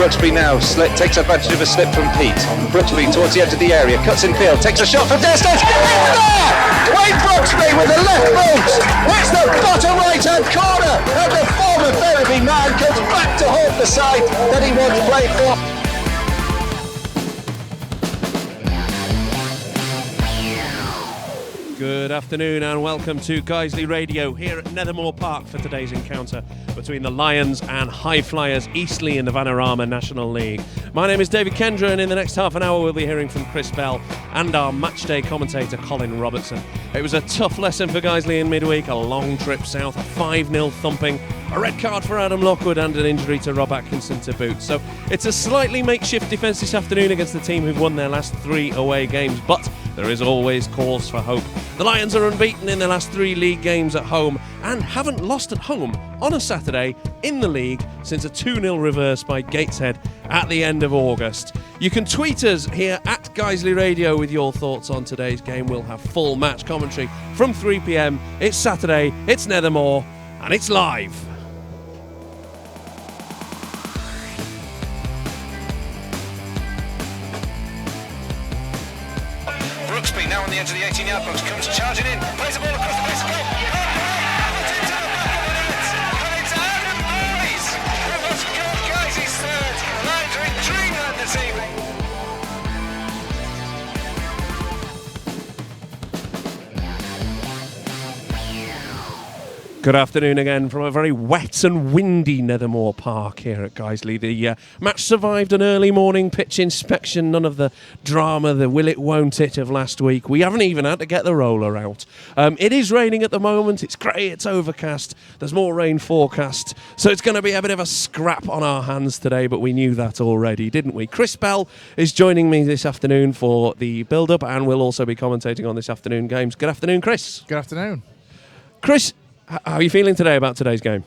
Brooksby now takes advantage of a slip from Pete. Brooksby towards the edge of the area, cuts in field, takes a shot from distance. Wayne Brooksby with the left boot hits the bottom right hand corner, and the former Ferriby man comes back to haunt the side that he once played for. Good afternoon and welcome to Guiseley Radio here at Nethermoor Park for today's encounter between the Lions and High Flyers Eastleigh in the Vanarama National League. My name is David Kendra, and in the next half an hour we'll be hearing from Chris Bell and our matchday commentator Colin Robertson. It was a tough lesson for Guiseley in midweek, a long trip south, a 5-0 thumping, a red card for Adam Lockwood and an injury to Rob Atkinson to boot. So it's a slightly makeshift defence this afternoon against the team who've won their last 3 away games, but there is always cause for hope. The Lions are unbeaten in their last 3 league games at home and haven't lost at home on a Saturday in the league since a 2-0 reverse by Gateshead at the end of August. You can tweet us here at Guiseley Radio with your thoughts on today's game. We'll have full match commentary from 3 p.m. It's Saturday, it's Nethermoor, and it's live. Brooksby now on the edge of the 18-yard box, comes charging in, plays the ball across the face of goal. It's into the back of the net, and it's Adam Morris who has scored Guiseley's third. The Lions are in dreamland this evening. Good afternoon again from a very wet and windy Nethermoor Park here at Guiseley. The match survived an early morning pitch inspection, none of the drama, the will it won't it of last week. We haven't even had to get the roller out. It is raining at the moment, it's grey, it's overcast, there's more rain forecast, so it's going to be a bit of a scrap on our hands today, but we knew that already, didn't we? Chris Bell is joining me this afternoon for the build-up and will also be commentating on this afternoon games. Good afternoon, Chris. Good afternoon. Chris, how are you feeling today about today's game?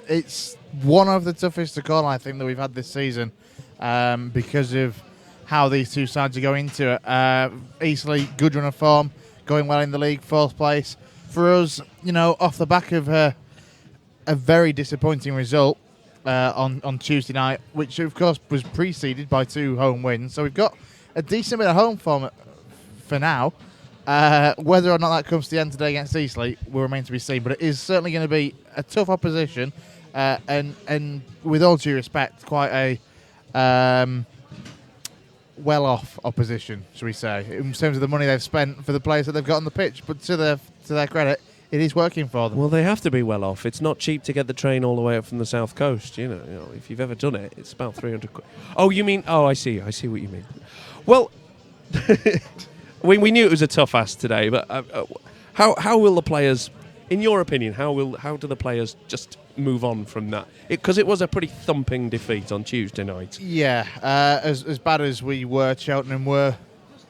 It's one of the toughest to call, I think, that we've had this season because of how these two sides are going into it. Eastleigh, good run of form, going well in the league, 4th place. For us, you know, off the back of a very disappointing result on Tuesday night, which, of course, was preceded by 2 home wins. So we've got a decent bit of home form for now. Whether or not that comes to the end today against Eastleigh will remain to be seen, but it is certainly going to be a tough opposition, and with all due respect, quite a well-off opposition, shall we say, in terms of the money they've spent for the players that they've got on the pitch. But to their credit, it is working for them. Well, they have to be well off. It's not cheap to get the train all the way up from the south coast. You know, if you've ever done it, it's about 300 quid. Oh, you mean? Oh, I see what you mean. Well. We knew it was a tough ask today, but how will the players, in your opinion, how do the players just move on from that? Because it was a pretty thumping defeat on Tuesday night. Yeah, as bad as we were, Cheltenham were,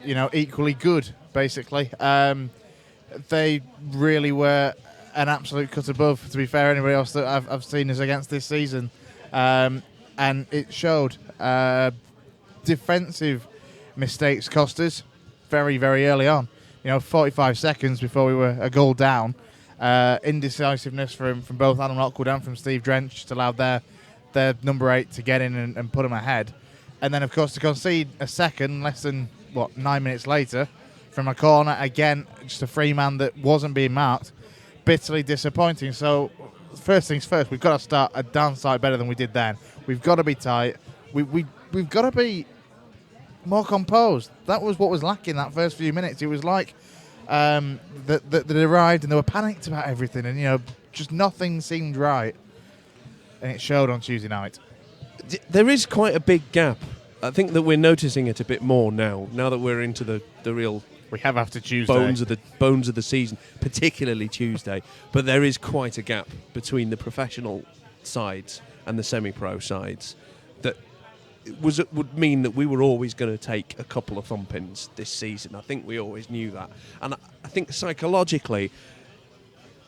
you know, equally good, basically. They really were an absolute cut above, to be fair, anybody else that I've seen us against this season. And it showed. Defensive mistakes cost us very, very early on. You know, 45 seconds before we were a goal down. Indecisiveness from both Adam Lockwood and from Steve Drench to allow their number 8 to get in and put them ahead. And then, of course, to concede a second, less than, 9 minutes later, from a corner, again, just a free man that wasn't being marked. Bitterly disappointing. So, first things first, we've got to start a damn sight better than we did then. We've got to be tight. We've got to be more composed. That was what was lacking that first few minutes. It was like that they arrived and they were panicked about everything, and, you know, just nothing seemed right. And it showed on Tuesday night. There is quite a big gap. I think that we're noticing it a bit more now that we're into the real We have after Tuesday. bones of the season, particularly Tuesday. But there is quite a gap between the professional sides and the semi-pro sides that would mean that we were always going to take a couple of thumpings this season. I think we always knew that. And I think psychologically,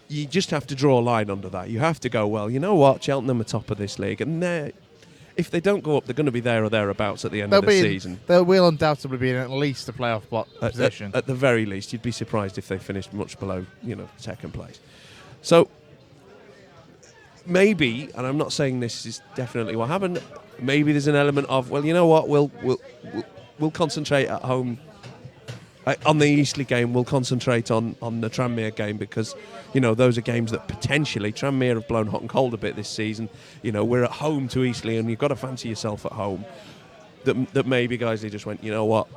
you just have to draw a line under that. You have to go, well, you know what, Cheltenham are top of this league, and if they don't go up, they're going to be there or thereabouts at the end of the season. They will undoubtedly be in at least a playoff position. At the very least, you'd be surprised if they finished much below, second place. So maybe, and I'm not saying this is definitely what happened, maybe there's an element of, well, you know what, we'll concentrate at home. On the Eastleigh game, we'll concentrate on the Tranmere game because, those are games that potentially Tranmere have blown hot and cold a bit this season. We're at home to Eastleigh and you've got to fancy yourself at home. That maybe Guiseley just went, you know what,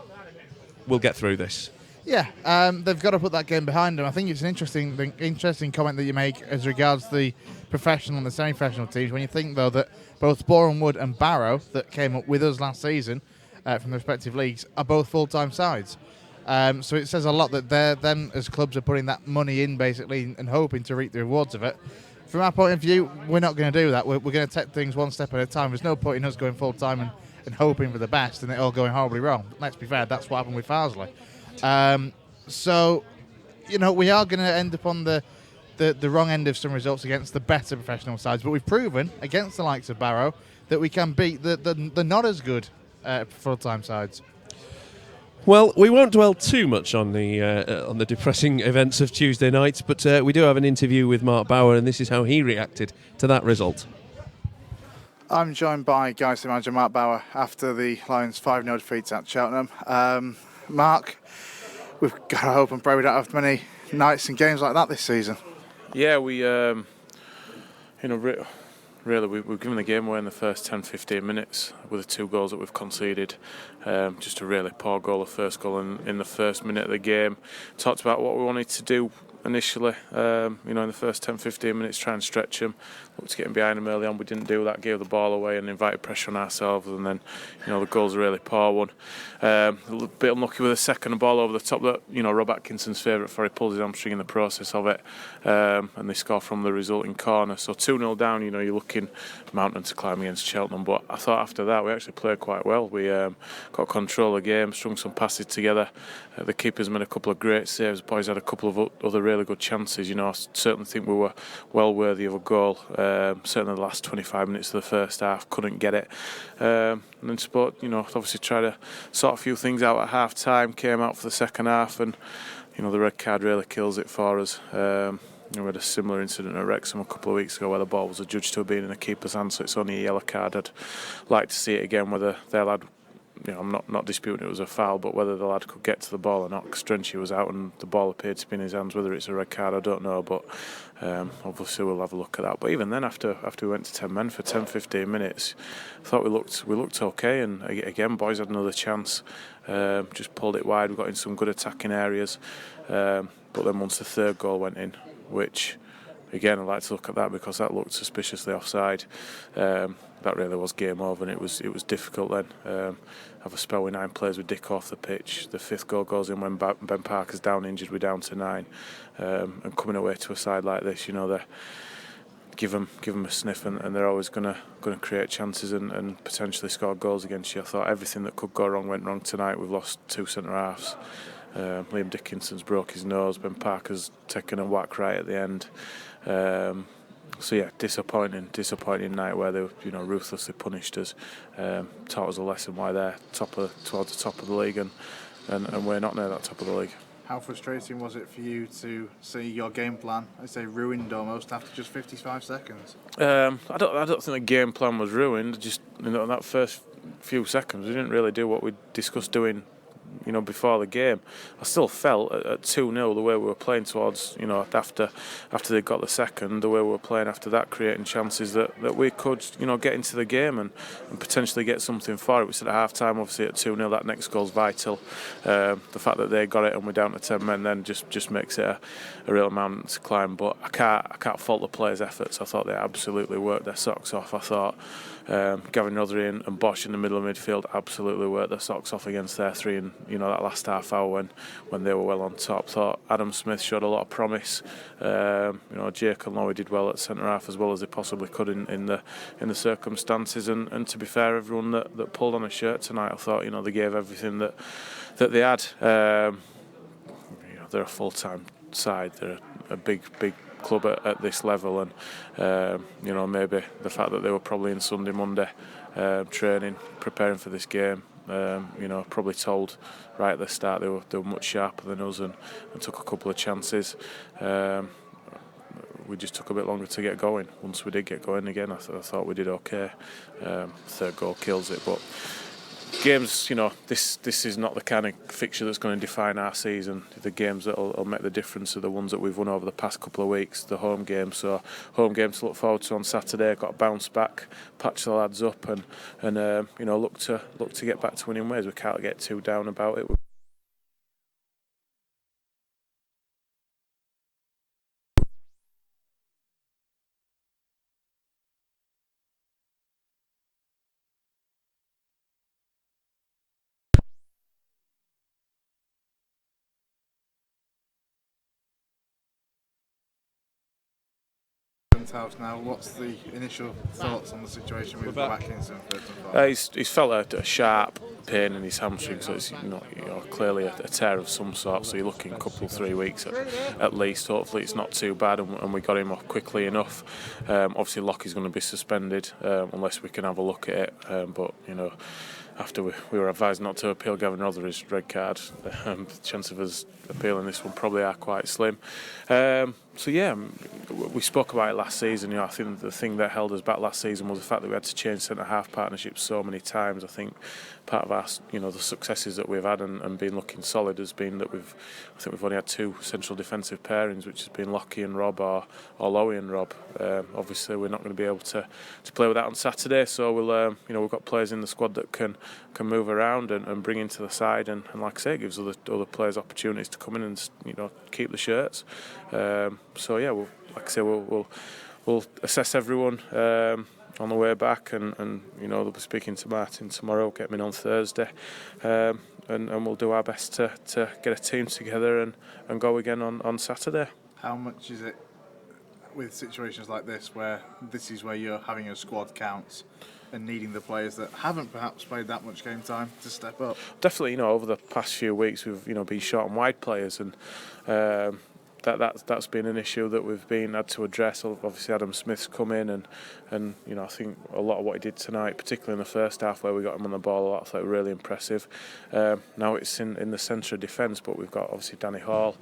we'll get through this. Yeah, they've got to put that game behind them. I think it's an interesting comment that you make as regards the professional and the semi-professional teams. When you think, though, that both Boreham Wood and Barrow, that came up with us last season from the respective leagues, are both full-time sides. So it says a lot that them as clubs are putting that money in, basically, and hoping to reap the rewards of it. From our point of view, we're not going to do that. We're going to take things one step at a time. There's no point in us going full-time and hoping for the best and it all going horribly wrong. Let's be fair, that's what happened with Farsley. So, we are going to end up on the wrong end of some results against the better professional sides. But we've proven against the likes of Barrow that we can beat the not as good full-time sides. Well, we won't dwell too much on the depressing events of Tuesday night, but we do have an interview with Mark Bauer, and this is how he reacted to that result. I'm joined by Guiseley manager Mark Bauer after the Lions 5-0 defeat at Cheltenham. Mark, we've got to hope and pray we don't have many nights and games like that this season. Yeah, we, really, we've given the game away in the first 10-15 minutes with the 2 goals that we've conceded. Just a really poor goal, the first goal in the first minute of the game. Talked about what we wanted to do initially, in the first 10-15 minutes, try and stretch them. Looked to getting behind them early on, we didn't do that, gave the ball away and invited pressure on ourselves, and then, the goal's a really poor one. A little bit unlucky with the second ball over the top that, Rob Atkinson's favourite for, he pulled his hamstring in the process of it, and they score from the resulting corner. So 2-0 down, you're looking mountain to climb against Cheltenham, but I thought after that we actually played quite well. We got control of the game, strung some passes together. The keepers made a couple of great saves, the boys had a couple of other really good chances. I certainly think we were well worthy of a goal. Certainly the last 25 minutes of the first half, couldn't get it. And then sport, obviously tried to sort a few things out at half time, came out for the second half, and the red card really kills it for us. We had a similar incident at Wrexham a couple of weeks ago where the ball was adjudged to have been in the keeper's hand, so it's only a yellow card. I'd like to see it again, whether their lad, I'm not disputing it was a foul, but whether the lad could get to the ball or not, because Strenchy was out and the ball appeared to be in his hands. Whether it's a red card, I don't know, but obviously we'll have a look at that. But even then, after we went to 10 men for 10-15 minutes, I thought we looked okay, and again, boys had another chance, just pulled it wide. We got in some good attacking areas, but then once the third goal went in, which again, I'd like to look at that because that looked suspiciously offside. That really was game over, and it was difficult then. Have a spell with 9 players with Dick off the pitch. The 5th goal goes in when Ben Parker's down injured. We're down to 9, and coming away to a side like this, they give them a sniff, and they're always going to create chances and potentially score goals against you. I thought everything that could go wrong went wrong tonight. We've lost 2 centre halves. Liam Dickinson's broke his nose. Ben Parker's taken a whack right at the end. So yeah, disappointing night where they ruthlessly punished us, taught us a lesson why they're towards the top of the league, and we're not near that top of the league. How frustrating was it for you to see your game plan, I say, ruined almost after just 55 seconds? I don't think the game plan was ruined. Just that first few seconds, we didn't really do what we discussed doing before the game. I still felt at 2-0 the way we were playing towards, after they got the second, the way we were playing after that, creating chances that we could, get into the game and potentially get something for it. We said at half time, obviously at 2-0, that next goal's vital. The fact that they got it and we're down to 10 men then just makes it a real mountain to climb. But I can't fault the players' efforts. I thought they absolutely worked their socks off. I thought Gavin Rodri and Bosch in the middle of midfield absolutely worked their socks off against their 3, and that last half hour when they were well on top. Thought Adam Smith showed a lot of promise. Jake and Lowy did well at centre half as well as they possibly could in the circumstances, and to be fair, everyone that pulled on a shirt tonight, I thought they gave everything that they had. They're a full-time side. They're a big club at this level, and maybe the fact that they were probably in Sunday, Monday training, preparing for this game, probably told right at the start they were much sharper than us and took a couple of chances. we just took a bit longer to get going. Once we did get going again, I thought we did okay. Third goal kills it, but games, this is not the kind of fixture that's going to define our season. The games that will make the difference are the ones that we've won over the past couple of weeks, the home games. So home games to look forward to on Saturday. Got to bounce back, patch the lads up, and look to get back to winning ways. We can't get too down about it. House now. What's the initial thoughts on the situation with Atkinson? He's felt a sharp pain in his hamstring, so it's clearly a tear of some sort. So you're looking a couple 3 weeks at least. Hopefully it's not too bad, and we got him off quickly enough. Obviously Lockie's going to be suspended unless we can have a look at it. But after we were advised not to appeal Gavin Rothery's red card, the chance of us appealing this one probably are quite slim. So yeah, we spoke about it last season. I think the thing that held us back last season was the fact that we had to change centre-half partnerships so many times. I think part of our, the successes that we've had and been looking solid has been that we've only had two central defensive pairings, which has been Lockie and Rob or Lowy and Rob. Obviously, we're not going to be able to play with that on Saturday. So we've got players in the squad that can move around and bring into the side, and like I say, it gives other players opportunities to come in and keep the shirts. So yeah, we'll assess everyone on the way back, and they'll be speaking to Martin tomorrow, get him in on Thursday, and we'll do our best to get a team together and go again on Saturday. How much is it with situations like this, where this is where you're having your squad counts and needing the players that haven't perhaps played that much game time to step up? Definitely, over the past few weeks we've been short on wide players, and that's been an issue that we've had to address. Obviously Adam Smith's come in, and I think a lot of what he did tonight, particularly in the first half where we got him on the ball a lot, I thought really impressive. Now it's in the centre of defence, but we've got obviously Danny Hall,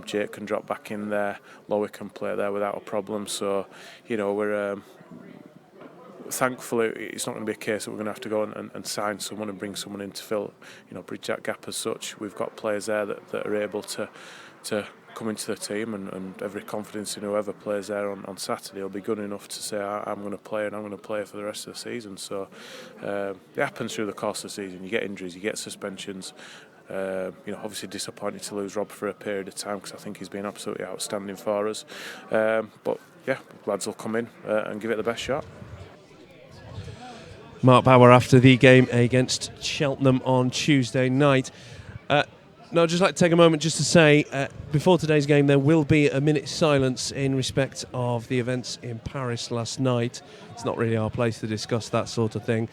Jake can drop back in there, Lowy can play there without a problem. So we're thankfully it's not going to be a case that we're going to have to go and sign someone and bring someone in to fill bridge that gap as such. We've got players there that are able to come into the team, and every confidence in whoever plays there on Saturday will be good enough to say I'm going to play, and I'm going to play for the rest of the season. So it happens through the course of the season. You get injuries, you get suspensions. Obviously disappointed to lose Rob for a period of time, because I think he's been absolutely outstanding for us. But yeah, lads will come in and give it the best shot. Mark Bauer after the game against Cheltenham on Tuesday night. No, I'd just like to take a moment just to say, before today's game, there will be a minute's silence in respect of the events in Paris last night. It's not really our place to discuss that sort of thing.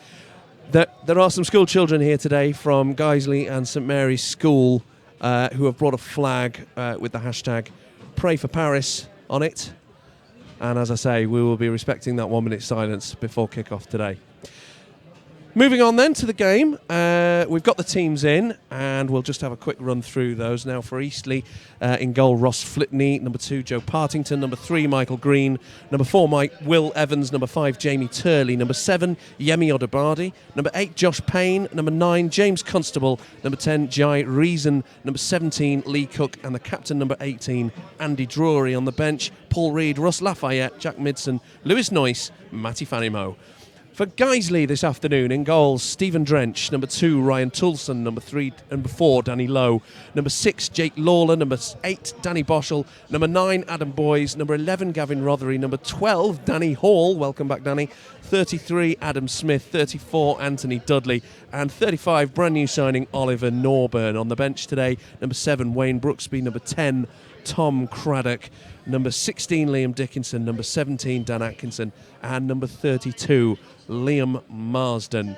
There are some school children here today from Guiseley and St Mary's School who have brought a flag with the hashtag Pray for Paris on it. And as I say, we will be respecting that 1 minute silence before kick-off today. Moving on then to the game, we've got the teams in, and we'll just have a quick run through those. Now for Eastleigh, in goal Ross Flitney, number 2 Joe Partington, number 3 Michael Green, number 4 Will Evans, number 5 Jamie Turley, number 7 Yemi Odebardi, number 8 Josh Payne, number 9 James Constable, number 10 Jai Reason, number 17 Lee Cook, and the captain number 18 Andy Drury. On the bench, Paul Reed, Russ Lafayette, Jack Midson, Lewis Noyce, Matty Fannimo. For Guiseley this afternoon, in goals, Stephen Drench, number 2, Ryan Toulson, number 4, Danny Lowe, number 6, Jake Lawler, number 8, Danny Boschel, number 9, Adam Boys, number 11, Gavin Rothery, number 12, Danny Hall, welcome back Danny, 33, Adam Smith, 34, Anthony Dudley, and 35, brand new signing, Oliver Norburn. On the bench today, number 7, Wayne Brooksby, number 10, Tom Craddock, number 16 Liam Dickinson, number 17 Dan Atkinson, and number 32 Liam Marsden.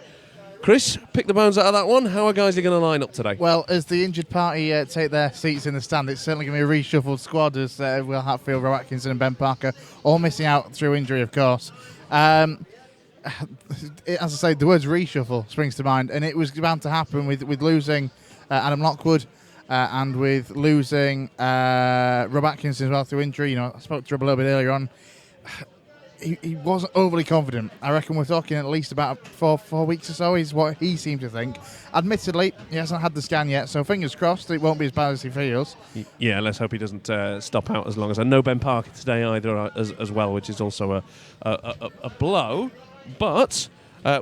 Chris, pick the bones out of that one. How are Guiseley going to line up today? Well, as the injured party take their seats in the stand, it's certainly going to be a reshuffled squad, as Will Hatfield, Rob Atkinson and Ben Parker all missing out through injury, of course. As I say, the words reshuffle springs to mind, and it was bound to happen with losing Adam Lockwood and with losing Rob Atkinson as well through injury, I spoke to Rob a little bit earlier on. He wasn't overly confident. I reckon we're talking at least about four weeks or so is what he seemed to think. Admittedly, he hasn't had the scan yet, so fingers crossed it won't be as bad as he feels. Yeah, let's hope he doesn't stop out as long as. I know Ben Parker today either as well, which is also a blow. But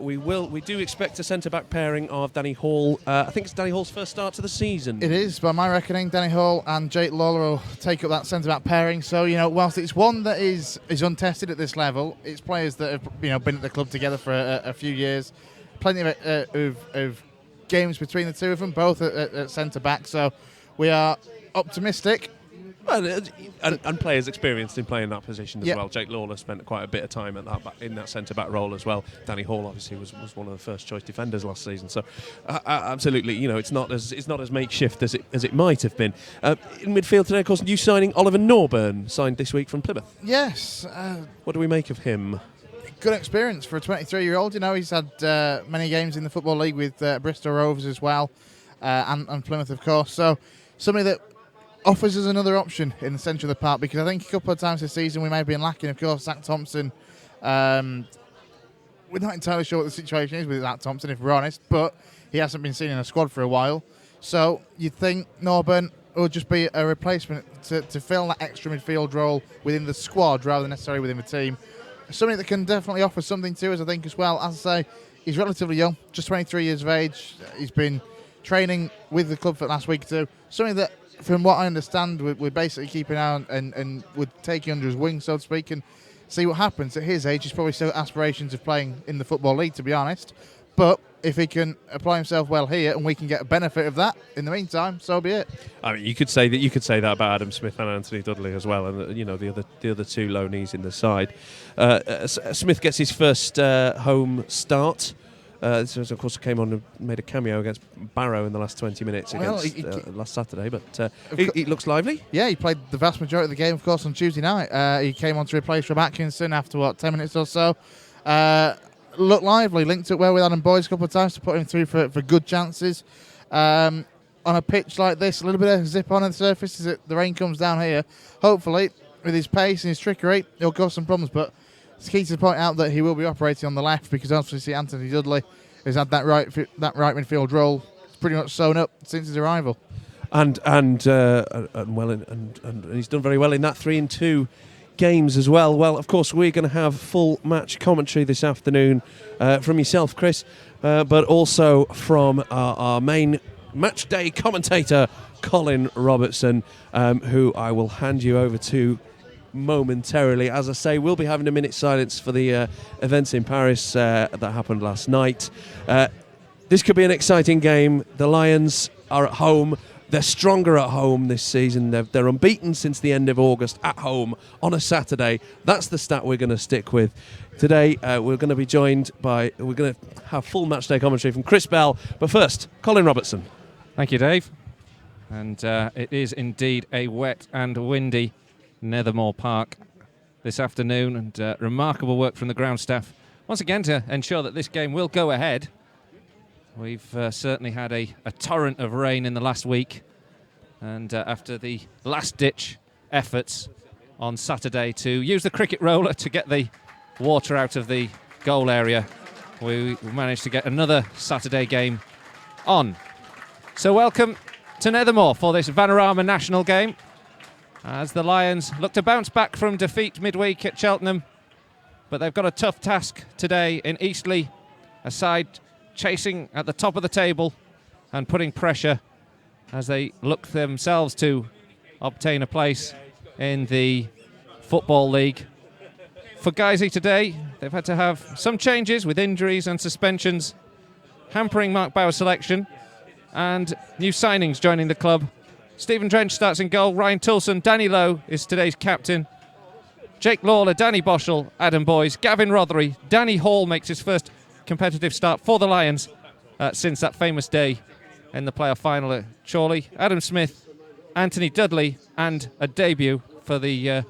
we do expect a centre-back pairing of Danny Hall. I think it's Danny Hall's first start to the season. It is, by my reckoning. Danny Hall and Jake Lawler will take up that centre-back pairing. So, whilst it's one that is untested at this level, it's players that have been at the club together for a few years. Plenty of games between the two of them, both at centre-back. So we are optimistic. And players experienced in playing that position as Yep. well. Jake Lawler spent quite a bit of time in that centre-back role as well. Danny Hall obviously was one of the first-choice defenders last season. So absolutely, it's not as makeshift as it might have been. In midfield today, of course, new signing Oliver Norburn signed this week from Plymouth. Yes. What do we make of him? Good experience for a 23-year-old. He's had many games in the Football League with Bristol Rovers as well, and Plymouth, of course. So somebody that offers us another option in the centre of the park, because I think a couple of times this season we may have been lacking, of course, Zach Thompson. We're not entirely sure what the situation is with Zach Thompson, if we're honest, but he hasn't been seen in a squad for a while. So you'd think Norburn will just be a replacement to fill that extra midfield role within the squad rather than necessarily within the team. Something that can definitely offer something to us, I think, as well. As I say, he's relatively young, just 23 years of age. He's been training with the club for the last week or two. Something that, from what I understand, we're basically keeping out and would take him under his wing, so to speak, and see what happens. At his age, he's probably still got aspirations of playing in the Football League, to be honest. But if he can apply himself well here and we can get a benefit of that in the meantime, so be it. I mean, you could say that about Adam Smith and Anthony Dudley as well, and the other two loanees in the side. Smith gets his first home start. This of course came on and made a cameo against Barrow in the last 20 minutes last Saturday, but he looks lively. Yeah, he played the vast majority of the game, of course, on Tuesday night. He came on to replace Rob Atkinson after, 10 minutes or so. Looked lively, linked up well with Adam Boyes a couple of times to put him through for good chances. On a pitch like this, a little bit of zip on the surface as the rain comes down here. Hopefully, with his pace and his trickery, he'll cause some problems, but it's key to point out that he will be operating on the left, because obviously Anthony Dudley has had that right midfield role pretty much sewn up since his arrival. And he's done very well in that 3-2 games as well. Well, of course, we're going to have full match commentary this afternoon from yourself, Chris, but also from our main match day commentator, Colin Robertson, who I will hand you over to momentarily. As I say, we'll be having a minute's silence for the events in Paris that happened last night. This could be an exciting game. The Lions are at home. They're stronger at home this season. They're unbeaten since the end of August at home on a Saturday. That's the stat we're going to stick with. Today, we're going to have full match day commentary from Chris Bell. But first, Colin Robertson. Thank you, Dave. And it is indeed a wet and windy Nethermore Park this afternoon, and remarkable work from the ground staff once again to ensure that this game will go ahead. We've certainly had a torrent of rain in the last week, and after the last-ditch efforts on Saturday to use the cricket roller to get the water out of the goal area, we managed to get another Saturday game on. So welcome to Nethermore for this Vanarama National game, as the Lions look to bounce back from defeat midweek at Cheltenham. But they've got a tough task today in Eastleigh, a side chasing at the top of the table and putting pressure as they look themselves to obtain a place in the Football League. For Guiseley today, they've had to have some changes with injuries and suspensions hampering Mark Bauer's selection, and new signings joining the club. Stephen Drench starts in goal. Ryan Toulson, Danny Lowe is today's captain. Jake Lawler, Danny Boschel, Adam Boyes, Gavin Rothery, Danny Hall makes his first competitive start for the Lions since that famous day in the playoff final at Chorley. Adam Smith, Anthony Dudley, and a debut for the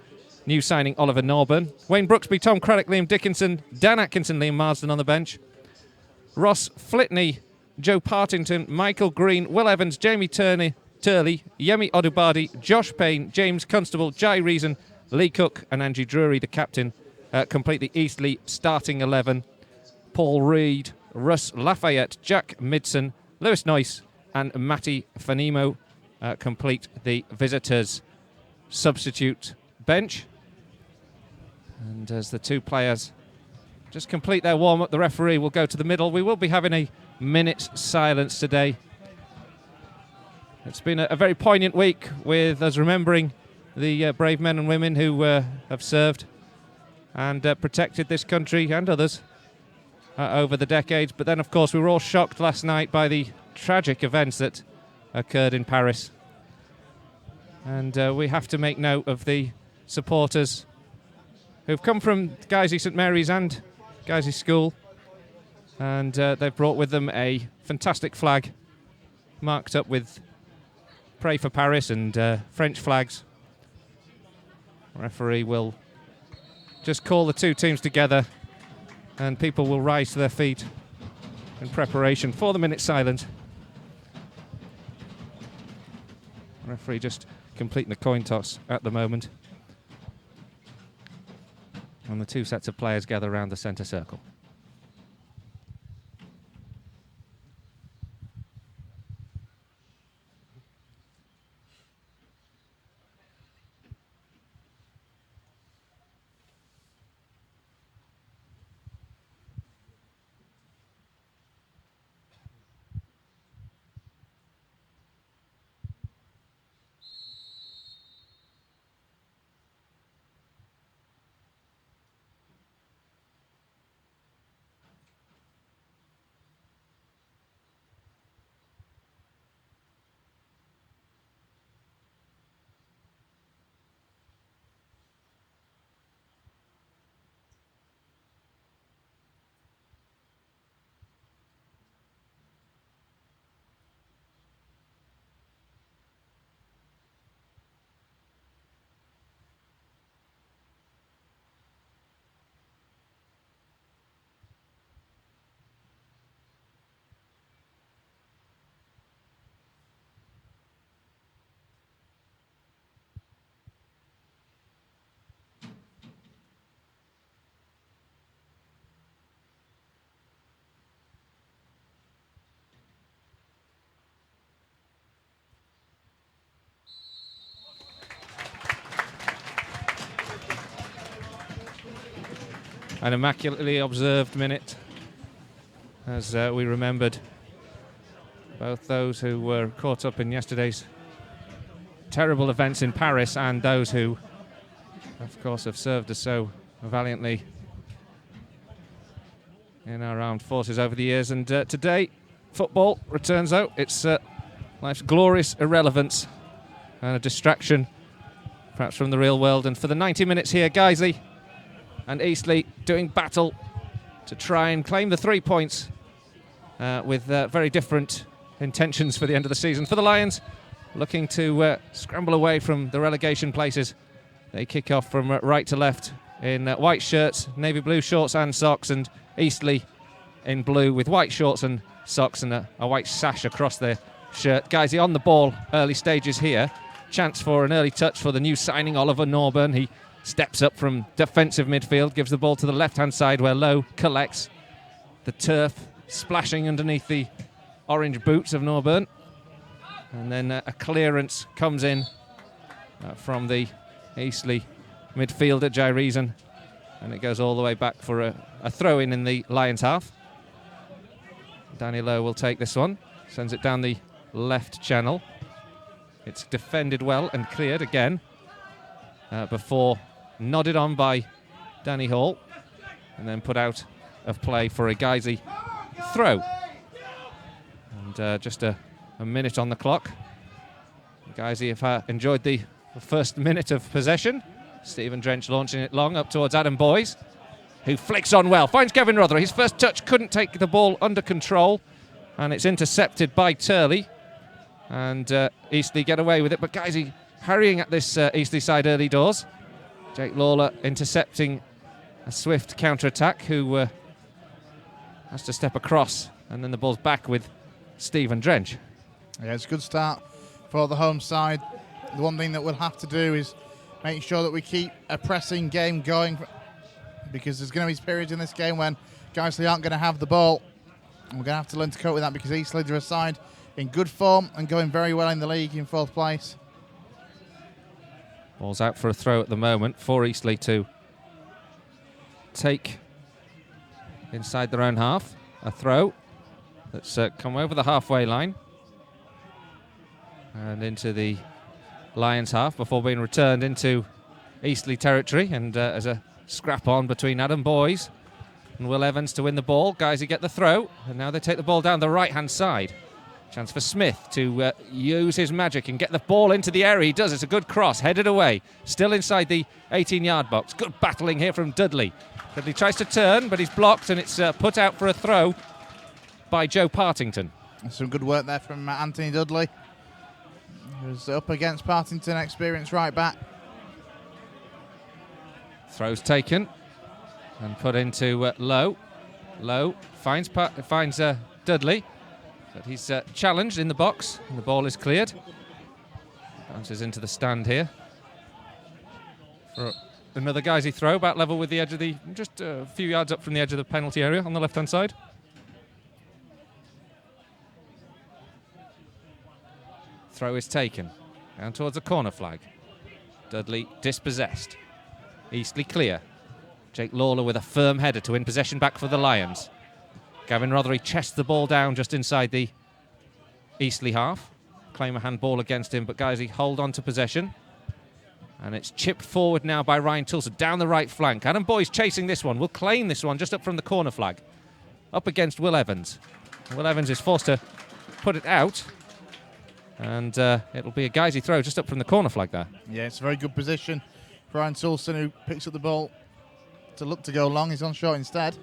new signing Oliver Norburn. Wayne Brooksby, Tom Craddock, Liam Dickinson, Dan Atkinson, Liam Marsden on the bench. Ross Flitney, Joe Partington, Michael Green, Will Evans, Jamie Turney, Turley, Yemi Odubadi, Josh Payne, James Constable, Jai Reason, Lee Cook and Angie Drury, the captain, complete the Eastleigh starting 11. Paul Reed, Russ Lafayette, Jack Midson, Lewis Noyce and Matty Fanimo complete the visitors' substitute bench. And as the two players just complete their warm-up, the referee will go to the middle. We will be having a minute's silence today. It's been a very poignant week with us remembering the brave men and women who have served and protected this country and others over the decades. But then, of course, we were all shocked last night by the tragic events that occurred in Paris. And we have to make note of the supporters who've come from Guiseley St Mary's and Guiseley School. And they've brought with them a fantastic flag marked up with Pray for Paris and French flags. The referee will just call the two teams together and people will rise to their feet in preparation for the minute silence. The referee just completing the coin toss at the moment. And the two sets of players gather around the centre circle. An immaculately observed minute as we remembered both those who were caught up in yesterday's terrible events in Paris and those who, of course, have served us so valiantly in our armed forces over the years. And today, football returns out its life's glorious irrelevance and a distraction, perhaps from the real world. And for the 90 minutes here, Guiseley and Eastleigh doing battle to try and claim the 3 points with very different intentions for the end of the season. For the Lions, looking to scramble away from the relegation places. They kick off from right to left in white shirts, navy blue shorts and socks, and Eastleigh in blue with white shorts and socks and a white sash across their shirt. Guiseley on the ball, early stages here. Chance for an early touch for the new signing, Oliver Norburn. He steps up from defensive midfield, gives the ball to the left-hand side where Lowe collects. The turf splashing underneath the orange boots of Norburn. And then a clearance comes in from the Eastleigh midfielder, Jai Reason. And it goes all the way back for a throw-in in the Lions half. Danny Lowe will take this one, sends it down the left channel. It's defended well and cleared again before nodded on by Danny Hall and then put out of play for a Guiseley throw. And just a minute on the clock. Guiseley have enjoyed the first minute of possession. Stephen Drench launching it long up towards Adam Boys, who flicks on well, finds Kevin Rother. His first touch couldn't take the ball under control, and it's intercepted by Turley. And Eastleigh get away with it, but Guiseley hurrying at this Eastleigh side early doors. Jake Lawler intercepting a swift counter-attack, who has to step across, and then the ball's back with Stephen Drench. Yeah, it's a good start for the home side. The one thing that we'll have to do is make sure that we keep a pressing game going, because there's going to be periods in this game when Guiseley aren't going to have the ball. And we're going to have to learn to cope with that, because Eastleigh are a side in good form and going very well in the league in 4th place. Ball's out for a throw at the moment for Eastleigh to take inside their own half. A throw that's come over the halfway line and into the Lions half before being returned into Eastleigh territory, and as a scrap on between Adam Boys and Will Evans to win the ball. Guiseley get the throw, and now they take the ball down the right-hand side. Chance for Smith to use his magic and get the ball into the area. He does. It's a good cross, headed away. Still inside the 18-yard box. Good battling here from Dudley. Dudley tries to turn, but he's blocked, and it's put out for a throw by Joe Partington. Some good work there from Anthony Dudley, who's up against Partington, experienced right back. Throws taken and put into Lowe. Lowe finds Dudley, but he's challenged in the box, and the ball is cleared. Bounces into the stand here for another Guiseley throw, about level with the edge of the, just a few yards up from the edge of the penalty area on the left-hand side. Throw is taken down towards the corner flag. Dudley dispossessed. Eastleigh clear. Jake Lawler with a firm header to win possession back for the Lions. Gavin Rothery chests the ball down just inside the Eastleigh half. Claim a handball against him, but Guiseley hold on to possession. And it's chipped forward now by Ryan Toulson down the right flank. Adam Boy's chasing this one. Will claim this one just up from the corner flag. Up against Will Evans. Will Evans is forced to put it out. And it'll be a Guiseley throw just up from the corner flag there. Yeah, it's a very good position. Ryan Toulson, who picks up the ball to look to go long, he's on short instead.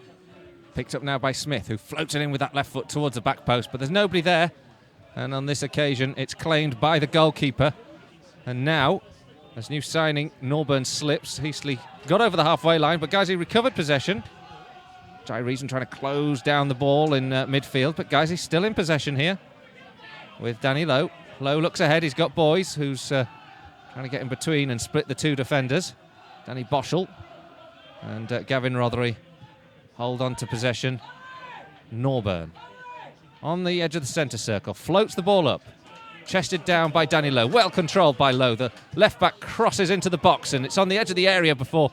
Picked up now by Smith, who floats it in with that left foot towards the back post, but there's nobody there. And on this occasion, it's claimed by the goalkeeper. And now, as new signing, Norburn slips. Eastleigh got over the halfway line, but Guiseley recovered possession. Jai Reason trying to close down the ball in midfield, but Guiseley still in possession here with Danny Lowe. Lowe looks ahead, he's got Boys, who's trying to get in between and split the two defenders. Danny Boschel and Gavin Rothery hold on to possession. Norburn on the edge of the centre circle, floats the ball up, chested down by Danny Lowe, well controlled by Lowe. The left back crosses into the box, and it's on the edge of the area before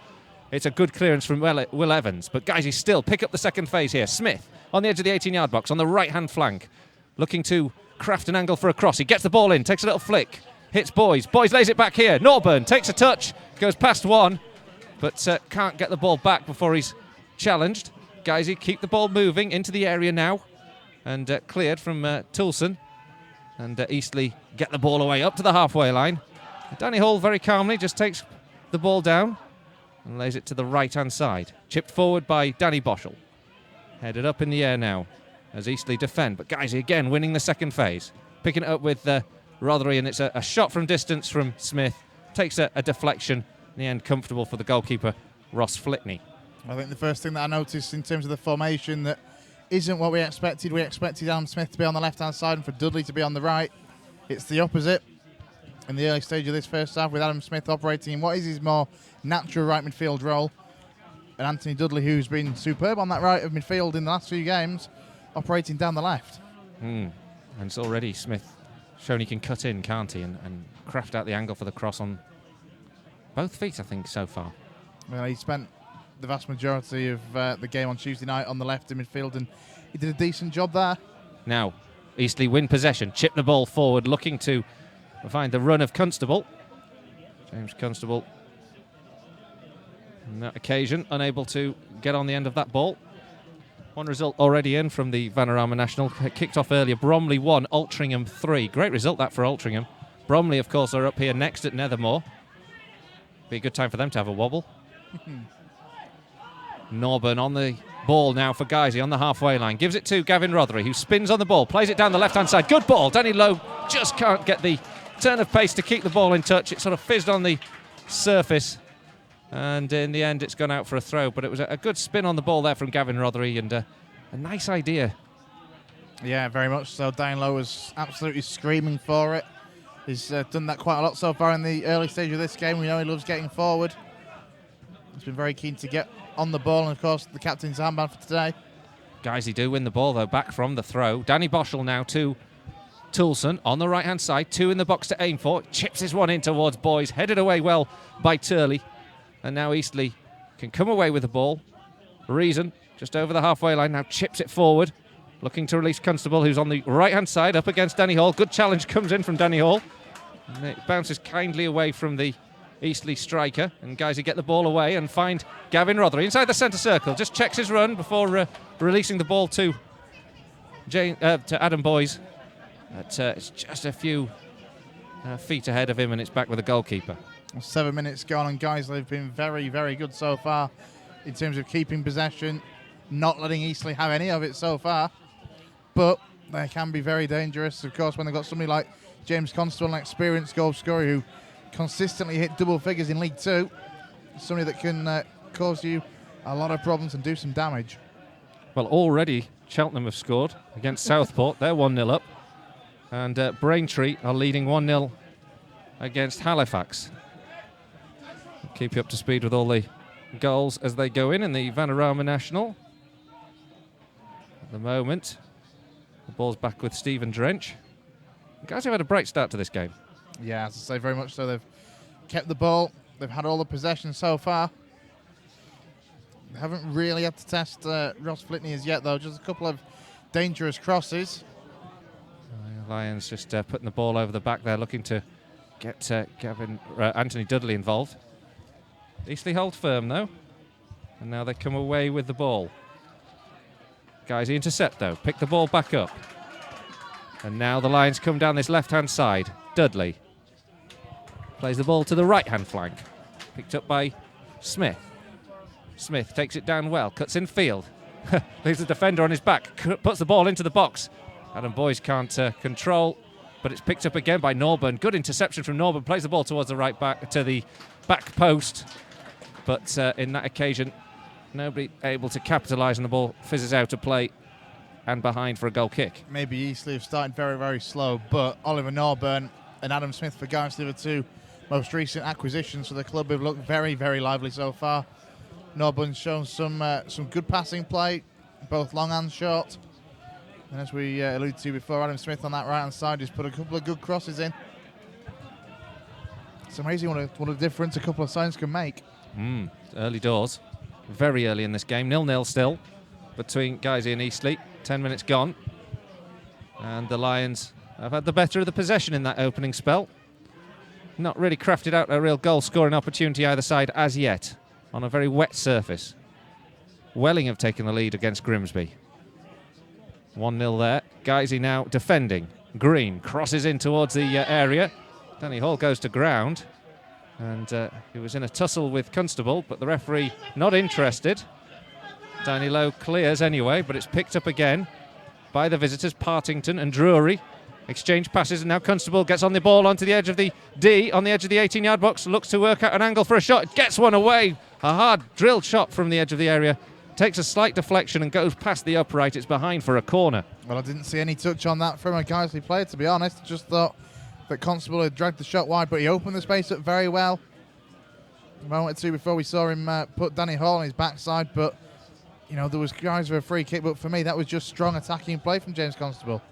it's a good clearance from Will Evans. But Guiseley still pick up the second phase here. Smith on the edge of the 18-yard box on the right-hand flank, looking to craft an angle for a cross. He gets the ball in, takes a little flick, hits Boys. Boys lays it back here. Norburn takes a touch, goes past one, but can't get the ball back before he's challenged. Guiseley keep the ball moving into the area now, and cleared from Toulson. And Eastleigh get the ball away up to the halfway line. Danny Hall very calmly just takes the ball down and lays it to the right-hand side. Chipped forward by Danny Boschel. Headed up in the air now as Eastleigh defend, but Guiseley again winning the second phase. Picking it up with Rothery, and it's a shot from distance from Smith. Takes a deflection. In the end, comfortable for the goalkeeper, Ross Flitney. I think the first thing that I noticed in terms of the formation that isn't what we expected. We expected Adam Smith to be on the left-hand side and for Dudley to be on the right. It's the opposite in the early stage of this first half, with Adam Smith operating in what is his more natural right midfield role, and Anthony Dudley, who's been superb on that right of midfield in the last few games, operating down the left. And it's already Smith shown he can cut in, can't he, and craft out the angle for the cross on both feet, I think, so far. Well, he spent the vast majority of the game on Tuesday night on the left in midfield, and he did a decent job there. Now, Eastleigh win possession, chip the ball forward, looking to find the run of Constable. James Constable, on that occasion, unable to get on the end of that ball. One result already in from the Vanarama National. Kicked off earlier, Bromley 1, Altrincham 3. Great result that for Altrincham. Bromley, of course, are up here next at Nethermore. Be a good time for them to have a wobble. Norburn on the ball now for Guiseley on the halfway line. Gives it to Gavin Rothery, who spins on the ball, plays it down the left-hand side. Good ball. Danny Lowe just can't get the turn of pace to keep the ball in touch. It sort of fizzed on the surface, and in the end it's gone out for a throw. But it was a good spin on the ball there from Gavin Rothery, and a nice idea. Yeah, very much so. Danny Lowe was absolutely screaming for it. He's done that quite a lot so far in the early stage of this game. We know he loves getting forward. He's been very keen to get on the ball, and of course the captain's armband for today. Guiseley do win the ball though, back from the throw. Danny Boschel now to Toulson on the right-hand side, 2 in the box to aim for. Chips his one in towards Boys, headed away well by Turley. And now Eastleigh can come away with the ball. Reason, just over the halfway line, now chips it forward. Looking to release Constable, who's on the right-hand side, up against Danny Hall. Good challenge comes in from Danny Hall. And it bounces kindly away from the Eastleigh striker. And Guiseley get the ball away and find Gavin Rothery inside the centre circle. Just checks his run before releasing the ball to Adam Boys. But it's just a few feet ahead of him, and it's back with the goalkeeper. 7 minutes gone, and Guiseley have been very, very good so far in terms of keeping possession, not letting Eastleigh have any of it so far. But they can be very dangerous, of course, when they've got somebody like James Constable, an experienced goal scorer who consistently hit double figures in League Two. Somebody that can cause you a lot of problems and do some damage. Well, already Cheltenham have scored against Southport. They're 1-0 up. And Braintree are leading 1-0 against Halifax. Keep you up to speed with all the goals as they go in the Vanarama National. At the moment, the ball's back with Stephen Drench. The guys have had a bright start to this game. Yeah, as I say, very much so. They've kept the ball. They've had all the possession so far. They haven't really had to test Ross Flitney as yet, though. Just a couple of dangerous crosses. Lions just putting the ball over the back there, looking to get Anthony Dudley involved. Eastleigh hold firm, though. And now they come away with the ball. Guys, intercept, though. Pick the ball back up. And now the Lions come down this left-hand side. Dudley plays the ball to the right-hand flank. Picked up by Smith. Smith takes it down well, cuts in field. Leaves the defender on his back, puts the ball into the box. Adam Boys can't control, but it's picked up again by Norburn. Good interception from Norburn. Plays the ball towards the right back to the back post. But in that occasion, nobody able to capitalise on the ball. Fizzes out of play and behind for a goal kick. Maybe Eastleigh have started very, very slow, but Oliver Norburn and Adam Smith for Guiseley, the two most recent acquisitions for the club, have looked very, very lively so far. Norburn's shown some good passing play, both long and short. And as we alluded to before, Adam Smith on that right-hand side just put a couple of good crosses in. It's amazing what a difference a couple of signs can make. Early doors. Very early in this game. 0-0 still between Guiseley and Eastleigh. 10 minutes gone. And the Lions have had the better of the possession in that opening spell. Not really crafted out a real goal-scoring opportunity either side as yet on a very wet surface. Welling have taken the lead against Grimsby. 1-0 there. Guiseley now defending. Green crosses in towards the area. Danny Hall goes to ground. And he was in a tussle with Constable, but the referee not interested. Danny Lowe clears anyway, but it's picked up again by the visitors, Partington and Drury. Exchange passes, and now Constable gets on the ball onto the edge of the D, on the edge of the 18-yard box, looks to work out an angle for a shot, gets one away. A hard drilled shot from the edge of the area. Takes a slight deflection and goes past the upright. It's behind for a corner. Well, I didn't see any touch on that from a Guiseley player, to be honest. Just thought that Constable had dragged the shot wide, but he opened the space up very well. A moment or two before we saw him put Danny Hall on his backside, but, you know, there was guys for a free kick, but for me, that was just strong attacking play from James Constable.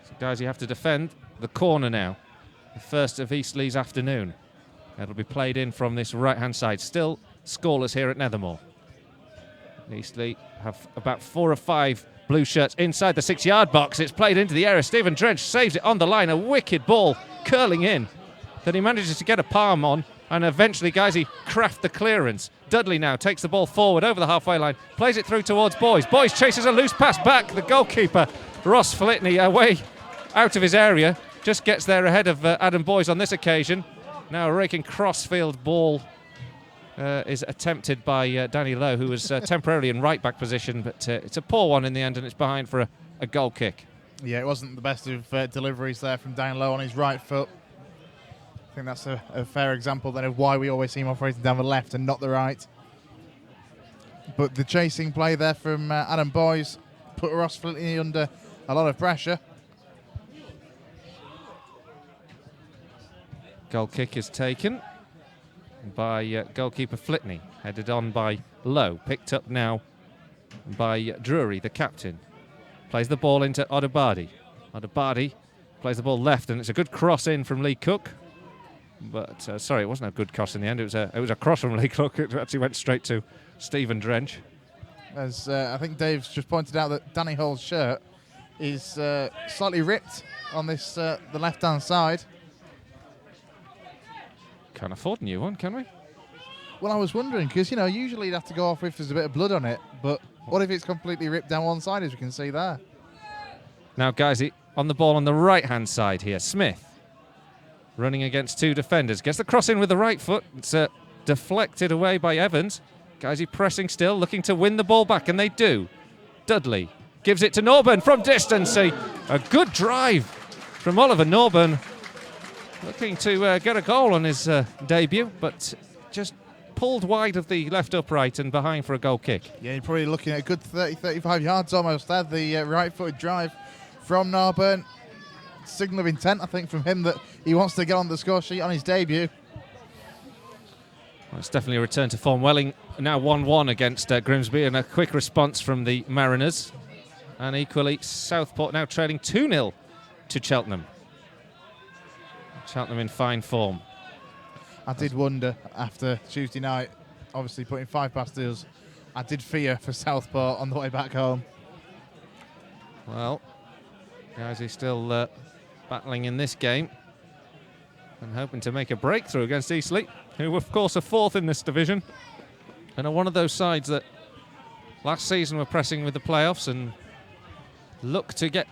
So, guys, you have to defend the corner now. The first of Eastleigh's afternoon. It'll be played in from this right-hand side. Still scoreless here at Nethermore. Eastleigh have about 4 or 5 blue shirts inside the 6-yard box. It's played into the area. Stephen Drench saves it on the line. A wicked ball curling in that he manages to get a palm on, and eventually Guiseley craft the clearance. Dudley now takes the ball forward over the halfway line, plays it through towards Boys. Boys chases a loose pass back. The goalkeeper, Ross Flitney, away out of his area, just gets there ahead of Adam Boys on this occasion. Now a raking crossfield ball is attempted by Danny Lowe, who was temporarily in right-back position, but it's a poor one in the end, and it's behind for a goal kick. Yeah, it wasn't the best of deliveries there from Danny Lowe on his right foot. I think that's a fair example then of why we always see him operating down the left and not the right. But the chasing play there from Adam Boys put Ross Flitney under a lot of pressure. Goal kick is taken by goalkeeper Flitney, headed on by Lowe, picked up now by Drury, the captain. Plays the ball into Odobadi. Odobadi plays the ball left, and it's a good cross in from Lee Cook. But sorry, it wasn't a good cross in the end. It was a cross from Lee Cook. It actually went straight to Stephen Drench. As I think Dave's just pointed out that Danny Hall's shirt is slightly ripped on this the left-hand side. Can't afford a new one, can we? Well, I was wondering, because, usually you'd have to go off if there's a bit of blood on it, but what if it's completely ripped down one side, as we can see there? Now, guys, on the ball on the right-hand side here. Smith running against two defenders. Gets the cross in with the right foot. It's deflected away by Evans. Guys, pressing still, looking to win the ball back, and they do. Dudley gives it to Norburn from distance. A good drive from Oliver Norburn. Looking to get a goal on his debut, but just pulled wide of the left upright and behind for a goal kick. Yeah, you're probably looking at a good 30-35 yards almost there. The right-footed drive from Norburn. Signal of intent, I think, from him that he wants to get on the score sheet on his debut. Well, it's definitely a return to form. Welling now 1-1 against Grimsby, and a quick response from the Mariners. And equally, Southport now trailing 2-0 to Cheltenham. Cheltenham in fine form. I did wonder after Tuesday night, obviously putting 5 past us, I did fear for Southport on the way back home. Well, guys, he's still battling in this game and hoping to make a breakthrough against Eastleigh, who of course are 4th in this division and are one of those sides that last season were pressing with the playoffs and look to get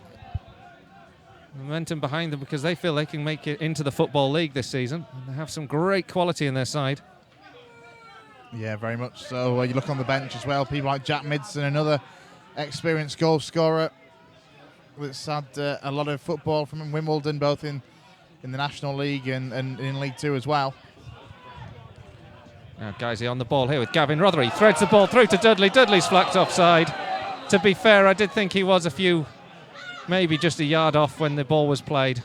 momentum behind them because they feel they can make it into the Football League this season. And they have some great quality in their side. Yeah, very much so. You look on the bench as well, people like Jack Midson, another experienced goal scorer that's had a lot of football from Wimbledon, both in the National League and in League Two as well. Now Guiseley on the ball here with Gavin Rothery. Threads the ball through to Dudley. Dudley's flacked offside. To be fair, I did think he was maybe just a yard off when the ball was played.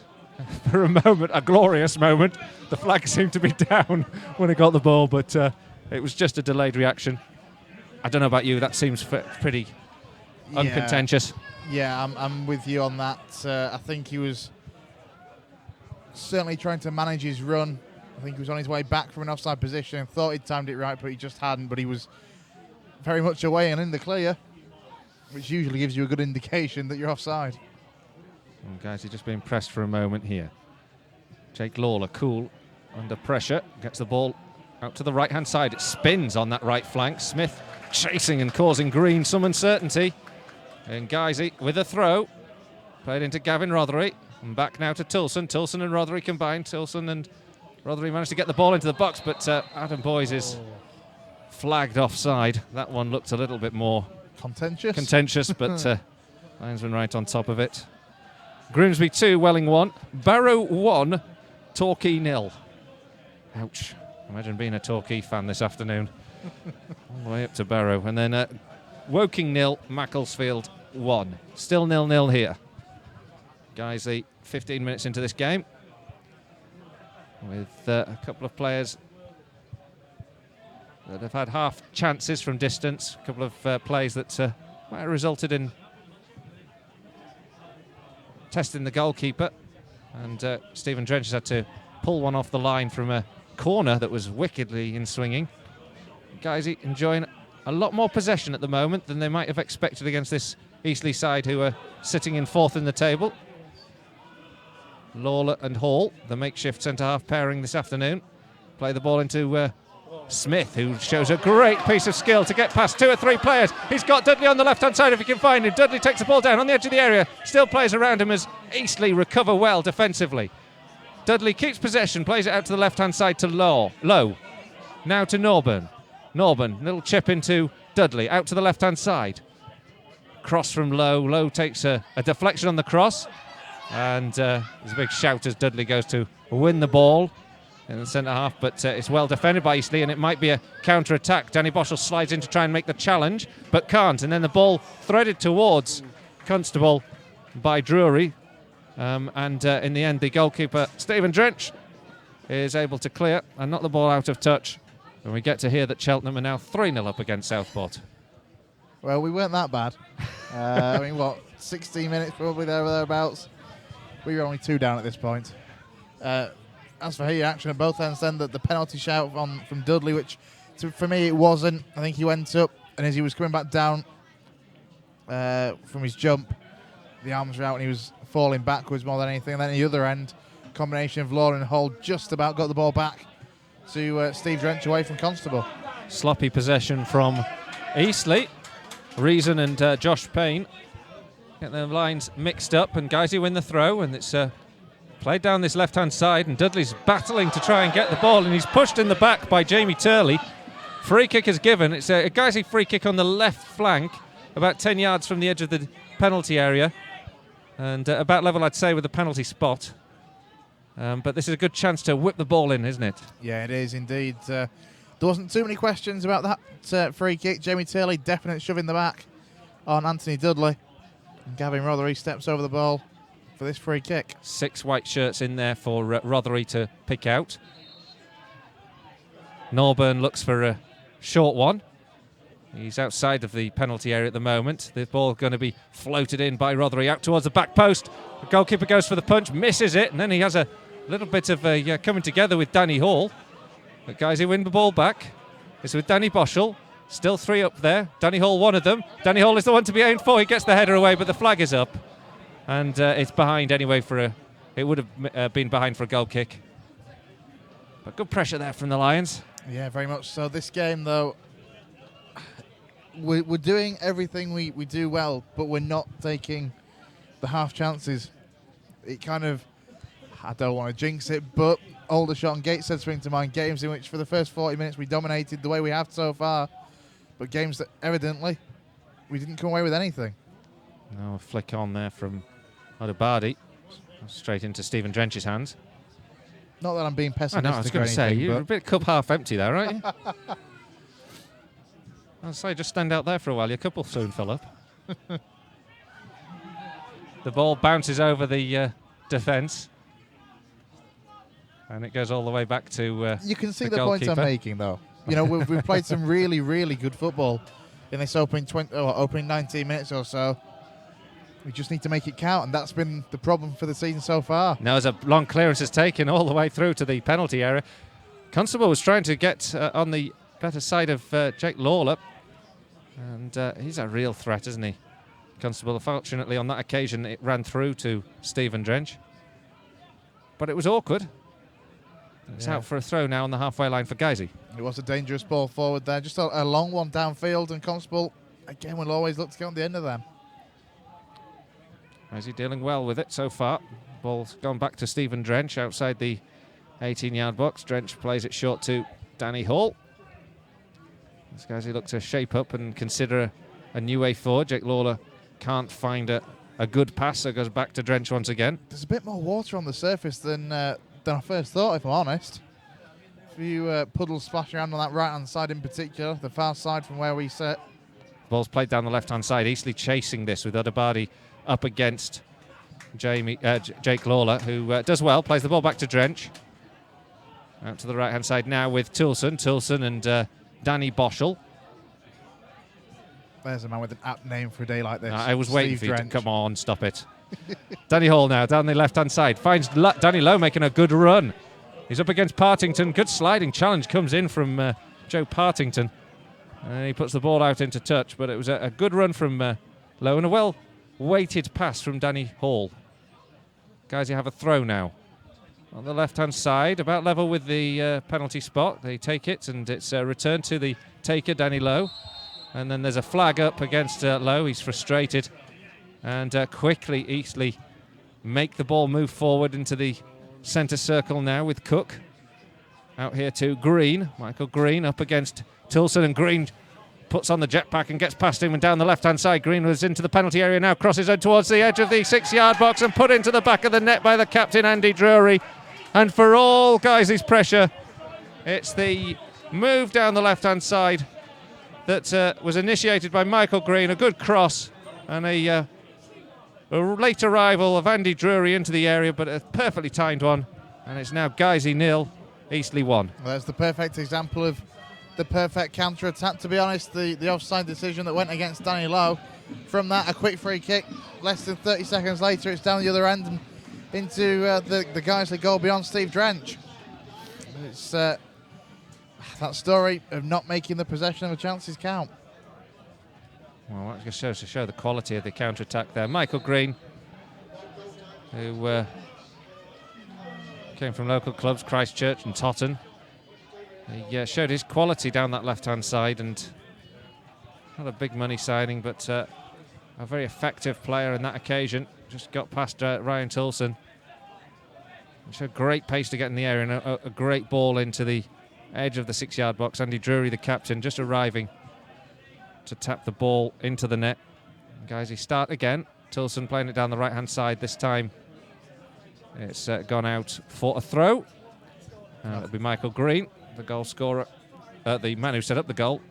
For a moment, a glorious moment. The flag seemed to be down when he got the ball, but it was just a delayed reaction. I don't know about you, that seems pretty uncontentious. Yeah, I'm with you on that. I think he was certainly trying to manage his run. I think he was on his way back from an offside position, thought he'd timed it right, but he just hadn't. But he was very much away and in the clear, which usually gives you a good indication that you're offside. Well, guys, he's just been pressed for a moment here. Jake Lawler, cool, under pressure, gets the ball out to the right-hand side. It spins on that right flank. Smith chasing and causing Green some uncertainty. And Guisey with a throw. Played into Gavin Rothery. And back now to Tilson. Tilson and Rothery combined. Tilson and Rothery managed to get the ball into the box, but Adam Boyes is flagged offside. That one looked a little bit more contentious, but linesman right on top of it. Grimsby 2, Welling 1. Barrow 1, Torquay 0. Ouch. Imagine being a Torquay fan this afternoon. All the way up to Barrow. And then Woking 0, Macclesfield 1. Still 0-0 here. Guiseley 15 minutes into this game, with a couple of players that have had half chances from distance, a couple of plays that might have resulted in testing the goalkeeper, and Stephen Drench has had to pull one off the line from a corner that was wickedly in swinging. Guiseley enjoying a lot more possession at the moment than they might have expected against this Eastleigh side, who are sitting in 4th in the table. Lawler and Hall, the makeshift centre-half pairing this afternoon, play the ball into Smith, who shows a great piece of skill to get past 2 or 3 players. He's got Dudley on the left-hand side if he can find him. Dudley takes the ball down on the edge of the area, still plays around him as Eastleigh recover well defensively. Dudley keeps possession, plays it out to the left-hand side to Lowe. Now to Norburn. Little chip into Dudley, out to the left-hand side. Cross from Lowe. Lowe takes a deflection on the cross. And there's a big shout as Dudley goes to win the ball in the centre-half, but it's well defended by Eastleigh, and it might be a counter-attack. Danny Boschel slides in to try and make the challenge, but can't. And then the ball threaded towards Constable by Drury. And in the end, the goalkeeper, Stephen Drench, is able to clear and knock the ball out of touch. And we get to hear that Cheltenham are now 3-0 up against Southport. Well, we weren't that bad. 16 minutes probably there or thereabouts. We were only 2 down at this point. As for heat action at both ends, then the penalty shout from Dudley, which for me it wasn't. I think he went up, and as he was coming back down from his jump, the arms were out and he was falling backwards more than anything. And then at the other end, combination of Law and Hall just about got the ball back to Steve Drench away from Constable. Sloppy possession from Eastleigh. Reason and Josh Payne get their lines mixed up, and Guiseley win the throw, and it's played down this left-hand side, and Dudley's battling to try and get the ball, and he's pushed in the back by Jamie Turley. Free kick is given. It's a Guiseley free kick on the left flank, about 10 yards from the edge of the penalty area, and about level, I'd say, with the penalty spot. But this is a good chance to whip the ball in, isn't it? Yeah, it is indeed. There wasn't too many questions about that free kick. Jamie Turley, definite shove in the back on Anthony Dudley. And Gavin Rothery steps over the ball for this free kick. 6 white shirts in there for Rothery to pick out. Norburn looks for a short one. He's outside of the penalty area at the moment. The ball going to be floated in by Rothery out towards the back post. The goalkeeper goes for the punch, misses it, and then he has a little bit of coming together with Danny Hall. But guys, he win the ball back. It's with Danny Boschel. Still 3 up there. Danny Hall, one of them. Danny Hall is the one to be aimed for. He gets the header away, but the flag is up. And it's behind anyway it would have been behind for a goal kick. But good pressure there from the Lions. Yeah, very much so. This game, though, we're doing everything we do well, but we're not taking the half chances. It kind of, I don't want to jinx it, but Aldershot and Gateshead spring to mind, games in which for the first 40 minutes we dominated the way we have so far, but games that evidently we didn't come away with anything. Now a flick on there from Odebardi, straight into Stephen Drench's hands. Not that I'm being pessimistic. I know, I was going to say, you're a bit cup half empty there, aren't you? I'll say, just stand out there for a while, your cup will soon fill up. The ball bounces over the defence. And it goes all the way back to you can see the points I'm goalkeeper. making, though. You know, we've played some really, really good football in this opening 19 minutes or so. We just need to make it count, and that's been the problem for the season so far. Now, as a long clearance is taken all the way through to the penalty area, Constable was trying to get on the better side of Jake Lawler, and he's a real threat, isn't he? Constable, fortunately, on that occasion, it ran through to Stephen Drench. But it was awkward. It's out for a throw now on the halfway line for Guiseley. It was a dangerous ball forward there. Just a long one downfield, and Constable, again, will always look to get on the end of them. Guiseley dealing well with it so far. Ball's gone back to Stephen Drench outside the 18-yard box. Drench plays it short to Danny Hall. As Guiseley look to shape up and consider a new way forward. Jake Lawler can't find a good pass, so goes back to Drench once again. There's a bit more water on the surface than I first thought, if I'm honest. A few puddles splashing around on that right-hand side in particular, the far side from where we sit. Ball's played down the left-hand side. Eastleigh chasing this with Odebardi up against Jake Lawler, who does well, plays the ball back to Drench. Out to the right-hand side now with Toulson and Danny Boschel. There's a man with an apt name for a day like this. I was waiting for you to Drench. come on, stop it. Danny Hall now down the left-hand side. Finds Danny Lowe making a good run. He's up against Partington. Good sliding challenge comes in from Joe Partington. And he puts the ball out into touch, but it was a good run from Lowe and a well-weighted pass from Danny Hall. Guys, you have a throw now. On the left-hand side, about level with the penalty spot. They take it, and it's returned to the taker, Danny Lowe. And then there's a flag up against Lowe. He's frustrated. And quickly, Eastleigh make the ball move forward into the centre circle now with Cook. Out here to Green. Michael Green up against Toulson, and Green puts on the jetpack and gets past him and down the left-hand side. Green was into the penalty area now, crosses on towards the edge of the 6-yard box and put into the back of the net by the captain, Andy Drury. And for all Guiseley's pressure, it's the move down the left-hand side that was initiated by Michael Green. A good cross and a late arrival of Andy Drury into the area, but a perfectly timed one. And it's now Guiseley 0, Eastleigh 1. Well, that's the perfect example of the perfect counter-attack, to be honest. The offside decision that went against Danny Lowe. From that, a quick free kick. Less than 30 seconds later, it's down the other end and into the Guiseley goal beyond Steve Drench. It's that story of not making the possession of the chances count. Well, that just shows to show the quality of the counter-attack there. Michael Green, who came from local clubs, Christchurch and Totton. He showed his quality down that left-hand side, and not a big money signing, but a very effective player on that occasion. Just got past Ryan Toulson. He showed great pace to get in the area, and a great ball into the edge of the 6-yard box. Andy Drury, the captain, just arriving to tap the ball into the net. Guys, he start again. Toulson playing it down the right-hand side. This time it's gone out for a throw. It'll be Michael Green, the goal scorer, the man who set up the goal,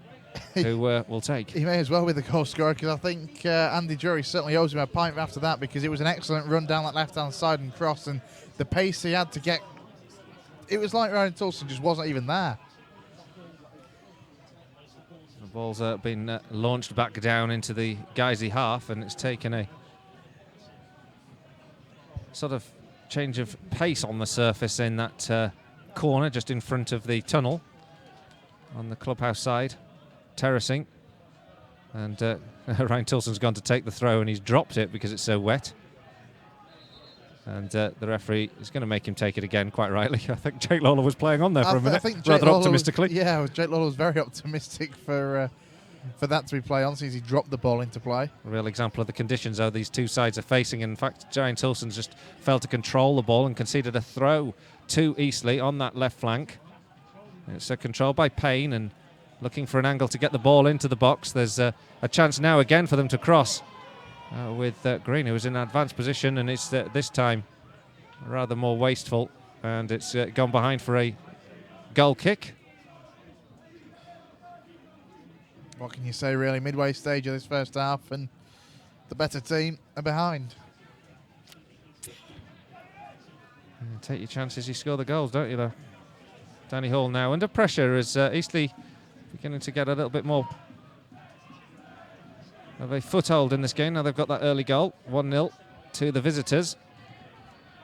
who will take. He may as well be the goal scorer, because I think Andy Drury certainly owes him a pint after that, because it was an excellent run down that left-hand side and cross, and the pace he had to get, it was like Ryan Toulson just wasn't even there. The ball's been launched back down into the Guiseley half, and it's taken a sort of change of pace on the surface in that corner just in front of the tunnel on the clubhouse side, terracing. And Ryan Toulson's gone to take the throw, and he's dropped it because it's so wet. And the referee is going to make him take it again, quite rightly. I think Jake Lawler was playing on there for a minute, rather optimistically. Jake Lawler was very optimistic for that to be play on, since he dropped the ball into play. A real example of the conditions how these two sides are facing. In fact, Ryan Toulson's just failed to control the ball and conceded a throw to Eastleigh on that left flank. It's controlled by Payne and looking for an angle to get the ball into the box. There's a chance now again for them to cross with Green, who was in an advanced position, and it's this time rather more wasteful, and it's gone behind for a goal kick. What can you say, really? Midway stage of this first half, and the better team are behind. Take your chances, you score the goals, don't you, though? Danny Hall now under pressure as Eastleigh beginning to get a little bit more of a foothold in this game. Now they've got that early goal, 1-0 to the visitors,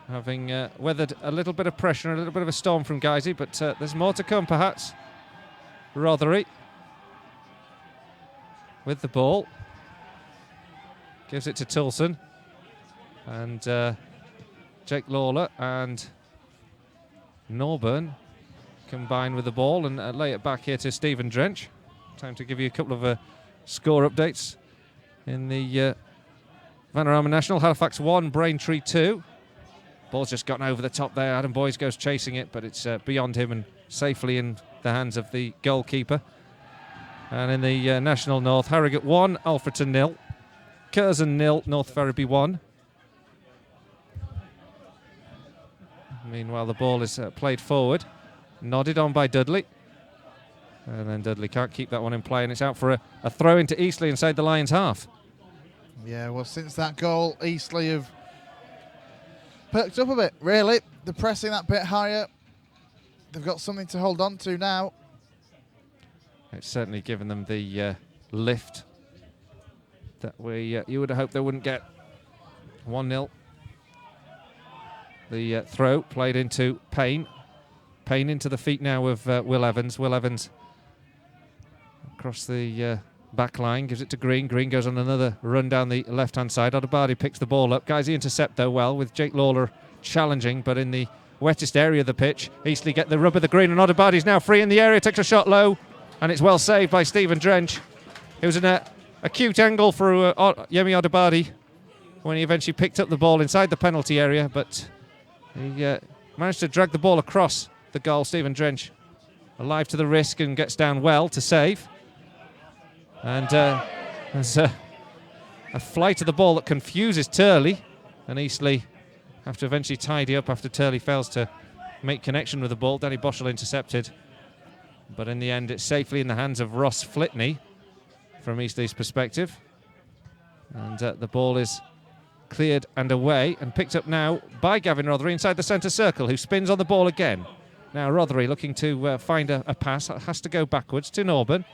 having weathered a little bit of pressure and a little bit of a storm from Guiseley, but there's more to come, perhaps. Rothery with the ball, gives it to Toulson, and Jake Lawler and Norburn combine with the ball and lay it back here to Stephen Drench. Time to give you a couple of score updates in the Vanarama National. Halifax 1, Braintree 2. Ball's just gotten over the top there. Adam Boyes goes chasing it, but it's beyond him and safely in the hands of the goalkeeper. And in the National North, Harrogate 1, Alfreton 0. Curzon 0, North Ferriby 1. Meanwhile, the ball is played forward, nodded on by Dudley. And then Dudley can't keep that one in play, and it's out for a throw into Eastleigh inside the Lions' half. Yeah, well, since that goal, Eastleigh have perked up a bit, really. They're pressing that bit higher. They've got something to hold on to now. It's certainly given them the lift that you would have hoped they wouldn't get. 1-0. The throw played into Payne. Payne into the feet now of Will Evans. Will Evans across the back line, gives it to Green. Green goes on another run down the left-hand side. Odebardi picks the ball up. Guys, he intercept, though, well, with Jake Lawler challenging, but in the wettest area of the pitch. Eastleigh get the rub of the green, and Odebardi's now free in the area, takes a shot low, and it's well saved by Stephen Drench. It was an acute angle for Yemi Odebardi when he eventually picked up the ball inside the penalty area, but he managed to drag the ball across the goal. Stephen Drench alive to the risk and gets down well to save. And there's a flight of the ball that confuses Turley, and Eastleigh have to eventually tidy up after Turley fails to make connection with the ball. Danny Boschel intercepted, but in the end it's safely in the hands of Ross Flitney from Eastleigh's perspective. And the ball is cleared and away, and picked up now by Gavin Rothery inside the centre circle, who spins on the ball again. Now Rothery looking to find a pass, has to go backwards to Norburn,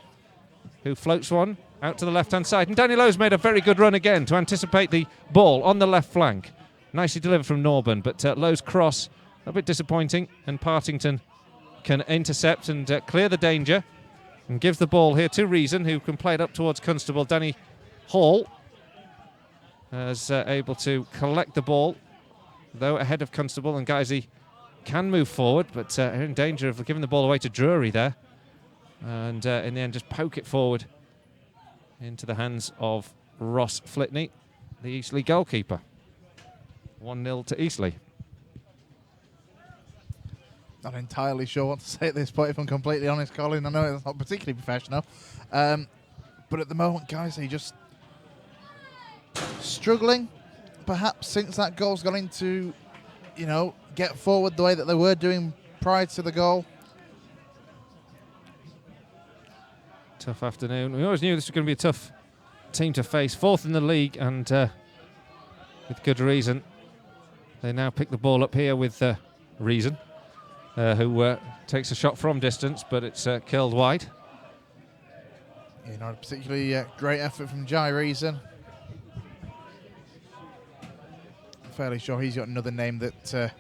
who floats one out to the left-hand side. And Danny Lowe's made a very good run again to anticipate the ball on the left flank. Nicely delivered from Norburn, but Lowe's cross a bit disappointing, and Partington can intercept and clear the danger and gives the ball here to Reason, who can play it up towards Constable. Danny Hall is able to collect the ball, though ahead of Constable, and Guiseley can move forward, but in danger of giving the ball away to Drury there, and in the end just poke it forward into the hands of Ross Flitney, the Eastleigh goalkeeper. 1-0 to Eastleigh. Not entirely sure what to say at this point, if I'm completely honest, Colin. I know it's not particularly professional. But at the moment, guys, are just struggling, perhaps, since that goal's gone into, get forward the way that they were doing prior to the goal. Tough afternoon. We always knew this was going to be a tough team to face. 4th in the league, and with good reason. They now pick the ball up here with Reason, who takes a shot from distance, but it's curled wide. Yeah, not a particularly great effort from Jai Reason. I'm fairly sure he's got another name that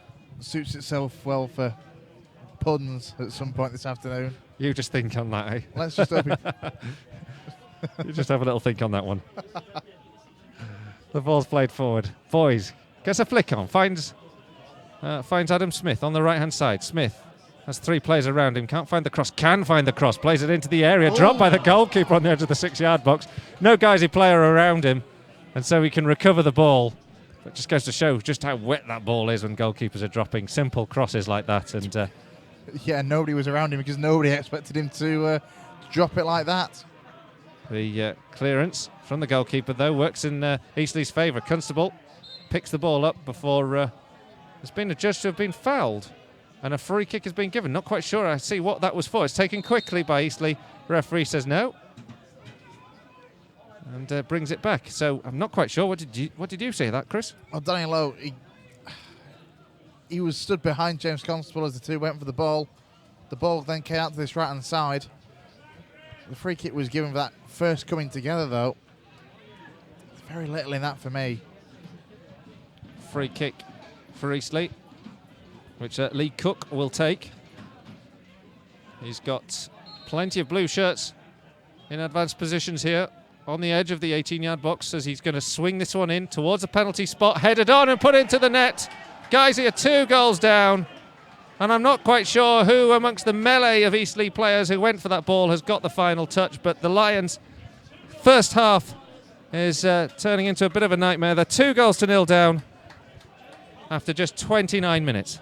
suits itself well for puns at some point this afternoon. You just think on that, eh? Let's just hope You just have a little think on that one. The ball's played forward. Boys, gets a flick on, finds Adam Smith on the right-hand side. Smith has 3 players around him, can't find the cross, plays it into the area, dropped by the goalkeeper on the edge of the 6-yard box. No Guiseley player around him, and so he can recover the ball. It just goes to show just how wet that ball is when goalkeepers are dropping simple crosses like that. And yeah, nobody was around him because nobody expected him to drop it like that. The clearance from the goalkeeper, though, works in Eastleigh's favour. Constable picks the ball up before it's been adjudged to have been fouled, and a free kick has been given. Not quite sure I see what that was for. It's taken quickly by Eastleigh. Referee says no, and brings it back. So I'm not quite sure. What did you say that, Chris? Well, Danny Lowe, he was stood behind James Constable as the two went for the ball. The ball then came out to this right-hand side. The free kick was given for that first coming together, though. Very little in that for me. Free kick for Eastleigh, which Lee Cook will take. He's got plenty of blue shirts in advanced positions here on the edge of the 18-yard box, as he's going to swing this one in towards the penalty spot, headed on and put into the net. Guiseley are 2 goals down, and I'm not quite sure who amongst the melee of Eastleigh players who went for that ball has got the final touch, but the Lions' first half is turning into a bit of a nightmare. They're 2-0 down after just 29 minutes.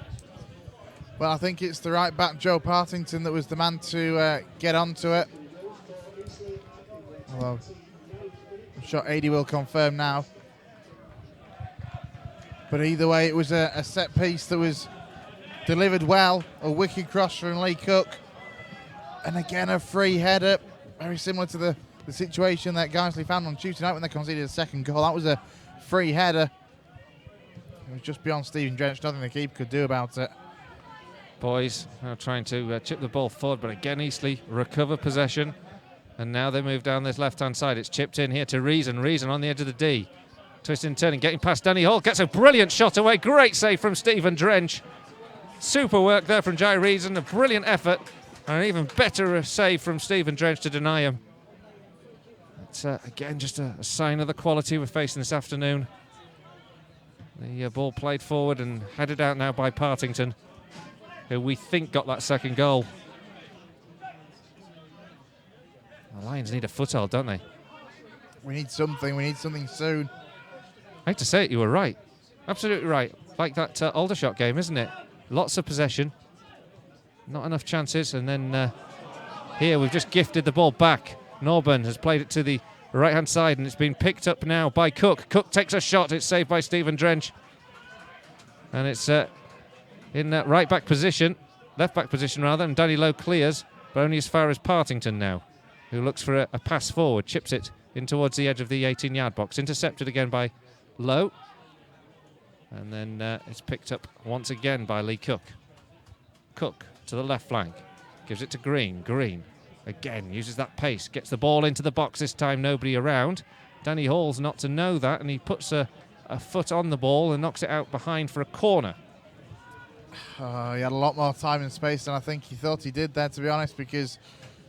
Well, I think it's the right back, Joe Partington, that was the man to get onto it. Although I'm sure Adi will confirm now. But either way, it was a set piece that was delivered well. A wicked cross from Lee Cook. And again, a free header. Very similar to the situation that Guiseley found on Tuesday night when they conceded a second goal. That was a free header. It was just beyond Stephen Drench. Nothing the keeper could do about it. Boys now trying to chip the ball forward, but again Eastleigh recover possession. And now they move down this left-hand side. It's chipped in here to Reason. Reason on the edge of the D. Twisting and turning, getting past Danny Hall. Gets a brilliant shot away. Great save from Stephen Drench. Super work there from Jai Reason. A brilliant effort. And an even better save from Stephen Drench to deny him. It's, again, just a sign of the quality we're facing this afternoon. The ball played forward and headed out now by Partington, who we think got that second goal. The Lions need a foothold, don't they? We need something. We need something soon. I hate to say it, you were right. Absolutely right. Like that Aldershot game, isn't it? Lots of possession. Not enough chances. And then here we've just gifted the ball back. Norburn has played it to the right-hand side, and it's been picked up now by Cook. Cook takes a shot. It's saved by Stephen Drench. And it's in that right-back position, left-back position rather, and Danny Lowe clears, but only as far as Partington now, who looks for a pass forward, chips it in towards the edge of the 18-yard box. Intercepted again by Lowe. And then it's picked up once again by Lee Cook. Cook to the left flank. Gives it to Green. Green again uses that pace. Gets the ball into the box. This time nobody around. Danny Hall's not to know that, and he puts a foot on the ball and knocks it out behind for a corner. He had a lot more time and space than I think he thought he did there, to be honest, because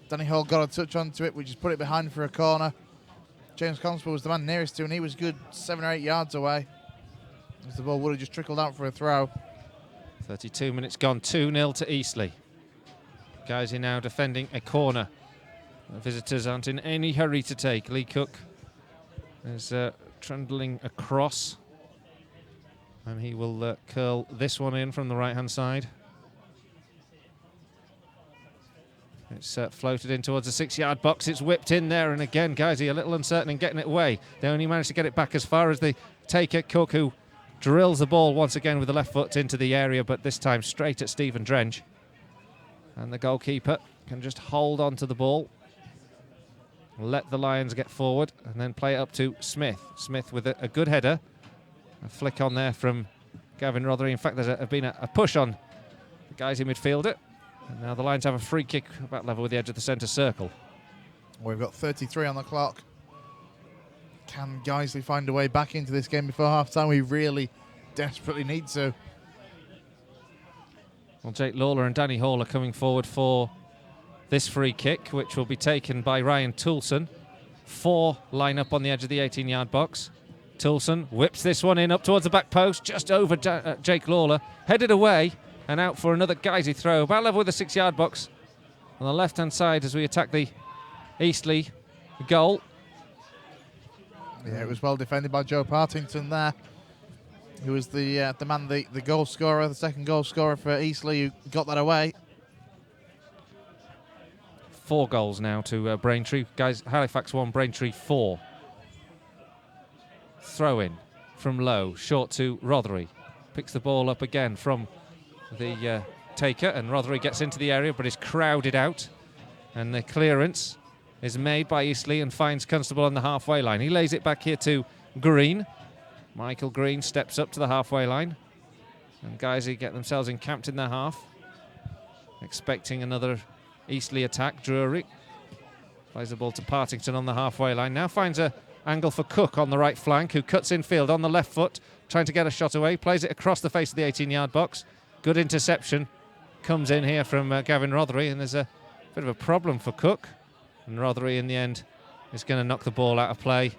Danny Hall got a touch onto it, which just put it behind for a corner. James Constable was the man nearest to, and he was good 7 or 8 yards away, as the ball would have just trickled out for a throw. 32 minutes gone, 2-0 to Eastleigh. Guys are now defending a corner. The visitors aren't in any hurry to take. Lee Cook is trundling across, and he will curl this one in from the right-hand side. It's floated in towards the 6-yard box. It's whipped in there, and again, guys are a little uncertain in getting it away. They only managed to get it back as far as the taker, Cook, who drills the ball once again with the left foot into the area, but this time straight at Stephen Drench. And the goalkeeper can just hold on to the ball, let the Lions get forward, and then play it up to Smith. Smith with a good header. A flick on there from Gavin Rothery. In fact, there's been a push on the guys in midfield. And now the Lions have a free kick about level with the edge of the centre circle. We've got 33 on the clock. Can Guiseley find a way back into this game before half-time? We really desperately need to. Well, Jake Lawler and Danny Hall are coming forward for this free kick, which will be taken by Ryan Toulson. 4 line up on the edge of the 18-yard box. Toulson whips this one in up towards the back post, just over Jake Lawler. Headed away and out for another Guiseley throw, about level with the 6-yard box. On the left-hand side as we attack the Eastleigh goal. Yeah, it was well defended by Joe Partington there, who was the man, the goal scorer, the second goal scorer for Eastleigh, who got that away. 4 goals now to Braintree. Guys, Halifax 1, Braintree 4. Throw in from low, short to Rothery. Picks the ball up again from the taker, and Rothery gets into the area but is crowded out. And the clearance is made by Eastleigh and finds Constable on the halfway line. He lays it back here to Green. Michael Green steps up to the halfway line. And Guiseley get themselves encamped in their half, expecting another Eastleigh attack. Drury plays the ball to Partington on the halfway line. Now finds a angle for Cook on the right flank, who cuts infield on the left foot, trying to get a shot away. Plays it across the face of the 18-yard box. Good interception comes in here from Gavin Rothery, and there's a bit of a problem for Cook. And Rothery, in the end, is going to knock the ball out of play.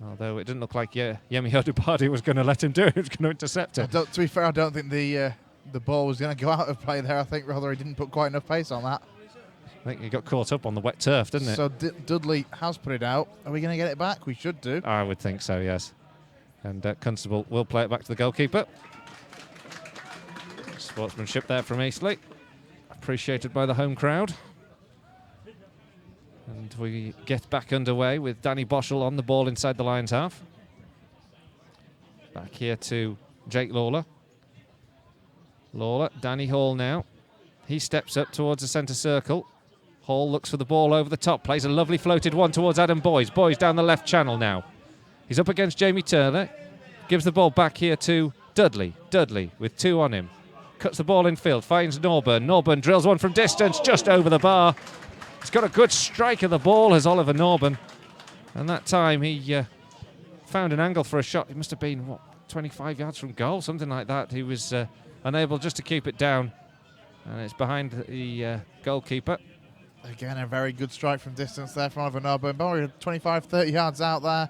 Although it didn't look like Yemi Odubadi was going to let him do it. He was going to intercept it. To be fair, I don't think the ball was going to go out of play there. I think Rothery didn't put quite enough pace on that. I think he got caught up on the wet turf, didn't it? So Dudley has put it out. Are we going to get it back? We should do. I would think so, yes. And Constable will play it back to the goalkeeper. Sportsmanship there from Eastleigh. Appreciated by the home crowd. And we get back underway with Danny Boschel on the ball inside the Lions half. Back here to Jake Lawler. Lawler, Danny Hall now. He steps up towards the centre circle. Hall looks for the ball over the top, plays a lovely floated one towards Adam Boyes. Boyes down the left channel now. He's up against Jamie Turner. Gives the ball back here to Dudley. Dudley with 2 on him. Cuts the ball in field, finds Norburn. Norburn drills one from distance, just over the bar. He's got a good strike of the ball as Oliver Norburn. And that time he found an angle for a shot. It must have been, 25 yards from goal, something like that. He was unable just to keep it down. And it's behind the goalkeeper. Again, a very good strike from distance there from Oliver Norburn. Probably 25, 30 yards out there.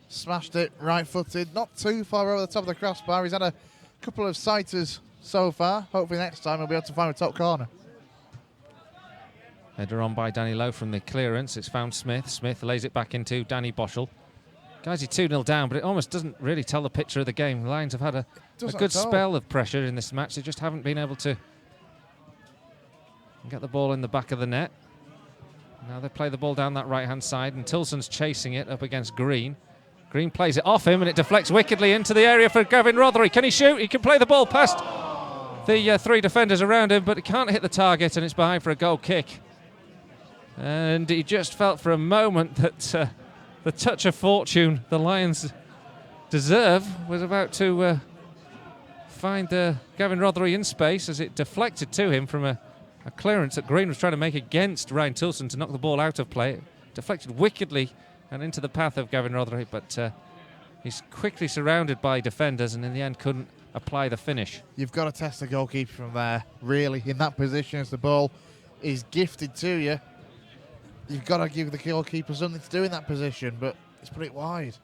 Smashed it right-footed, not too far over the top of the crossbar. He's had a couple of sighters so far. Hopefully next time he'll be able to find a top corner. Header on by Danny Lowe from the clearance. It's found Smith. Smith lays it back into Danny Boschel. Guys, he's 2-0 down, but it almost doesn't really tell the picture of the game. The Lions have had a good spell of pressure in this match. They just haven't been able to get the ball in the back of the net. Now they play the ball down that right-hand side, and Tilson's chasing it up against Green. Green plays it off him, and it deflects wickedly into the area for Gavin Rothery. Can he shoot? He can play the ball past the 3 defenders around him, but he can't hit the target, and it's behind for a goal kick. And he just felt for a moment that the touch of fortune, the Lions Deserve was about to find Gavin Rothery in space as it deflected to him from a clearance that Green was trying to make against Ryan Tilson to knock the ball out of play. It deflected wickedly and into the path of Gavin Rothery, but he's quickly surrounded by defenders and in the end couldn't apply the finish. You've got to test the goalkeeper from there, really, in that position as the ball is gifted to you. You've got to give the goalkeeper something to do in that position, but he's put it wide.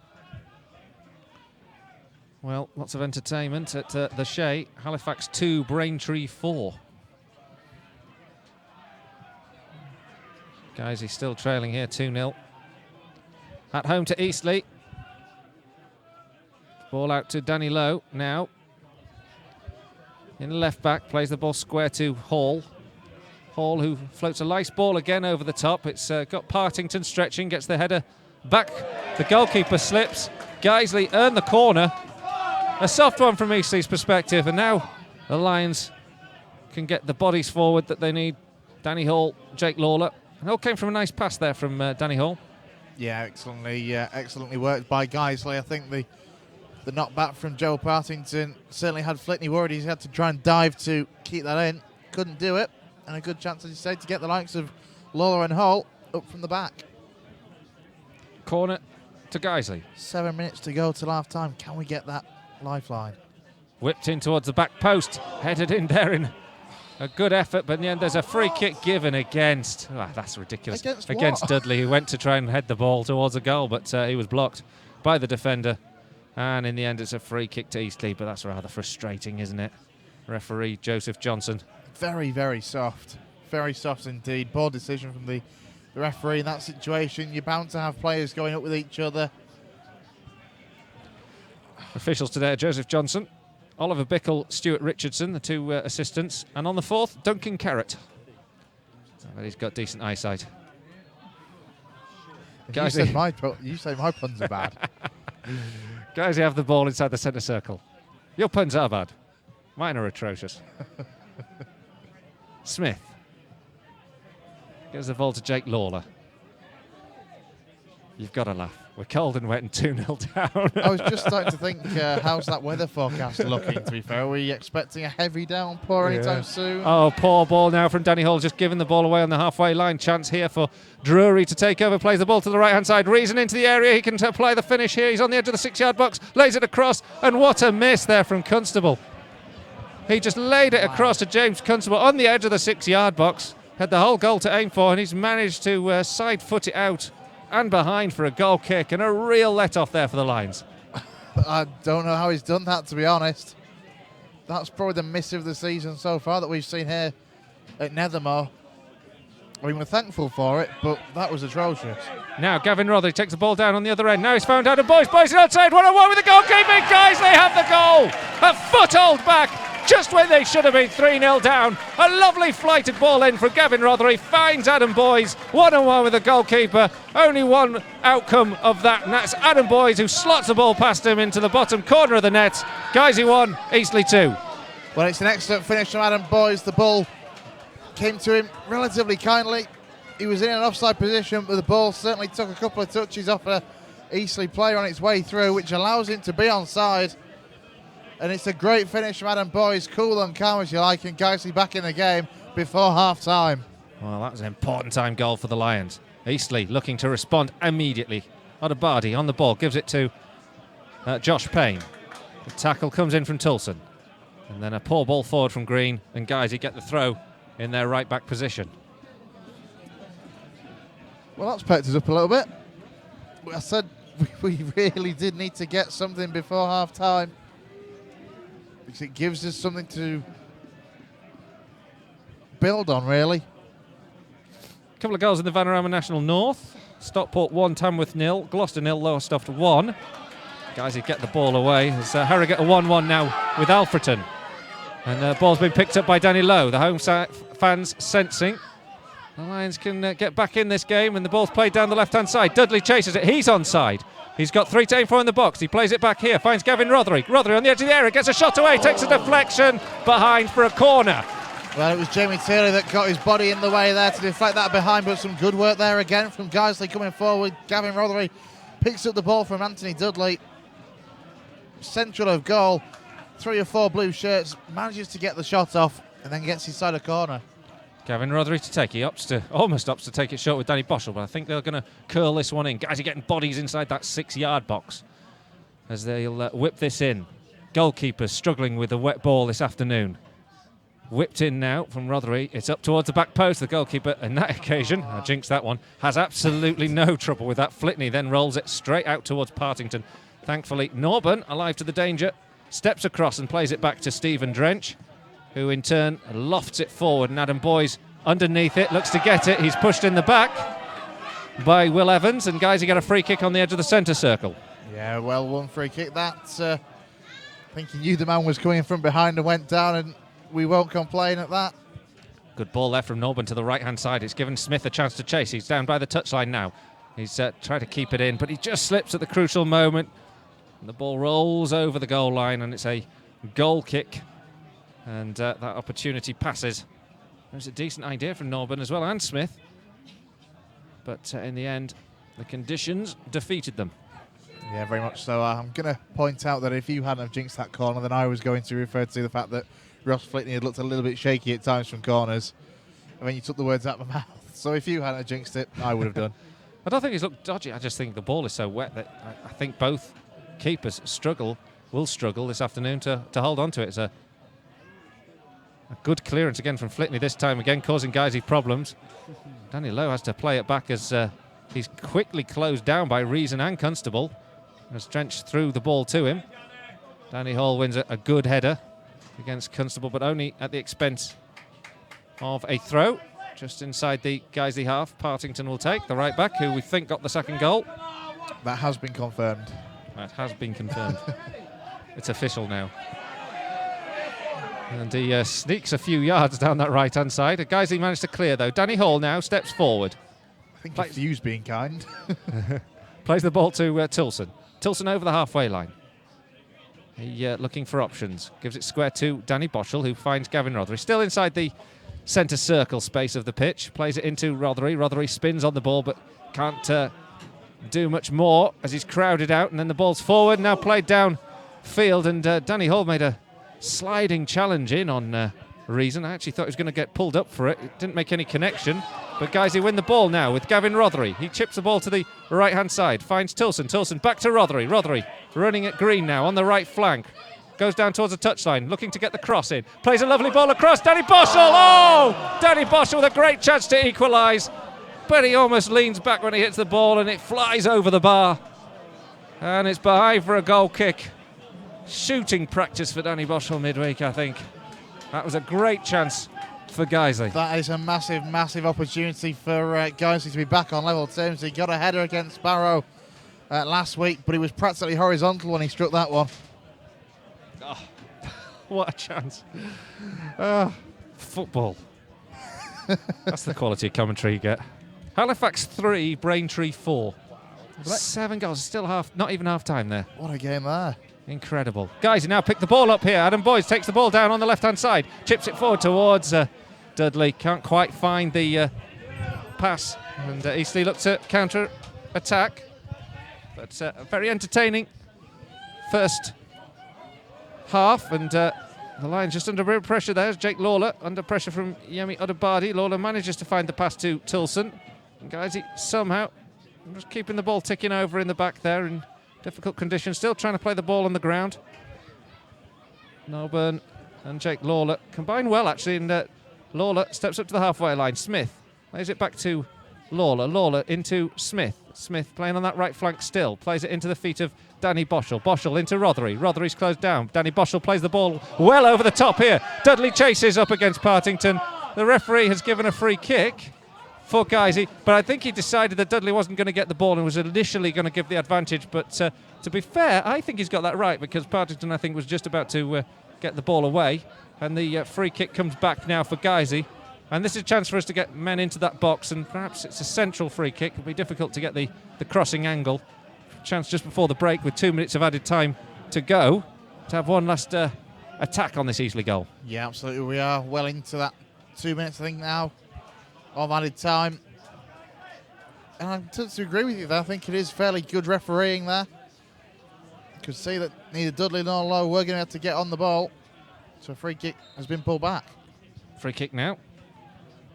Well, lots of entertainment at the Shea. Halifax 2, Braintree 4. Guiseley still trailing here 2-0. At home to Eastleigh. Ball out to Danny Lowe now. In the left back, plays the ball square to Hall. Hall, who floats a nice ball again over the top. It's got Partington stretching, gets the header back. The goalkeeper slips. Guiseley earned the corner. A soft one from Eastleigh's perspective, and now the Lions can get the bodies forward that they need. Danny Hall, Jake Lawler. It all came from a nice pass there from Danny Hall. Yeah, excellently worked by Guiseley. I think the knockback from Joe Partington certainly had Flitney worried. He's had to try and dive to keep that in. Couldn't do it. And a good chance, as you say, to get the likes of Lawler and Hall up from the back. Corner to Guiseley. 7 minutes to go till half time. Can we get that lifeline? Whipped in towards the back post. Headed in there in a good effort, but in the end there's a free kick given against. Oh, that's ridiculous. Against Dudley, who went to try and head the ball towards a goal, but he was blocked by the defender. And in the end it's a free kick to Eastleigh, but that's rather frustrating, isn't it? Referee Joseph Johnson. Very, very soft. Very soft indeed. Poor decision from the referee in that situation. You're bound to have players going up with each other. Officials today are Joseph Johnson, Oliver Bickle, Stuart Richardson, the two assistants, and on the fourth, Duncan Carrott. But he's got decent eyesight. You say my puns are bad. Guys, you have the ball inside the centre circle. Your puns are bad. Mine are atrocious. Smith gives the ball to Jake Lawler. You've got to laugh. We're cold and wet and 2-0 down. I was just starting to think, how's that weather forecast looking, to be fair? Are we expecting a heavy downpour anytime soon? Oh, poor ball now from Danny Hall, just giving the ball away on the halfway line. Chance here for Drury to take over, plays the ball to the right-hand side. Reason into the area, he can apply the finish here. He's on the edge of the 6-yard box, lays it across, and what a miss there from Constable. He just laid it across to James Constable on the edge of the 6-yard box. Had the whole goal to aim for, and he's managed to side foot it out and behind for a goal kick, and a real let-off there for the Lions. I don't know how he's done that, to be honest. That's probably the miss of the season so far that we've seen here at Nethermore. I mean, we're thankful for it, but that was atrocious. Now Gavin Rothery takes the ball down on the other end. Now he's found out, and boys outside, 1-on-1 with the goalkeeper. Guys, they have the goal. A foothold back, just when they should have been 3-0 down. A lovely flighted ball in from Gavin Rothery, finds Adam Boys, 1-on-1 with the goalkeeper. Only one outcome of that, and that's Adam Boys, who slots the ball past him into the bottom corner of the net. Guiseley 1, Eastleigh 2. Well, it's an excellent finish from Adam Boys. The ball came to him relatively kindly. He was in an offside position, but the ball certainly took a couple of touches off a Eastleigh player on its way through, which allows him to be onside. And it's a great finish from Adam Boys, cool and calm as you like, and Guiseley back in the game before half-time. Well, that was an important time goal for the Lions. Eastleigh looking to respond immediately. Odabardi on the ball, gives it to Josh Payne. The tackle comes in from Tulson. And then a poor ball forward from Green, and Guiseley get the throw in their right-back position. Well, that's perked us up a little bit. I said we really did need to get something before half-time, because it gives us something to build on, really. A couple of goals in the Vanarama National North. Stockport 1, Tamworth 0, Gloucester 0, Lowestoft 1. Guys, get the ball away. It's Harrogate 1-1 now with Alfreton. And the ball's been picked up by Danny Lowe. The home fans sensing the Lions can get back in this game, and the ball's played down the left-hand side. Dudley chases it. He's onside. He's got 3 to aim for in the box. He plays it back here. Finds Gavin Rothery. Rothery on the edge of the area. Gets a shot away. Takes a deflection behind for a corner. Well, it was Jamie Taylor that got his body in the way there to deflect that behind, but some good work there again from Guiseley coming forward. Gavin Rothery picks up the ball from Anthony Dudley. central of goal. 3 or 4 blue shirts, manages to get the shot off and then gets inside a corner. Gavin Rothery to take. He almost opts to take it short with Danny Boschel, but I think they're going to curl this one in. Guys are getting bodies inside that 6-yard box as they'll whip this in. Goalkeepers struggling with the wet ball this afternoon. Whipped in now from Rothery. It's up towards the back post. The goalkeeper, on that occasion, I jinxed that one, has absolutely no trouble with that. Flitney then rolls it straight out towards Partington. Thankfully, Norburn, alive to the danger, steps across and plays it back to Stephen Drench, who in turn lofts it forward, and Adam Boyes underneath it, looks to get it. He's pushed in the back by Will Evans, and guys, he got a free kick on the edge of the centre circle. Yeah, well won free kick. That, I think he knew the man was coming from behind and went down, and we won't complain at that. Good ball there from Norburn to the right-hand side. It's given Smith a chance to chase. He's down by the touchline now. He's trying to keep it in, but he just slips at the crucial moment. And the ball rolls over the goal line, and it's a goal kick. And that opportunity passes. It was a decent idea from Norburn as well, and Smith. But in the end, the conditions defeated them. Yeah, very much so. I'm going to point out that if you hadn't have jinxed that corner, then I was going to refer to the fact that Ross Flitney had looked a little bit shaky at times from corners. And then you took the words out of my mouth. So if you hadn't have jinxed it, I would have done. I don't think he's looked dodgy. I just think the ball is so wet that I think both keepers will struggle this afternoon to hold on to it. It's a good clearance again from Flitney this time, again causing Guiseley problems. Danny Lowe has to play it back as he's quickly closed down by Reason and Constable as Drench threw the ball to him. Danny Hall wins a good header against Constable, but only at the expense of a throw just inside the Guiseley half. Partington will take the right back, who we think got the second goal. That has been confirmed. That has been confirmed. It's official now. And he sneaks a few yards down that right-hand side. Guiseley managed to clear, though. Danny Hall now steps forward. I think a few's being kind. Plays the ball to Tilson. Tilson over the halfway line. He looking for options. Gives it square to Danny Boschel, who finds Gavin Rothery. Still inside the centre circle space of the pitch. Plays it into Rothery. Rothery spins on the ball, but can't do much more as he's crowded out. And then the ball's forward, now played down field. And Danny Hall made a sliding challenge in on Reason. I actually thought he was going to get pulled up for it. It didn't make any connection. But guys, he win the ball now with Gavin Rothery. He chips the ball to the right-hand side, finds Tilson. Tilson back to Rothery. Rothery running at Green now on the right flank. Goes down towards the touchline, looking to get the cross in. Plays a lovely ball across. Danny Boschel! Oh! Danny Boschel with a great chance to equalise. But he almost leans back when he hits the ball and it flies over the bar. And it's behind for a goal kick. Shooting practice for Danny Boschel midweek, I think. That was a great chance for Guiseley. That is a massive, massive opportunity for Guiseley to be back on level terms. He got a header against Barrow last week, but he was practically horizontal when he struck that one. Oh, what a chance. Football. That's the quality of commentary you get. Halifax 3, Braintree 4. 7 goals, still not even half time there. What a game there. Incredible. Guys, he now pick the ball up here. Adam Boyes takes the ball down on the left-hand side. Chips it forward towards Dudley. Can't quite find the pass. And Eastleigh looks to counter-attack. But a very entertaining first half. And the Lions just under a bit of pressure there. Jake Lawler under pressure from Yemi Udabadi. Lawler manages to find the pass to Tilson. And guys, he somehow just keeping the ball ticking over in the back there. And difficult conditions, still trying to play the ball on the ground. Norburn and Jake Lawler combine well, actually, and Lawler steps up to the halfway line. Smith lays it back to Lawler. Lawler into Smith. Smith playing on that right flank still. Plays it into the feet of Danny Boschel. Boschel into Rothery. Rothery's closed down. Danny Boschel plays the ball well over the top here. Dudley chases up against Partington. The referee has given a free kick for Guiseley, but I think he decided that Dudley wasn't going to get the ball and was initially going to give the advantage. But to be fair, I think he's got that right, because Partington, I think, was just about to get the ball away. And the free kick comes back now for Guiseley. And this is a chance for us to get men into that box, and perhaps it's a central free kick. It'll be difficult to get the crossing angle. Chance just before the break with 2 minutes of added time to go to have one last attack on this Eastleigh goal. Yeah, absolutely. We are well into that 2 minutes, I think, now of added time. And I tend to agree with you there. I think it is fairly good refereeing there. could see that neither Dudley nor Lowe were going to have to get on the ball. So a free kick has been pulled back. Free kick now.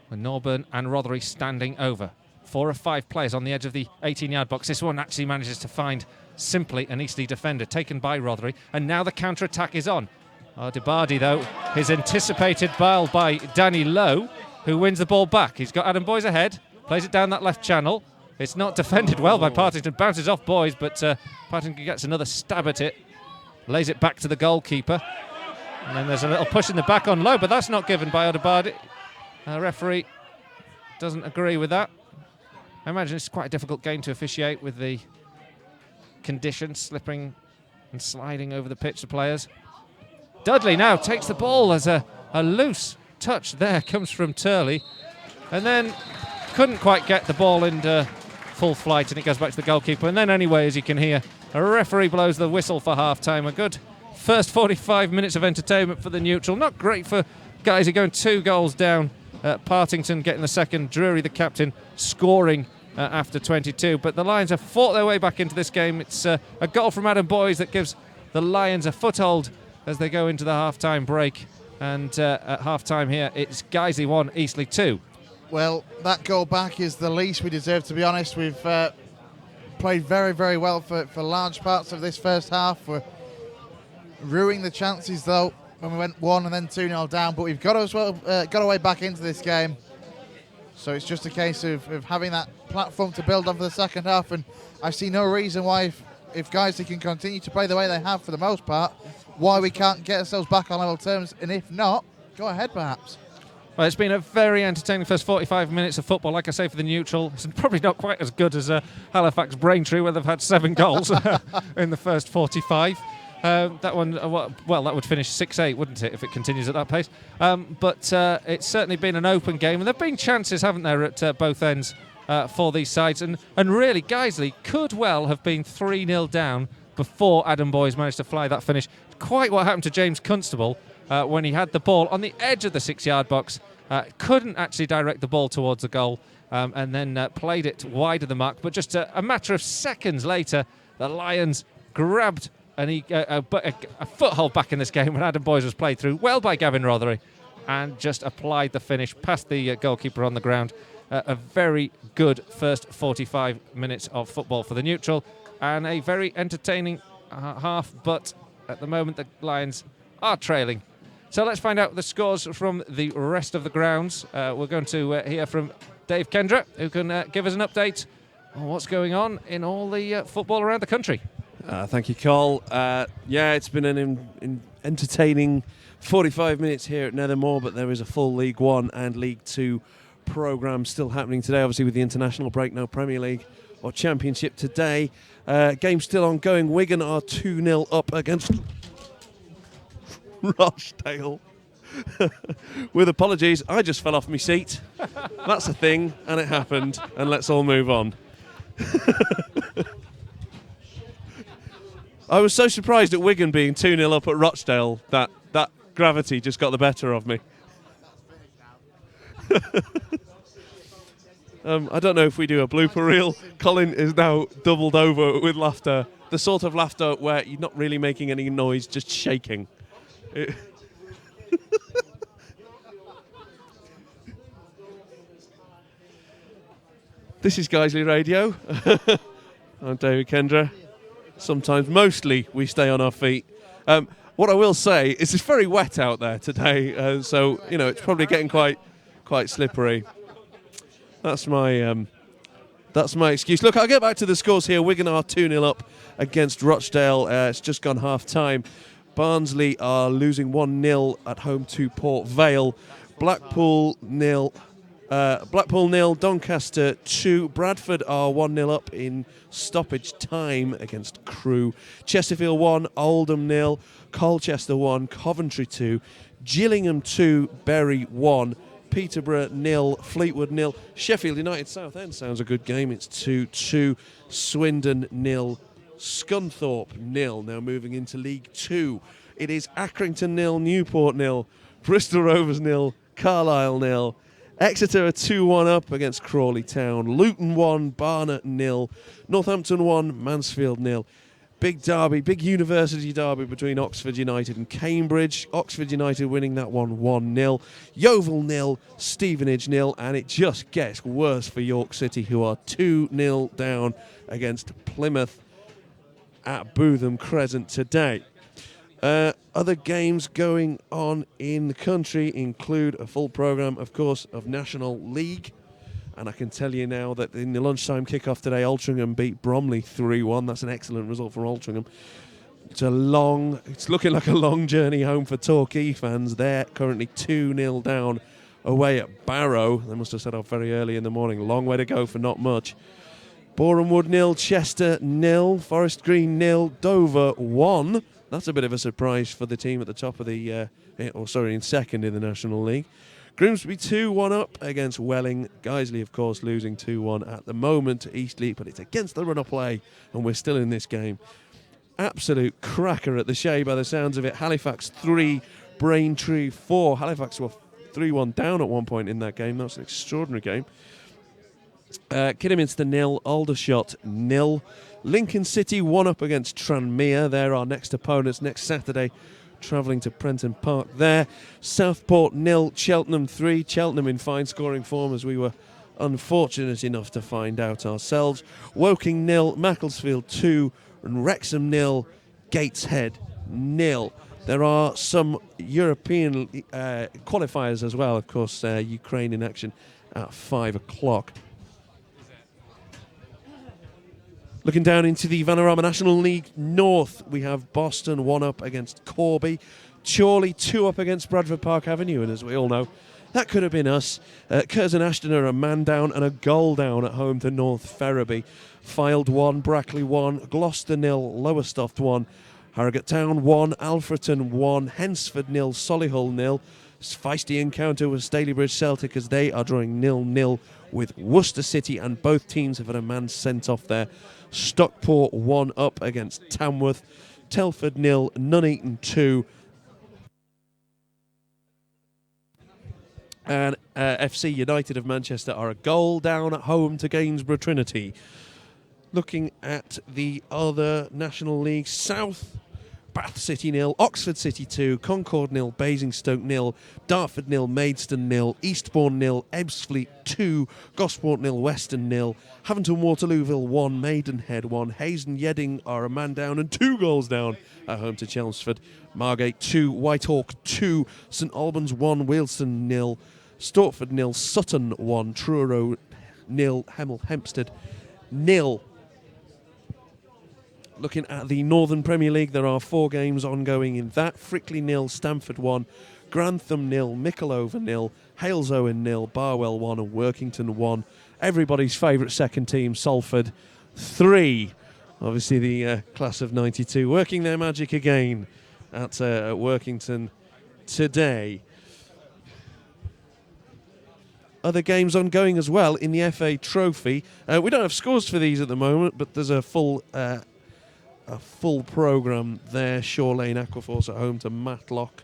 With Norburn and Rothery standing over. 4 of 5 players on the edge of the 18-yard box. This one actually manages to find simply an Eastleigh defender, taken by Rothery. And now the counter-attack is on. Debardi, though, is anticipated by Danny Lowe, who wins the ball back. He's got Adam Boyes ahead, plays it down that left channel. It's not defended well by Partington. Bounces off Boyes, but Partington gets another stab at it. Lays it back to the goalkeeper. And then there's a little push in the back on Lowe, but that's not given by Odebardi. Referee doesn't agree with that. I imagine it's quite a difficult game to officiate with the conditions slipping and sliding over the pitch to players. Dudley now takes the ball as a loose touch there comes from Turley, and then couldn't quite get the ball into full flight, and it goes back to the goalkeeper. And then anyway, as you can hear, a referee blows the whistle for half-time. A good first 45 minutes of entertainment for the neutral. Not great for guys who are going 2 goals down. Partington getting the second, Drury, the captain, scoring after 22. But the Lions have fought their way back into this game. It's a goal from Adam Boyes that gives the Lions a foothold as they go into the half-time break. And at half-time here, it's Guiseley 1, Eastleigh 2. Well, that goal back is the least we deserve, to be honest. We've played very, very well for large parts of this first half. We're ruining the chances, though, when we went 1 and then 2-0 down. But we've got our way back into this game. So it's just a case of having that platform to build on for the second half. And I see no reason why, if Guiseley can continue to play the way they have for the most part, why we can't get ourselves back on level terms. And if not, go ahead, perhaps. Well, it's been a very entertaining first 45 minutes of football, like I say, for the neutral. It's probably not quite as good as Halifax Braintree, where they've had 7 goals in the first 45. That one, well, that would finish 6-8, wouldn't it, if it continues at that pace? But it's certainly been an open game, and there have been chances, haven't there, at both ends for these sides. And really, Guiseley could well have been 3-0 down before Adam Boyes managed to fly that finish. Quite what happened to James Constable when he had the ball on the edge of the 6-yard box. Couldn't actually direct the ball towards the goal, and then played it wide of the mark. But just a matter of seconds later, the Lions grabbed a foothold back in this game when Adam Boyes was played through well by Gavin Rothery, and just applied the finish past the goalkeeper on the ground. A very good first 45 minutes of football for the neutral, and a very entertaining half, but at the moment the Lions are trailing. So let's find out the scores from the rest of the grounds. We're going to hear from Dave Kendra, who can give us an update on what's going on in all the football around the country. Thank you, Cole. Yeah, it's been an entertaining 45 minutes here at Nethermore, but there is a full League One and League Two programme still happening today, obviously with the international break, no Premier League or Championship today. Game still ongoing. Wigan are 2-0 up against Rochdale. With apologies, I just fell off my seat. That's a thing, and it happened, and let's all move on. I was so surprised at Wigan being 2-0 up at Rochdale that gravity just got the better of me. I don't know if we do a blooper reel. Colin is now doubled over with laughter. The sort of laughter where you're not really making any noise, just shaking. This is Guiseley Radio. I'm David Kendra. Sometimes, mostly, we stay on our feet. What I will say is it's very wet out there today, so you know it's probably getting quite slippery. That's my excuse. Look, I'll get back to the scores here. Wigan are 2-0 up against Rochdale. It's just gone half-time. Barnsley are losing 1-0 at home to Port Vale. Blackpool 0, Doncaster 2. Bradford are 1-0 up in stoppage time against Crewe. Chesterfield 1, Oldham 0. Colchester 1, Coventry 2. Gillingham 2, Bury 1. Peterborough 0, Fleetwood 0. Sheffield United Southend sounds a good game. It's 2-2. Swindon 0. Scunthorpe 0. Now moving into League 2. It is Accrington 0, Newport 0. Bristol Rovers 0. Carlisle 0. Exeter are 2-1 up against Crawley Town. Luton 1, Barnet 0. Northampton 1, Mansfield 0. Big derby, big university derby between Oxford United and Cambridge. Oxford United winning that one 1-0. Yeovil 0, Stevenage 0, and it just gets worse for York City, who are 2-0 down against Plymouth at Bootham Crescent today. Other games going on in the country include a full programme, of course, of National League. And I can tell you now that in the lunchtime kickoff today, Altrincham beat Bromley 3-1. That's an excellent result for Altrincham. It's looking like a long journey home for Torquay fans. They're currently 2-0 down away at Barrow. They must have set off very early in the morning. Long way to go for not much. Boreham Wood 0, Chester 0, Forest Green 0, Dover 1. That's a bit of a surprise for the team at the top of in second in the National League. Grimsby 2-1 up against Welling. Guiseley, of course, losing 2-1 at the moment to Eastleigh, but it's against the run of play, and we're still in this game. Absolute cracker at the Shea by the sounds of it. Halifax 3, Braintree 4. Halifax were 3-1 down at one point in that game. That's an extraordinary game. Kidderminster 0, Aldershot 0. Lincoln City 1 up against Tranmere. They're our next opponents next Saturday, travelling to Prenton Park there. Southport 0, Cheltenham 3. Cheltenham in fine scoring form, as we were unfortunate enough to find out ourselves. Woking 0, Macclesfield 2, and Wrexham 0, Gateshead 0. There are some European qualifiers as well, of course, Ukraine in action at 5 o'clock. Looking down into the Vanarama National League North, we have Boston 1 up against Corby, Chorley 2 up against Bradford Park Avenue, and as we all know, that could have been us. Curzon Ashton are a man down and a goal down at home to North Ferriby. Fylde 1, Brackley 1, Gloucester 0, Lowestoft 1, Harrogate Town 1, Alfreton 1, Hensford 0, Solihull 0. Feisty encounter with Stalybridge Celtic as they are drawing 0-0 with Worcester City, and both teams have had a man sent off there. Stockport 1 up against Tamworth, Telford 0, Nuneaton 2, and A.F.C. United of Manchester are a goal down at home to Gainsborough Trinity. Looking at the other National League South, Bath City 0, Oxford City 2, Concord 0, Basingstoke 0, Dartford 0, Maidstone 0, Eastbourne 0, Ebbsfleet 2, Gosport 0, Weston 0, Haventon Waterlooville 1, Maidenhead 1, Hazen Yedding are a man down and 2 goals down at home to Chelmsford, Margate 2, Whitehawk 2, St Albans 1, Wealdstone 0, Stortford 0, Sutton 1, Truro 0, Hemel Hempstead 0. Looking at the Northern Premier League, there are 4 games ongoing in that. Frickley 0, Stamford 1, Grantham 0, Micklehove 0, Halesowen 0, Barwell 1 and Workington 1. Everybody's favourite second team, Salford 3. Obviously the class of 92 working their magic again at Workington today. Other games ongoing as well in the FA Trophy. We don't have scores for these at the moment, but there's a full programme there. Shore Lane Aquaforce at home to Matlock.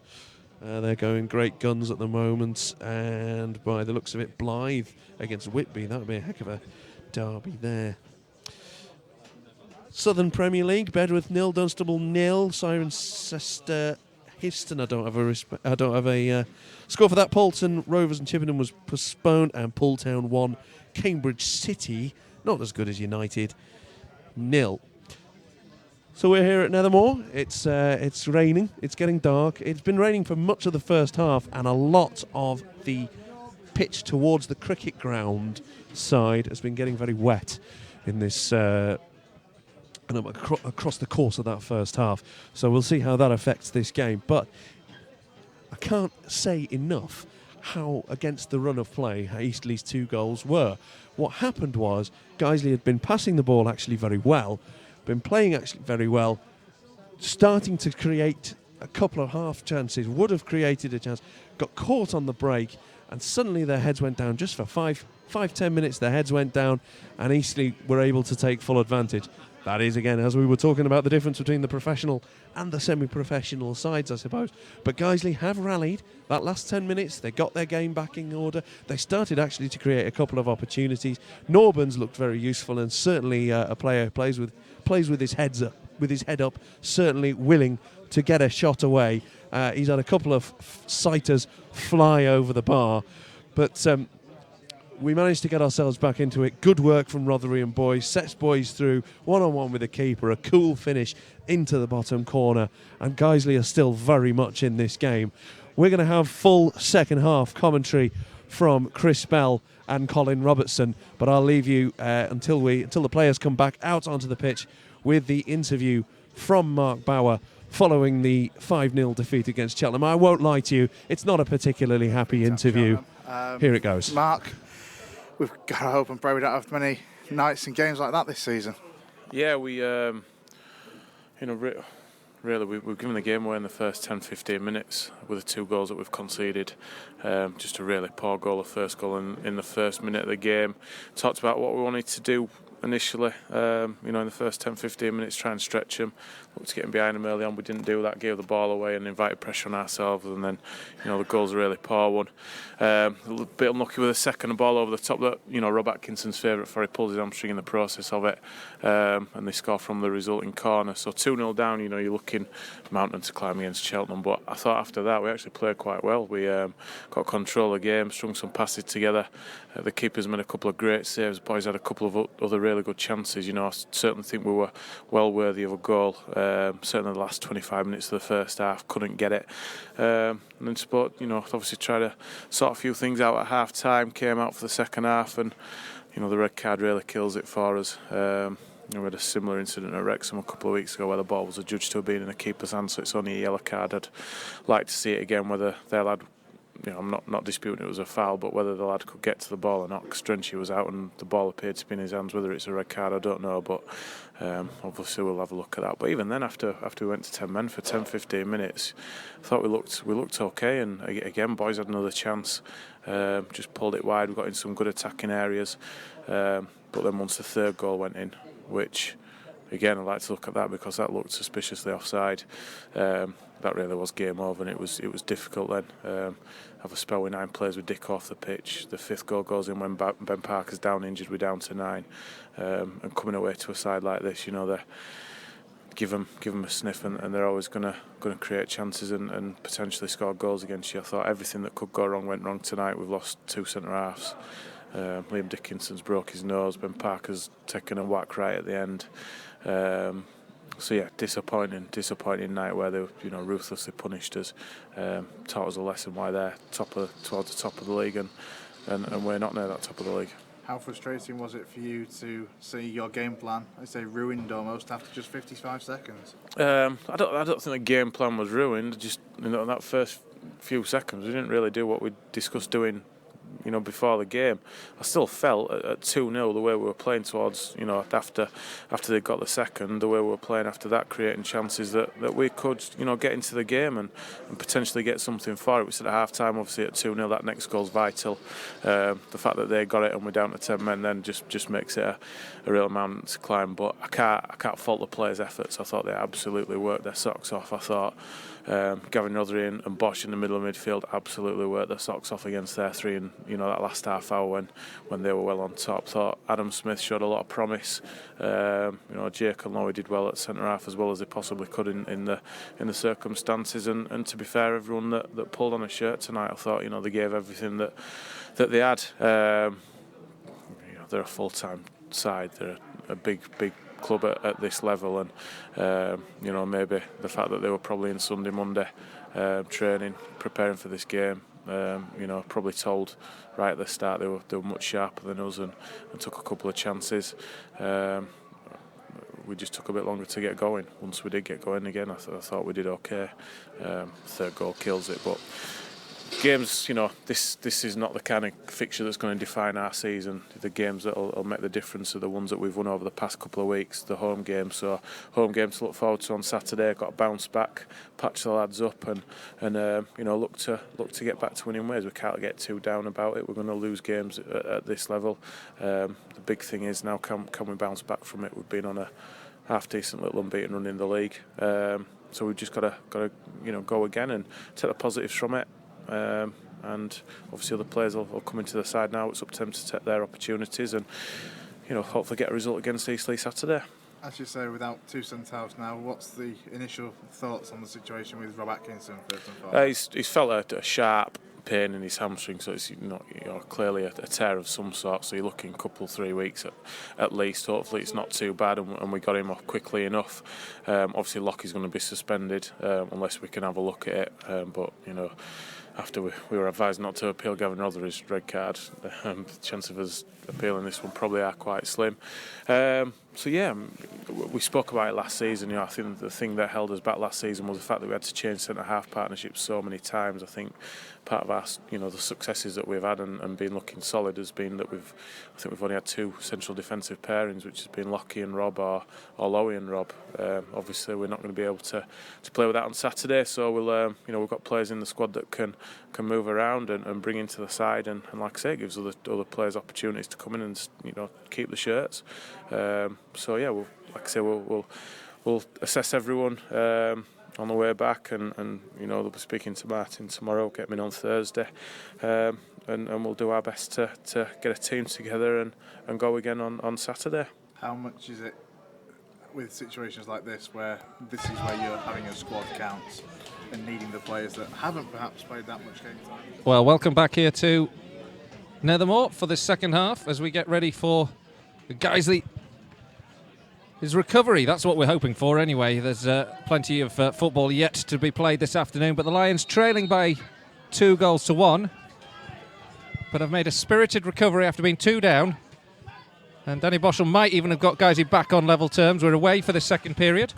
They're going great guns at the moment, and by the looks of it, Blythe against Whitby. That would be a heck of a derby there. Southern Premier League, Bedworth 0, Dunstable 0, Cirencester Histon. I don't have a score for that. Paulton Rovers and Chippenham was postponed, and Pooltown 1, Cambridge City, not as good as United, 0. So we're here at Nethermoor. It's raining. It's getting dark. It's been raining for much of the first half, and a lot of the pitch towards the cricket ground side has been getting very wet in this across the course of that first half. So we'll see how that affects this game. But I can't say enough how against the run of play Eastleigh's 2 goals were. What happened was Guiseley had been passing the ball actually very well, been playing actually very well, starting to create a couple of half chances, would have created a chance, got caught on the break, and suddenly their heads went down. Just for 5-10 minutes their heads went down, and Eastleigh were able to take full advantage. That is, again, as we were talking about the difference between the professional and the semi-professional sides, I suppose. But Guiseley have rallied. That last 10 minutes, they got their game back in order. They started actually to create a couple of opportunities. Norburns looked very useful, and certainly a player who plays with his heads up. with his head up, certainly willing to get a shot away. He's had a couple of sighters fly over the bar, but we managed to get ourselves back into it. Good work from Rotherham boys. Sets boys through one-on-one with the keeper. A cool finish into the bottom corner. And Guiseley are still very much in this game. We're going to have full second half commentary from Chris Bell and Colin Robertson. But I'll leave you until the players come back out onto the pitch with the interview from Mark Bauer following the 5-0 defeat against Cheltenham. I won't lie to you, it's not a particularly happy interview. Here it goes. Mark, we've got to hope and pray we don't have many nights and games like that this season. Yeah, we, really, we've given the game away in the first 10-15 minutes with the 2 goals that we've conceded. Just a really poor goal, the first goal in the first minute of the game. Talked about what we wanted to do initially, in the first 10-15 minutes, try and stretch them. Looked to getting behind them early on. We didn't do that, gave the ball away and invited pressure on ourselves, and then the goal's a really poor one. A little bit unlucky with the second ball over the top that Rob Atkinson's favourite for. He pulled his hamstring in the process of it, and they score from the resulting corner. So 2-0 down, you're looking mountain to climb against Cheltenham, but I thought after that we actually played quite well. We got control of the game, strung some passes together. The keepers made a couple of great saves. Boys had a couple of other really good chances. I certainly think we were well worthy of a goal. Certainly the last 25 minutes of the first half, couldn't get it. And then Sport, obviously tried to sort a few things out at half time, came out for the second half, and the red card really kills it for us. We had a similar incident at Wrexham a couple of weeks ago where the ball was adjudged to have been in a keeper's hand, so it's only a yellow card. I'd like to see it again, whether their lad, I'm not disputing it was a foul, but whether the lad could get to the ball or not, because Drenchy was out and the ball appeared to be in his hands. Whether it's a red card, I don't know, but obviously we'll have a look at that. But even then, after we went to 10 men for 10-15 minutes, I thought we looked okay, and again, boys had another chance, just pulled it wide. We got in some good attacking areas, but then once the third goal went in, which again, I'd like to look at that because that looked suspiciously offside. That really was game over, and it was difficult then. Have a spell with 9 players with Dick off the pitch. The 5th goal goes in when Ben Parker's down injured. We're down to 9, and coming away to a side like this, they give them a sniff, and they're always going to create chances and potentially score goals against you. I thought everything that could go wrong went wrong tonight. We've lost 2 centre halves. Liam Dickinson's broke his nose. Ben Parker's taken a whack right at the end. So yeah, disappointing night where they ruthlessly punished us. Taught us a lesson why they're towards the top of the league, and we're not near that top of the league. How frustrating was it for you to see your game plan, I'd say, ruined almost after just 55 seconds? I don't think the game plan was ruined. Just in that first few seconds, we didn't really do what we discussed doing before the game. I still felt at 2-0 the way we were playing towards, after they got the second, the way we were playing after that, creating chances that we could, get into the game and potentially get something for it. We said at half time, obviously at 2-0, that next goal's vital. The fact that they got it and we're down to 10 men then just makes it a real mountain to climb. But I can't fault the players' efforts. I thought they absolutely worked their socks off. I thought Gavin Rotherham and Bosch in the middle of midfield absolutely worked their socks off against their 3, and that last half hour when they were well on top. Thought Adam Smith showed a lot of promise. Jake and Lowy did well at centre half as well as they possibly could in the circumstances, and to be fair, everyone that pulled on a shirt tonight, I thought they gave everything that they had. They're a full-time side. They're a big club at this level, and maybe the fact that they were probably in Sunday, Monday training, preparing for this game, probably told right at the start they were much sharper than us and took a couple of chances. We just took a bit longer to get going. Once we did get going again, I thought we did okay. Third goal kills it, but games, this is not the kind of fixture that's going to define our season. The games that will make the difference are the ones that we've won over the past couple of weeks, the home games. So home games to look forward to on Saturday. Got to bounce back, patch the lads up, and look to get back to winning ways. We can't get too down about it. We're going to lose games at this level. The big thing is now, can we bounce back from it? We've been on a half decent little unbeaten run in the league, so we've just got to go again and take the positives from it. And obviously other players will come into the side now. It's up to them to take their opportunities and hopefully get a result against Eastleigh Saturday. As you say, without two centre-halves now, what's the initial thoughts on the situation with Rob Atkinson first and foremost? He's felt a sharp pain in his hamstring, so it's clearly a tear of some sort. So you're looking a couple, 3 weeks at least. Hopefully it's not too bad, and we got him off quickly enough. Obviously Lockie's going to be suspended unless we can have a look at it. But after we were advised not to appeal Gavin Rothery's red card, the chance of us appealing this one probably are quite slim. So yeah, we spoke about it last season. I think the thing that held us back last season was the fact that we had to change centre-half partnerships so many times. I think part of our, the successes that we've had and been looking solid has been that we've only had two central defensive pairings, which has been Lockie and Rob or Lowy and Rob. Obviously, we're not going to be able to play with that on Saturday. So we've got players in the squad that can move around and bring into the side, and like I say, it gives other players opportunities to come in and keep the shirts. So yeah, we'll assess everyone on the way back, and they'll be speaking to Martin tomorrow, get him in on Thursday, and we'll do our best to get a team together and go again on Saturday. How much is it with situations like this, where this is where you're having a squad counts and needing the players that haven't perhaps played that much game time? Well, welcome back here to Nethermore for the second half as we get ready for Guiseley. His recovery, that's what we're hoping for anyway. There's plenty of football yet to be played this afternoon, but the Lions trailing by 2-1, but have made a spirited recovery after being 2 down. And Danny Boschel might even have got Guiseley back on level terms. We're away for the second period.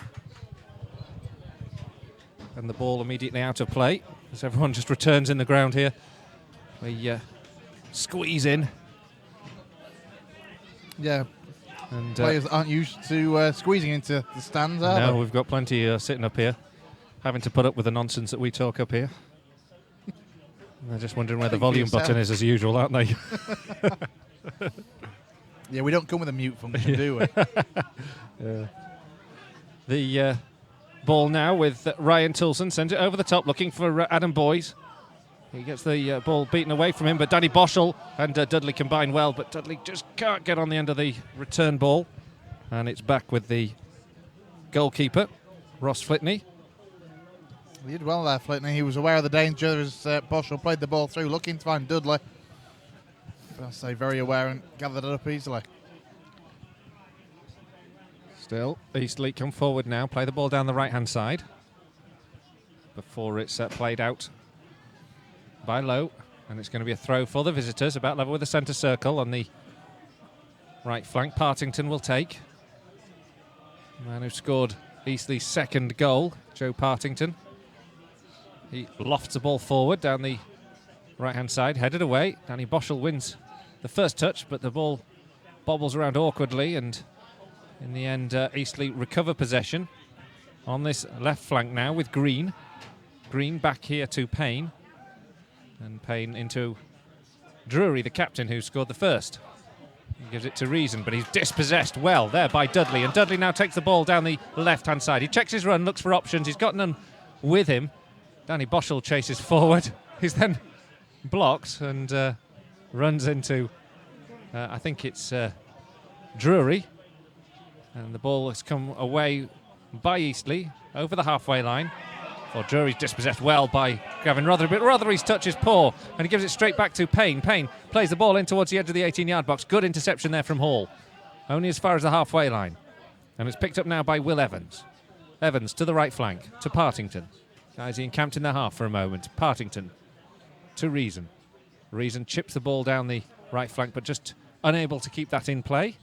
And the ball immediately out of play as everyone just returns in the ground here. We squeeze in. Yeah. And players aren't used to squeezing into the stands, are no, they? we've got plenty sitting up here, having to put up with the nonsense that we talk up here. They're just wondering where the volume button is as usual, aren't they? Yeah, we don't come with a mute function, do we? Yeah. The ball now with Ryan Toulson, sends it over the top, looking for Adam Boyes. He gets the ball beaten away from him, but Danny Boschel and Dudley combine well, but Dudley just can't get on the end of the return ball. And it's back with the goalkeeper, Ross Flitney. He did well there, Flitney. He was aware of the danger as Boschel played the ball through, looking to find Dudley. But I'll say very aware and gathered it up easily. Still, Eastleigh come forward now, play the ball down the right-hand side before it's played out by Lowe, and it's going to be a throw for the visitors, about level with the centre circle on the right flank. Partington will take. The man who scored Eastleigh's second goal, Joe Partington. He lofts the ball forward down the right-hand side, headed away. Danny Boschel wins the first touch, but the ball bobbles around awkwardly, and in the end, Eastleigh recover possession on this left flank now with Green. Green back here to Payne. And Payne into Drury, the captain, who scored the first. He gives it to Reason, but he's dispossessed well there by Dudley. And Dudley now takes the ball down the left-hand side. He checks his run, looks for options. He's got none with him. Danny Boschel chases forward. He's then blocked and runs into, I think it's Drury. And the ball has come away by Eastleigh over the halfway line. For Drury's dispossessed well by Gavin Rothery, but Rothery's touch is poor, and he gives it straight back to Payne. Payne plays the ball in towards the edge of the 18-yard box. Good interception there from Hall. Only as far as the halfway line. And it's picked up now by Will Evans. Evans to the right flank, to Partington. Guys, he encamped in their half for a moment. Partington to Reason. Reason chips the ball down the right flank, but just unable to keep that in play.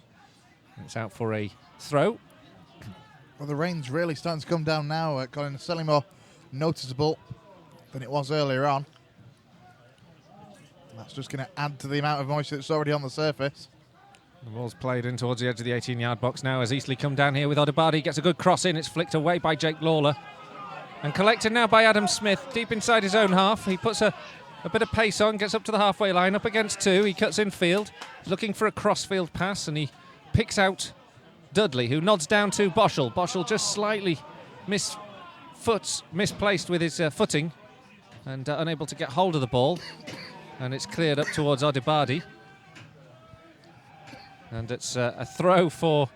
It's out for a throw. Well, the rain's really starting to come down now, Colin. It's certainly more noticeable than it was earlier on. That's just going to add to the amount of moisture that's already on the surface. The ball's played in towards the edge of the 18-yard box now as Eastleigh come down here with Odebardi. Gets a good cross in. It's flicked away by Jake Lawler. And collected now by Adam Smith, deep inside his own half. He puts a bit of pace on, gets up to the halfway line, up against two. He cuts in field, looking for a cross-field pass, and he picks out Dudley, who nods down to Boschel. Boschel just slightly misplaced with his footing and unable to get hold of the ball, and it's cleared up towards Odebardi, and it's a throw for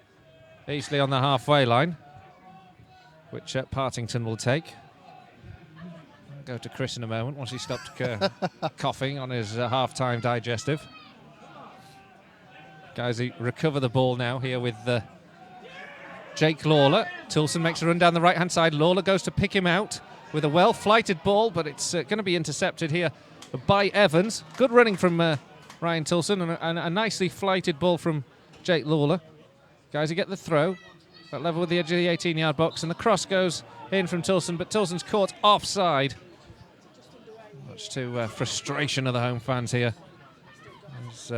Eastleigh on the halfway line, which Partington will take. I'll go to Chris in a moment once he stopped coughing on his half-time digestive. Guiseley recover the ball now here with Jake Lawler. Tilson makes a run down the right-hand side. Lawler goes to pick him out with a well-flighted ball, but it's going to be intercepted here by Evans. Good running from Ryan Tilson and a nicely flighted ball from Jake Lawler. Guys, get the throw at level with the edge of the 18-yard box, and the cross goes in from Tilson, but Tilson's caught offside. Much to frustration of the home fans here as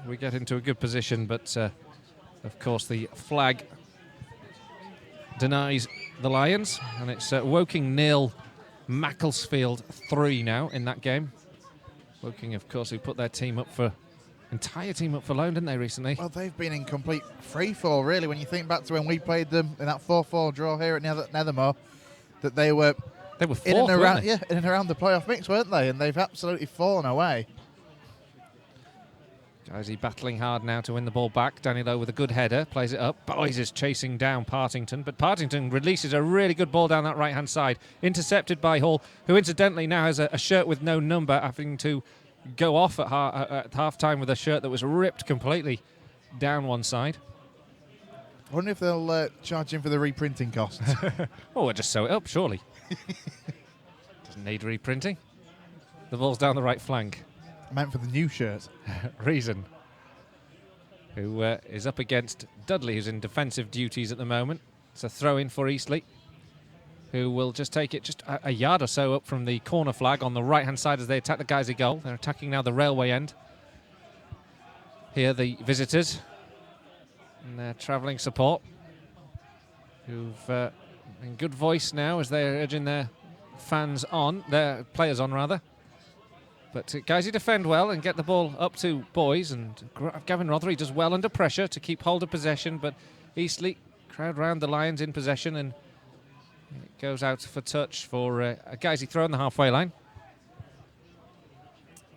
we get into a good position, but of course the flag denies the Lions, and it's Woking 0, Macclesfield 3 now in that game. Woking, of course, who put their entire team up for loan, didn't they, recently? Well, they've been in complete freefall, really, when you think back to when we played them in that 4-4 draw here at Nethermore, that they were fourth, in and around, weren't they? yeah, in and around the playoff mix, weren't they? And they've absolutely fallen away. Guisey battling hard now to win the ball back. Danny Lowe with a good header, plays it up. Boys is chasing down Partington, but Partington releases a really good ball down that right-hand side, intercepted by Hall, who incidentally now has a shirt with no number, having to go off at half-time with a shirt that was ripped completely down one side. I wonder if they'll charge him for the reprinting costs. Oh, we'll just sew it up, surely. Doesn't need reprinting. The ball's down the right flank. Meant for the new shirt. Reason, who is up against Dudley, who's in defensive duties at the moment. It's a throw-in for Eastleigh, who will just take it just a yard or so up from the corner flag on the right-hand side as they attack the Guiseley goal. They're attacking now the railway end. Here the visitors and their travelling support, who've in good voice now as they're urging their players on rather. But Guiseley defend well and get the ball up to Boys, and Gavin Rothery does well under pressure to keep hold of possession, but Eastleigh crowd round the Lions in possession, and it goes out for touch for a Guiseley throw on the halfway line.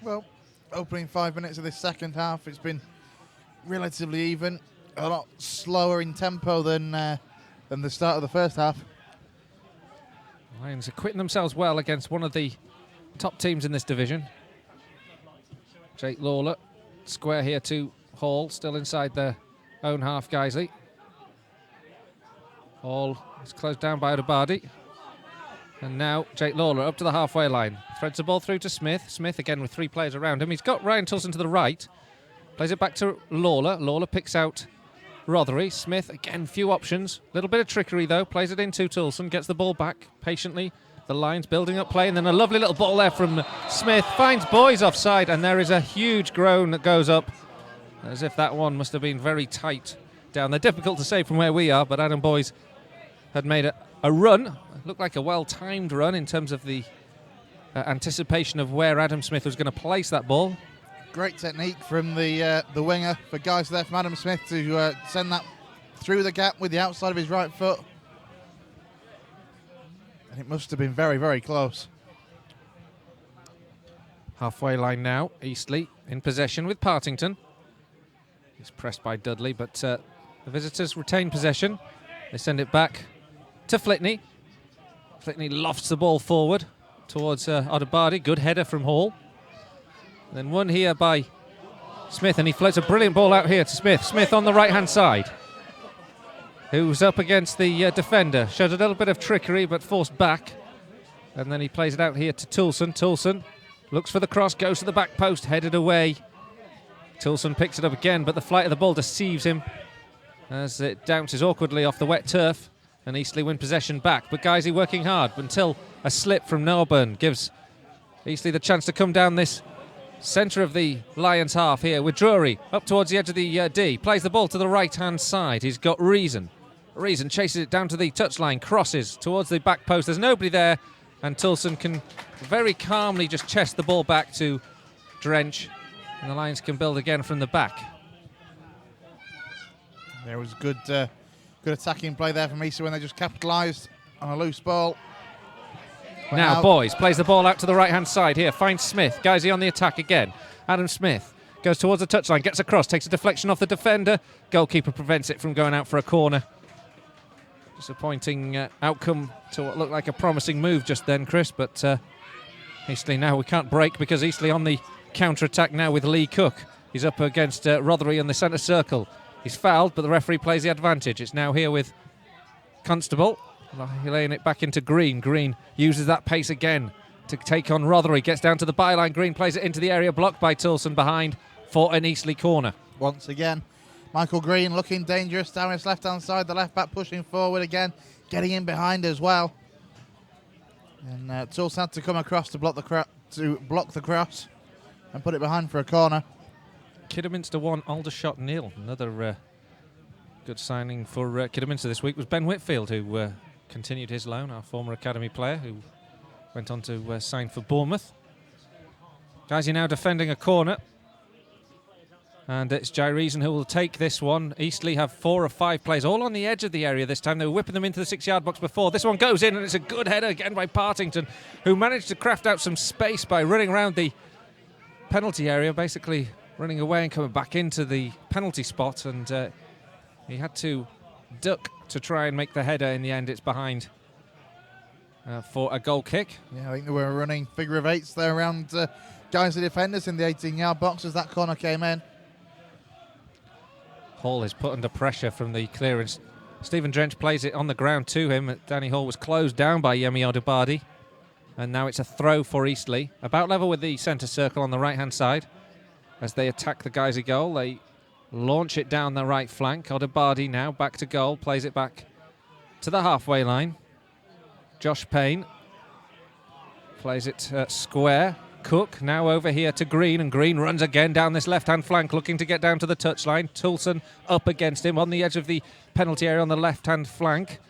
Well, opening 5 minutes of this second half, it's been relatively even, a lot slower in tempo than the start of the first half. Lions are quitting themselves well against one of the top teams in this division. Jake Lawler, square here to Hall, still inside their own half, Guiseley. Hall is closed down by Odebardi. And now Jake Lawler up to the halfway line. Threads the ball through to Smith. Smith again with three players around him. He's got Ryan Tilson to the right. Plays it back to Lawler. Lawler picks out Rothery. Smith, again, few options. Little bit of trickery though. Plays it into Tilson. Gets the ball back patiently. The Lions building up play, and then a lovely little ball there from Smith. Finds Boys offside, and there is a huge groan that goes up, as if that one must have been very tight down there. Difficult to say from where we are, but Adam Boys had made a run. It looked like a well-timed run in terms of the anticipation of where Adam Smith was going to place that ball. Great technique from the winger for guys there from Adam Smith to send that through the gap with the outside of his right foot. It must have been very, very close. Halfway line now, Eastleigh in possession with Partington. He's pressed by Dudley, but the visitors retain possession. They send it back to Flitney. Flitney lofts the ball forward towards Odebardi. Good header from Hall. And then one here by Smith, and he floats a brilliant ball out here to Smith. Smith on the right-hand side, who's up against the defender. Showed a little bit of trickery, but forced back. And then he plays it out here to Tilson. Tilson looks for the cross, goes to the back post, headed away. Tilson picks it up again, but the flight of the ball deceives him as it bounces awkwardly off the wet turf. And Eastleigh win possession back. But Guiseley working hard until a slip from Norburn gives Eastleigh the chance to come down this centre of the Lions half here with Drury up towards the edge of the D. Plays the ball to the right-hand side. He's got Reason. Reason chases it down to the touchline, crosses towards the back post. There's nobody there, and Tilson can very calmly just chest the ball back to Drench, and the Lions can build again from the back. There was good attacking play there from Eastleigh when they just capitalised on a loose ball. But now Boys plays the ball out to the right-hand side here, finds Smith. Guiseley on the attack again. Adam Smith goes towards the touchline, gets across, takes a deflection off the defender. Goalkeeper prevents it from going out for a corner. Disappointing outcome to what looked like a promising move just then, Chris, but Eastleigh now we can't break because Eastleigh on the counter-attack now with Lee Cook. He's up against Rothery in the centre circle. He's fouled, but the referee plays the advantage. It's now here with Constable, laying it back into Green. Green uses that pace again to take on Rothery. Gets down to the byline. Green plays it into the area, blocked by Toulson behind for an Eastleigh corner. Once again, Michael Green looking dangerous down his left-hand side. The left-back pushing forward again, getting in behind as well. And Toulson had to come across to block the cross and put it behind for a corner. Kidderminster 1, Aldershot 0. Another good signing for Kidderminster this week was Ben Whitfield, who continued his loan, our former academy player, who went on to sign for Bournemouth. Guys, you're now defending a corner. And it's Jai Reason who will take this one. Eastleigh have 4 of 5 players, all on the edge of the area this time. They were whipping them into the 6-yard box before. This one goes in, and it's a good header again by Partington, who managed to craft out some space by running around the penalty area, basically running away and coming back into the penalty spot. And he had to duck to try and make the header. In the end, it's behind for a goal kick. Yeah, I think they were running figure of eights there around Guiseley defenders in the 18-yard box as that corner came in. Hall is put under pressure from the clearance. Stephen Drench plays it on the ground to him. Danny Hall was closed down by Yemi Odubardi. And now it's a throw for Eastleigh. About level with the centre circle on the right-hand side. As they attack the Guiseley goal, they launch it down the right flank. Odubardi now back to goal, plays it back to the halfway line. Josh Payne plays it square. Cook now over here to Green, and Green runs again down this left-hand flank, looking to get down to the touchline. Toulson up against him on the edge of the penalty area on the left-hand flank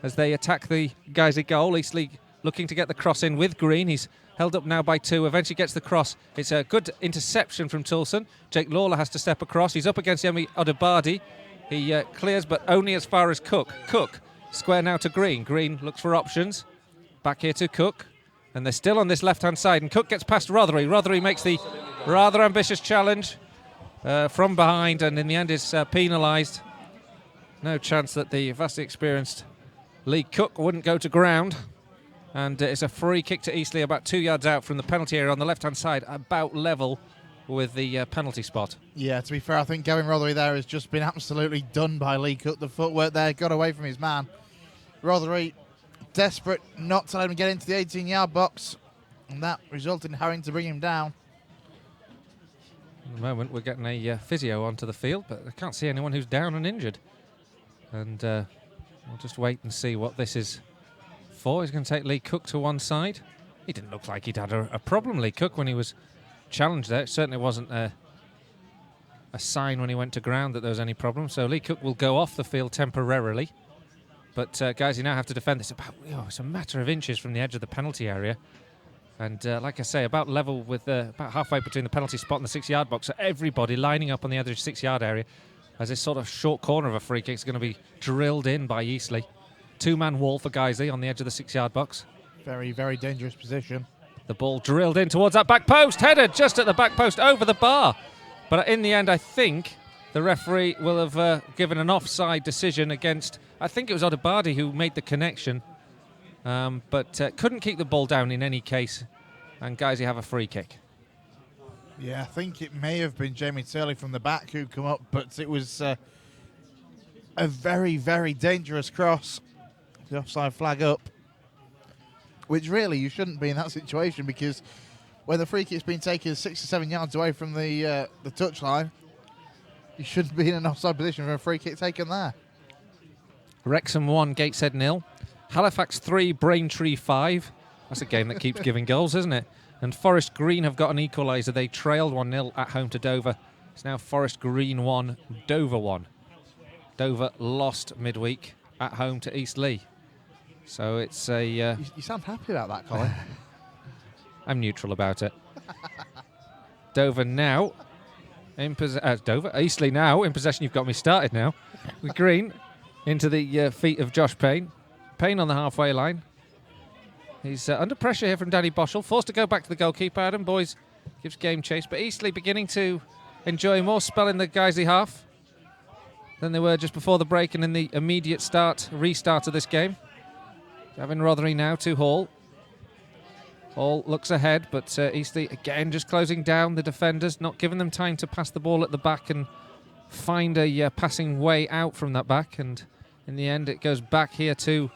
as they attack the Guiseley goal. Eastleigh looking to get the cross in with Green. He's held up now by 2, eventually gets the cross. It's a good interception from Toulson. Jake Lawler has to step across. He's up against Yemi Odubardi. He clears, but only as far as Cook. Cook, square now to Green. Green looks for options. Back here to Cook. And they're still on this left-hand side, and Cook gets past Rothery. Rothery makes the rather ambitious challenge from behind, and in the end is penalised. No chance that the vastly experienced Lee Cook wouldn't go to ground. And it's a free kick to Eastleigh about 2 yards out from the penalty area on the left-hand side, about level with the penalty spot. Yeah, to be fair, I think Gavin Rothery there has just been absolutely done by Lee Cook. The footwork there got away from his man. Rothery desperate not to let him get into the 18-yard box, and that resulted in having to bring him down. At the moment, we're getting a physio onto the field, but I can't see anyone who's down and injured. And we'll just wait and see what this is for. He's going to take Lee Cook to one side. He didn't look like he'd had a problem, Lee Cook, when he was challenged there. It certainly wasn't a sign when he went to ground that there was any problem. So Lee Cook will go off the field temporarily. But guys, you now have to defend this about, it's a matter of inches from the edge of the penalty area. And like I say, about level with about halfway between the penalty spot and the 6-yard box. So everybody lining up on the other 6-yard area as this sort of short corner of a free kick is going to be drilled in by Eastleigh. 2-man wall for Guiseley on the edge of the 6-yard box. Very, very dangerous position. The ball drilled in towards that back post. Headed just at the back post over the bar. But in the end, I think the referee will have given an offside decision against, I think it was Odubardi who made the connection, but couldn't keep the ball down in any case. And Guiseley have a free kick. Yeah, I think it may have been Jamie Turley from the back who come up, but it was a very, very dangerous cross. The offside flag up, which really you shouldn't be in that situation, because when the free kick's been taken 6 or 7 yards away from the touchline, you shouldn't be in an offside position for a free kick taken there. Wrexham 1, Gateshead 0. Halifax 3, Braintree 5. That's a game that keeps giving goals, isn't it? And Forest Green have got an equaliser. They trailed 1-0 at home to Dover. It's now Forest Green 1, Dover 1. Dover lost midweek at home to Eastleigh. So it's a... You sound happy about that, Colin. I'm neutral about it. Dover now... Eastleigh now in possession. You've got me started now. With Green into the feet of Josh Payne. Payne on the halfway line. He's under pressure here from Danny Boschel. Forced to go back to the goalkeeper. Adam Boys gives game chase. But Eastleigh beginning to enjoy more spell in the Guiseley half. than they were just before the break and in the immediate restart of this game. Gavin Rothery now to Hall. Hall looks ahead, but Eastleigh again just closing down the defenders, not giving them time to pass the ball at the back and find a passing way out from that back. And in the end, it goes back here to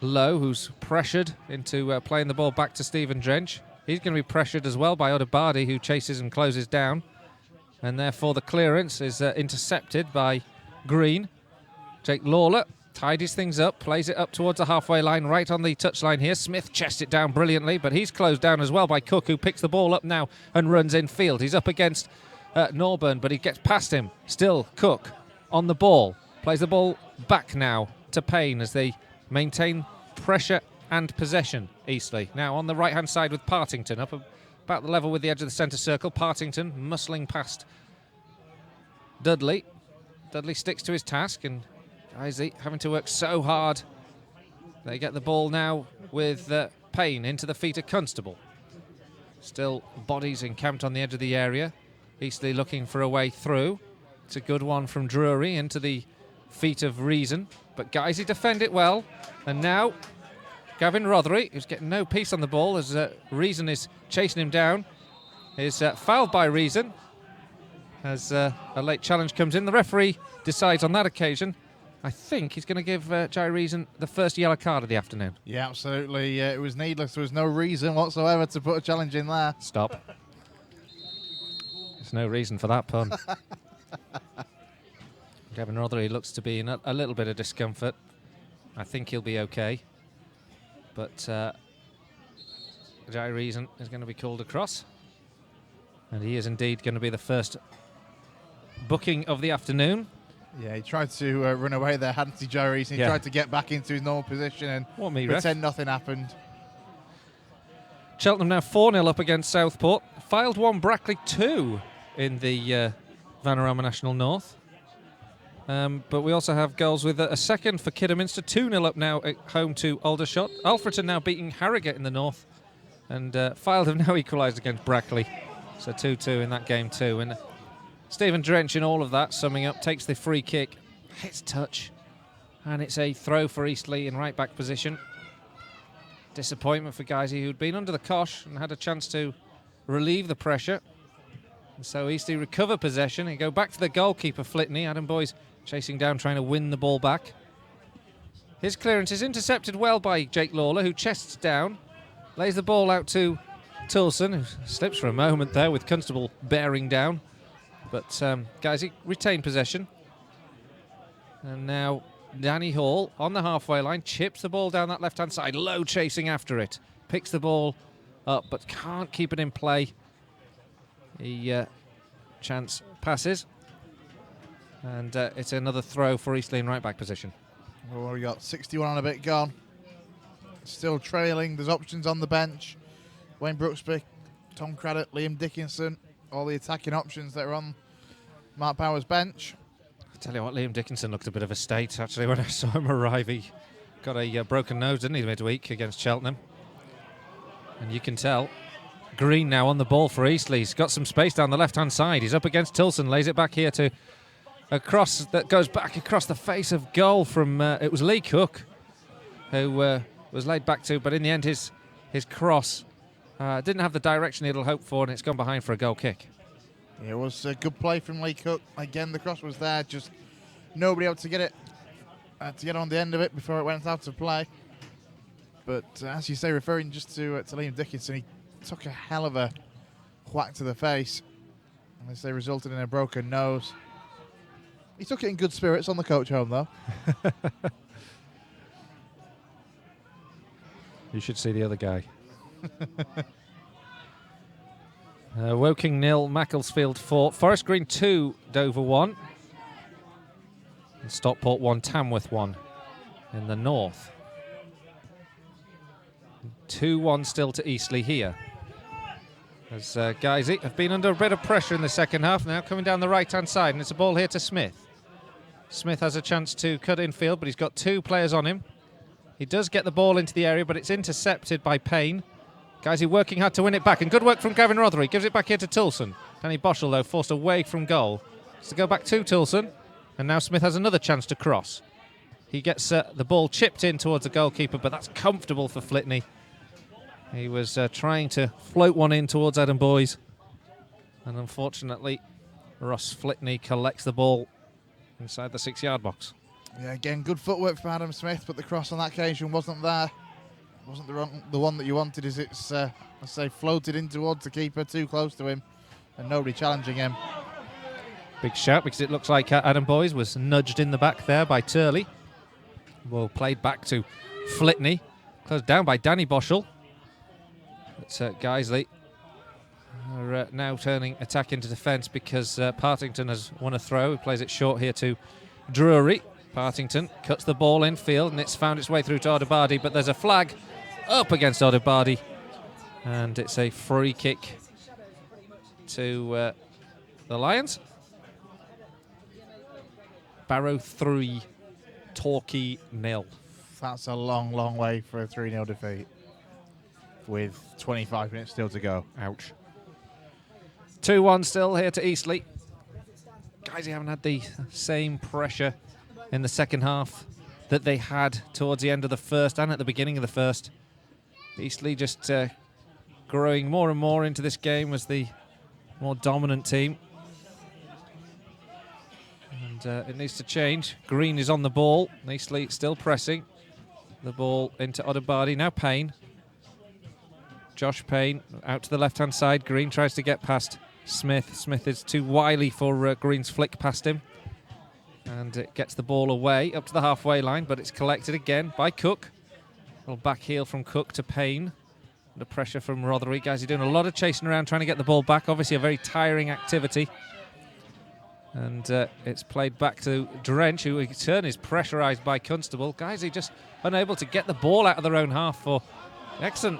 Lowe, who's pressured into playing the ball back to Stephen Drench. He's going to be pressured as well by Odebardi, who chases and closes down. And therefore, the clearance is intercepted by Green. Jake Lawler tidies things up, plays it up towards the halfway line, right on the touchline here. Smith chests it down brilliantly, but he's closed down as well by Cook, who picks the ball up now and runs infield. He's up against Norburn, but he gets past him. Still Cook on the ball. Plays the ball back now to Payne as they maintain pressure and possession, Eastleigh. Now on the right-hand side with Partington, up about the level with the edge of the centre circle. Partington muscling past Dudley. Dudley sticks to his task, and Guiseley having to work so hard. They get the ball now with Payne into the feet of Constable. Still bodies encamped on the edge of the area. Eastleigh looking for a way through. It's a good one from Drury into the feet of Reason, but Guiseley defend it well. And now Gavin Rothery, who's getting no peace on the ball as Reason is chasing him down, is fouled by Reason as a late challenge comes in. The referee decides on that occasion, I think he's going to give Jai Reason the first yellow card of the afternoon. Yeah, absolutely. It was needless. There was no reason whatsoever to put a challenge in there. Stop. There's no reason for that pun. Gavin Rothery looks to be in a little bit of discomfort. I think he'll be okay. But Jai Reason is going to be called across. And he is indeed going to be the first booking of the afternoon. Yeah, he tried to run away there, hadn't he, Jai Reason? He tried to get back into his normal position and pretend nothing happened. Cheltenham now 4-0 up against Southport. Filed 1, Brackley 2 in the Vanarama National North. But we also have goals with a second for Kidderminster. 2-0 up now at home to Aldershot. Alfreton now beating Harrogate in the North. And Fylde have now equalised against Brackley. So 2-2 in that game too. And Stephen Drench in all of that, summing up, takes the free kick, hits touch, and it's a throw for Eastleigh in right-back position. Disappointment for Guiseley, who'd been under the cosh and had a chance to relieve the pressure. And so Eastleigh recover possession and go back to the goalkeeper, Flitney. Adam Boyes chasing down, trying to win the ball back. His clearance is intercepted well by Jake Lawler, who chests down, lays the ball out to Toulson, who slips for a moment there with Constable bearing down. But Guiseley retain possession. And now Danny Hall on the halfway line, chips the ball down that left-hand side. Lowe chasing after it. Picks the ball up, but can't keep it in play. The chance passes. And it's another throw for Eastleigh in right-back position. Well, we got 61 and a bit gone. Still trailing. There's options on the bench. Wayne Brooksby, Tom Craddock, Liam Dickinson. All the attacking options that are on Mark Power's bench. I tell you what, Liam Dickinson looked a bit of a state, actually, when I saw him arrive. He got a broken nose, didn't he, midweek against Cheltenham? And you can tell. Green now on the ball for Eastleigh. He's got some space down the left-hand side. He's up against Tilson, lays it back here to a cross that goes back across the face of goal from, it was Lee Cook, who was laid back to, but in the end his cross didn't have the direction he'd hoped for, and it's gone behind for a goal kick. Yeah, it was a good play from Lee Cook. Again, the cross was there, just nobody able to get it, to get on the end of it before it went out to play. But as you say, referring just to Liam Dickinson, he took a hell of a whack to the face, and as they resulted in a broken nose. He took it in good spirits on the coach home, though. You should see the other guy. Woking 0, Macclesfield 4, Forest Green 2, Dover 1, and Stockport 1, Tamworth 1 in the north. 2-1 still to Eastleigh here. As Guiseley have been under a bit of pressure in the second half now, coming down the right-hand side, and it's a ball here to Smith. Smith has a chance to cut infield, but he's got two players on him. He does get the ball into the area, but it's intercepted by Payne. Guiseley working hard to win it back, and good work from Gavin Rothery. Gives it back here to Toulson. Danny Boschel, though, forced away from goal. It's to go back to Toulson. And now Smith has another chance to cross. He gets the ball chipped in towards the goalkeeper, but that's comfortable for Flitney. He was trying to float one in towards Adam Boys. And unfortunately, Ross Flitney collects the ball inside the 6-yard box. Yeah, again, good footwork from Adam Smith, but the cross on that occasion wasn't there. Wasn't the one that you wanted, as it's, I say, floated in towards the keeper, too close to him, and nobody challenging him. Big shout, because it looks like Adam Boys was nudged in the back there by Turley. Ball played back to Flitney, closed down by Danny Boschel. It's Guiseley are now turning attack into defence because Partington has won a throw. He plays it short here to Drury. Partington cuts the ball in field, and it's found its way through to Odebardi, but there's a flag up against Odebardi, and it's a free kick to the Lions. Barrow 3, Torquay 0. That's a long, long way for a 3-0 defeat with 25 minutes still to go. Ouch. 2-1 still here to Eastleigh. Guys, they haven't had the same pressure in the second half that they had towards the end of the first and at the beginning of the first. Eastleigh just growing more and more into this game as the more dominant team. And it needs to change. Green is on the ball. Eastleigh still pressing. The ball into Odebardi. Now Payne. Josh Payne out to the left-hand side. Green tries to get past Smith. Smith is too wily for Green's flick past him. And it gets the ball away up to the halfway line, but it's collected again by Cook. A little back heel from Cook to Payne. Under pressure from Rothery. Guys are doing a lot of chasing around, trying to get the ball back. Obviously a very tiring activity. And it's played back to Drench, who in turn is pressurised by Constable. Guys are just unable to get the ball out of their own half for excellent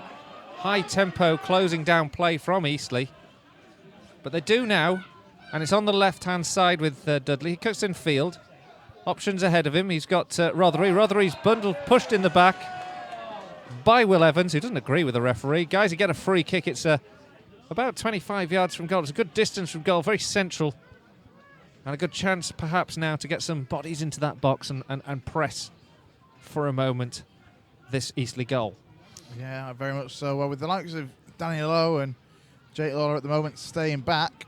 high-tempo closing down play from Eastleigh. But they do now, and it's on the left-hand side with Dudley. He cuts in field. Options ahead of him. He's got Rothery. Rothery's bundled, pushed in the back by Will Evans, who doesn't agree with the referee. Guys, he get a free kick. It's about 25 yards from goal. It's a good distance from goal, very central. And a good chance, perhaps, now to get some bodies into that box and press for a moment this Eastleigh goal. Yeah, very much so. Well, with the likes of Danny Lowe and Jake Lawler at the moment staying back,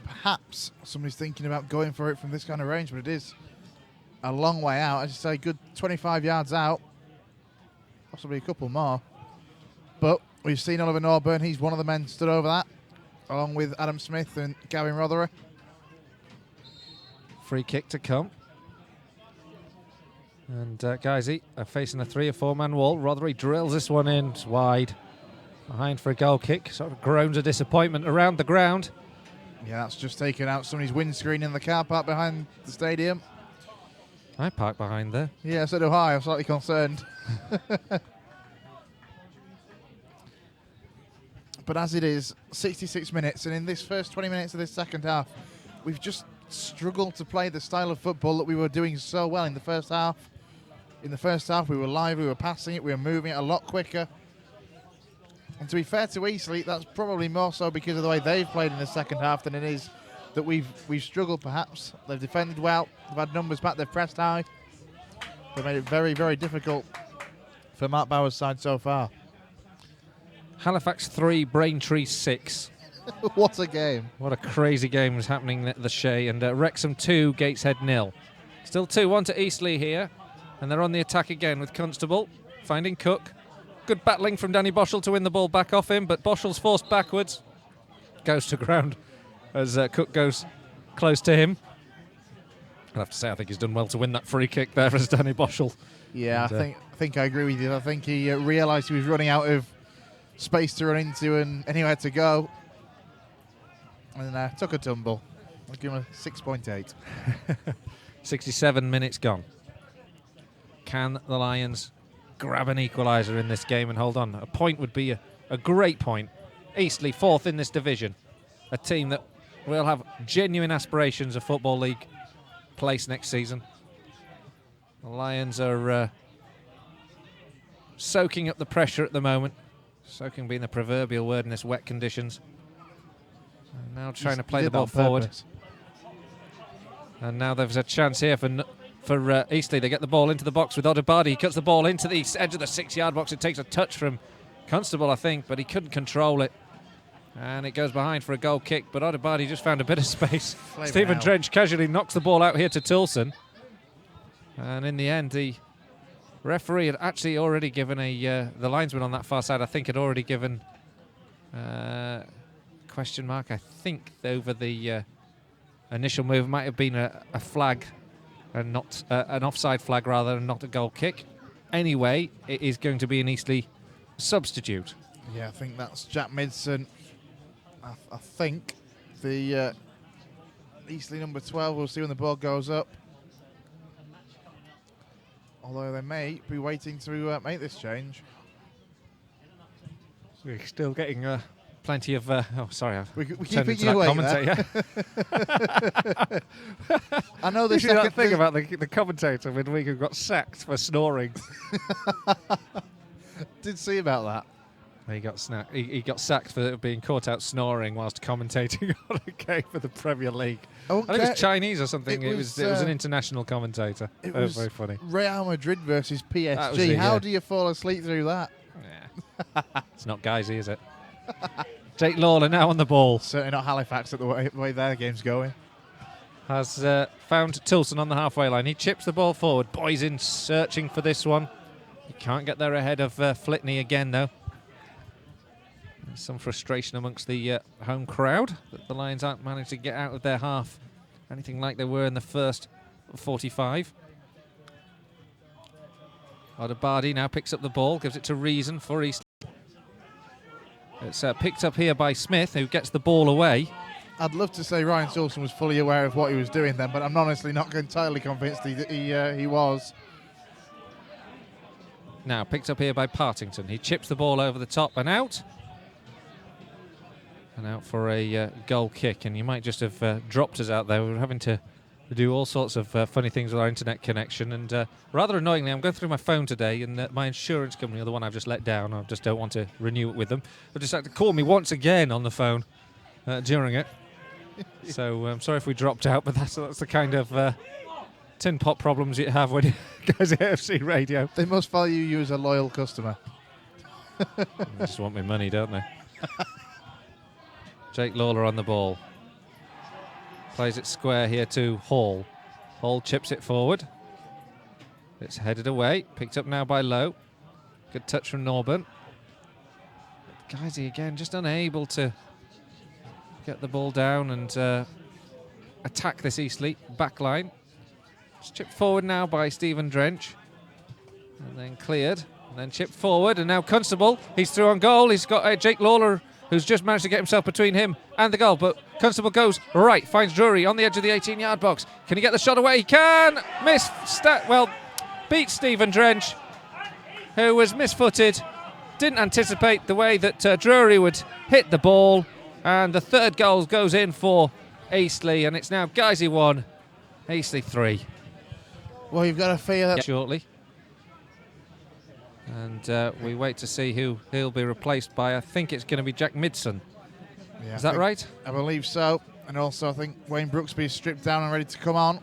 perhaps somebody's thinking about going for it from this kind of range, but it is a long way out. As you say, good 25 yards out, possibly a couple more. But we've seen Oliver Norburn. He's one of the men stood over that, along with Adam Smith and Gavin Rothery. Free kick to come. And Guisey are facing a 3 or 4 man wall. Rothery drills this one in. It's wide. Behind for a goal kick. Sort of groans of disappointment around the ground. Yeah, that's just taken out somebody's windscreen in the car park behind the stadium. I park behind there. Yeah, so do I. I'm slightly concerned. But as it is, 66 minutes, and in this first 20 minutes of this second half, we've just struggled to play the style of football that we were doing so well in the first half. In the first half, we were live, we were passing it, we were moving it a lot quicker. And to be fair to Eastleigh, that's probably more so because of the way they've played in the second half than it is that we've struggled, perhaps. They've defended well, they've had numbers back, they've pressed high. They've made it very, very difficult for Mark Bauer's side so far. Halifax 3, Braintree 6. What a game. What a crazy game was happening at the Shea. And Wrexham 2, Gateshead 0. Still 2-1 to Eastleigh here. And they're on the attack again with Constable finding Cook. Good battling from Danny Boschel to win the ball back off him, but Boschel's forced backwards. Goes to ground as Cook goes close to him. I have to say, I think he's done well to win that free kick there as Danny Boschel. Yeah, I think I agree with you. I think he realised he was running out of space to run into and anywhere to go. And took a tumble. I'll give him a 6.8. 67 minutes gone. Can the Lions grab an equaliser in this game and hold on? A point would be a great point. Eastleigh 4th in this division. A team that will have genuine aspirations of Football League place next season. The Lions are soaking up the pressure at the moment. Soaking being the proverbial word in this wet conditions. And now trying to play the ball forward. And now there's a chance here for Eastleigh. They get the ball into the box with Odobadi. He cuts the ball into the edge of the 6-yard box. It takes a touch from Constable, I think, but he couldn't control it. And it goes behind for a goal kick, but Odobadi just found a bit of space. Stephen Drench casually knocks the ball out here to Toulson. And in the end, the referee had actually already given the linesman on that far side, I think, had already given question mark, I think, over the initial move. Might have been a flag and not an offside flag rather, and not a goal kick. Anyway, it is going to be an Eastleigh substitute. Yeah, I think that's Jack Midson. I think the Eastleigh number 12, we'll see when the ball goes up. Although they may be waiting to make this change. We're still getting plenty of... sorry, we keep it you late there. I know the second thing about the commentator midweek who got sacked for snoring. Did see about that. He got sacked for being caught out snoring whilst commentating on a game for the Premier League. Okay. I think it was Chinese or something. It was an international commentator. It was very funny. Real Madrid versus PSG. How do you fall asleep through that? Yeah. It's not Guiseley, is it? Jake Lawler now on the ball. Certainly not Halifax at the way their game's going. Has found Toulson on the halfway line. He chips the ball forward. Boys in searching for this one. He can't get there ahead of Flitney again, though. There's some frustration amongst the home crowd that the Lions aren't managed to get out of their half anything like they were in the first 45. Odobadi now picks up the ball, gives it to Reason for East. It's picked up here by Smith, who gets the ball away. I'd love to say Ryan Toulson was fully aware of what he was doing then, but I'm honestly not entirely convinced he was. Now picked up here by Partington. He chips the ball over the top and out. And out for a goal kick, and you might just have dropped us out there. We were having to do all sorts of funny things with our internet connection, and rather annoyingly, I'm going through my phone today, and my insurance company, or the one I've just let down, I just don't want to renew it with them, they just had to call me once again on the phone during it. So I'm sorry if we dropped out, but that's the kind of tin pot problems you have when you guys at AFC Radio. They must value you as a loyal customer. They just want my money, don't they? Jake Lawler on the ball. Plays it square here to Hall. Hall chips it forward. It's headed away. Picked up now by Lowe. Good touch from Norburn. Guisey again just unable to get the ball down and attack this Eastleigh back line. It's chipped forward now by Stephen Drench. And then cleared. And then chipped forward. And now Constable. He's through on goal. He's got Jake Lawler, who's just managed to get himself between him and the goal. But Constable goes right, finds Drury on the edge of the 18-yard box. Can he get the shot away? He can! Beats Stephen Drench, who was misfooted. Didn't anticipate the way that Drury would hit the ball. And the third goal goes in for Eastleigh. And it's now Guiseley 1, Eastleigh 3. Well, you've got to fear that shortly. And we wait to see who he'll be replaced by. I think it's going to be Jack Midson. Yeah, Is that right? I believe so. And also I think Wayne Brooksby is stripped down and ready to come on.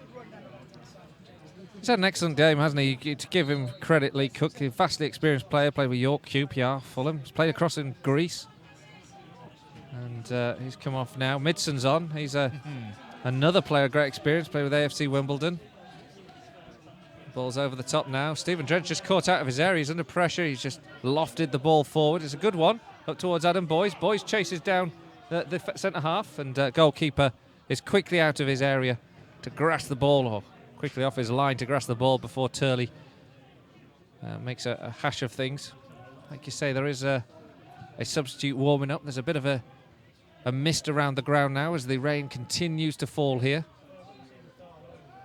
He's had an excellent game, hasn't he? To give him credit, Lee Cook, a vastly experienced player, played with York, QPR, Fulham. He's played across in Greece. And he's come off now. Midson's on. He's another player, great experience, played with AFC Wimbledon. Ball's over the top now. Stephen Drench just caught out of his area. He's under pressure. He's just lofted the ball forward. It's a good one. Up towards Adam Boyes. Boyes chases down the centre-half, and goalkeeper is quickly out of his area to grasp the ball, or quickly off his line to grasp the ball before Turley makes a hash of things. Like you say, there is a substitute warming up. There's a bit of a mist around the ground now as the rain continues to fall here.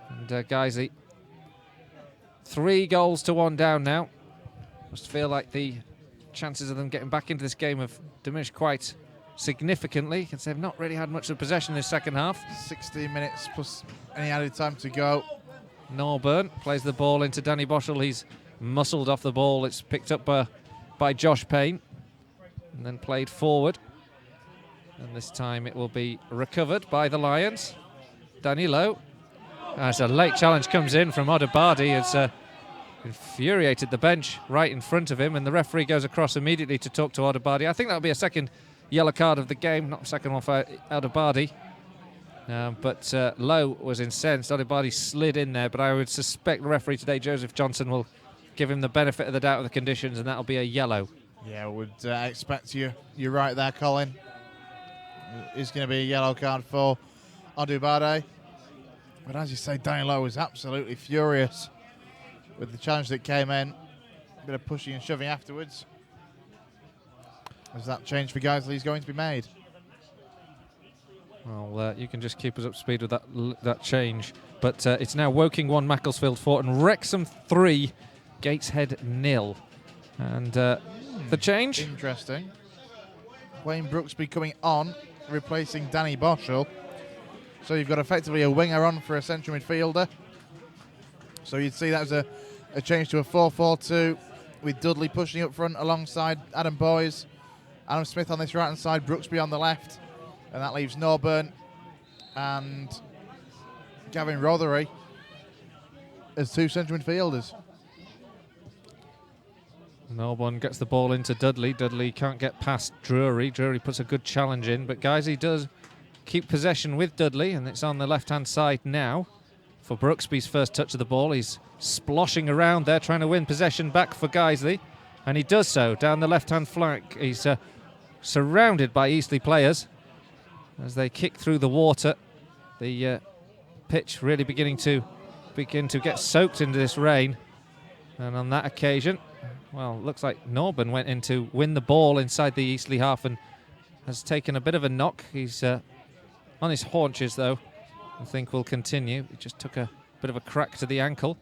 And Guiseley 3-1 down now. Must feel like the chances of them getting back into this game have diminished quite significantly, because they've not really had much of possession in the second half. 16 minutes plus any added time to go. Norburn plays the ball into Danny Boschel. He's muscled off the ball. It's picked up by Josh Payne and then played forward. And this time it will be recovered by the Lions. Danny Lowe As a late challenge comes in from Odebardi, it's infuriated the bench right in front of him, and the referee goes across immediately to talk to Odebardi. I think that'll be a second yellow card of the game, not a second one for Odebardi. But Lowe was incensed. Odebardi slid in there, but I would suspect the referee today, Joseph Johnson, will give him the benefit of the doubt of the conditions, and that'll be a yellow. Yeah, I would expect you're right there, Colin. It's going to be a yellow card for Odebardi. But as you say, Danny Lowe was absolutely furious with the challenge that came in. A bit of pushing and shoving afterwards. As that change for Guiseley is going to be made. Well, you can just keep us up to speed with that change. But it's now Woking 1, Macclesfield 4, and Wrexham 3, Gateshead 0. And the change? Interesting. Wayne Brooksby coming on, replacing Danny Boschel. So you've got effectively a winger on for a central midfielder. So you'd see that as a change to a 4-4-2 with Dudley pushing up front alongside Adam Boyes. Adam Smith on this right-hand side, Brooksby on the left. And that leaves Norburn and Gavin Rothery as two central midfielders. Norburn gets the ball into Dudley. Dudley can't get past Drury. Drury puts a good challenge in, but Guiseley does keep possession with Dudley, and it's on the left-hand side now for Brooksby's first touch of the ball. He's sploshing around there, trying to win possession back for Guiseley, and he does so down the left-hand flank. He's surrounded by Eastleigh players as they kick through the water. The pitch really beginning to get soaked into this rain, and on that occasion, well, looks like Norburn went in to win the ball inside the Eastleigh half and has taken a bit of a knock. He's on his haunches, though. I think will continue. He just took a bit of a crack to the ankle.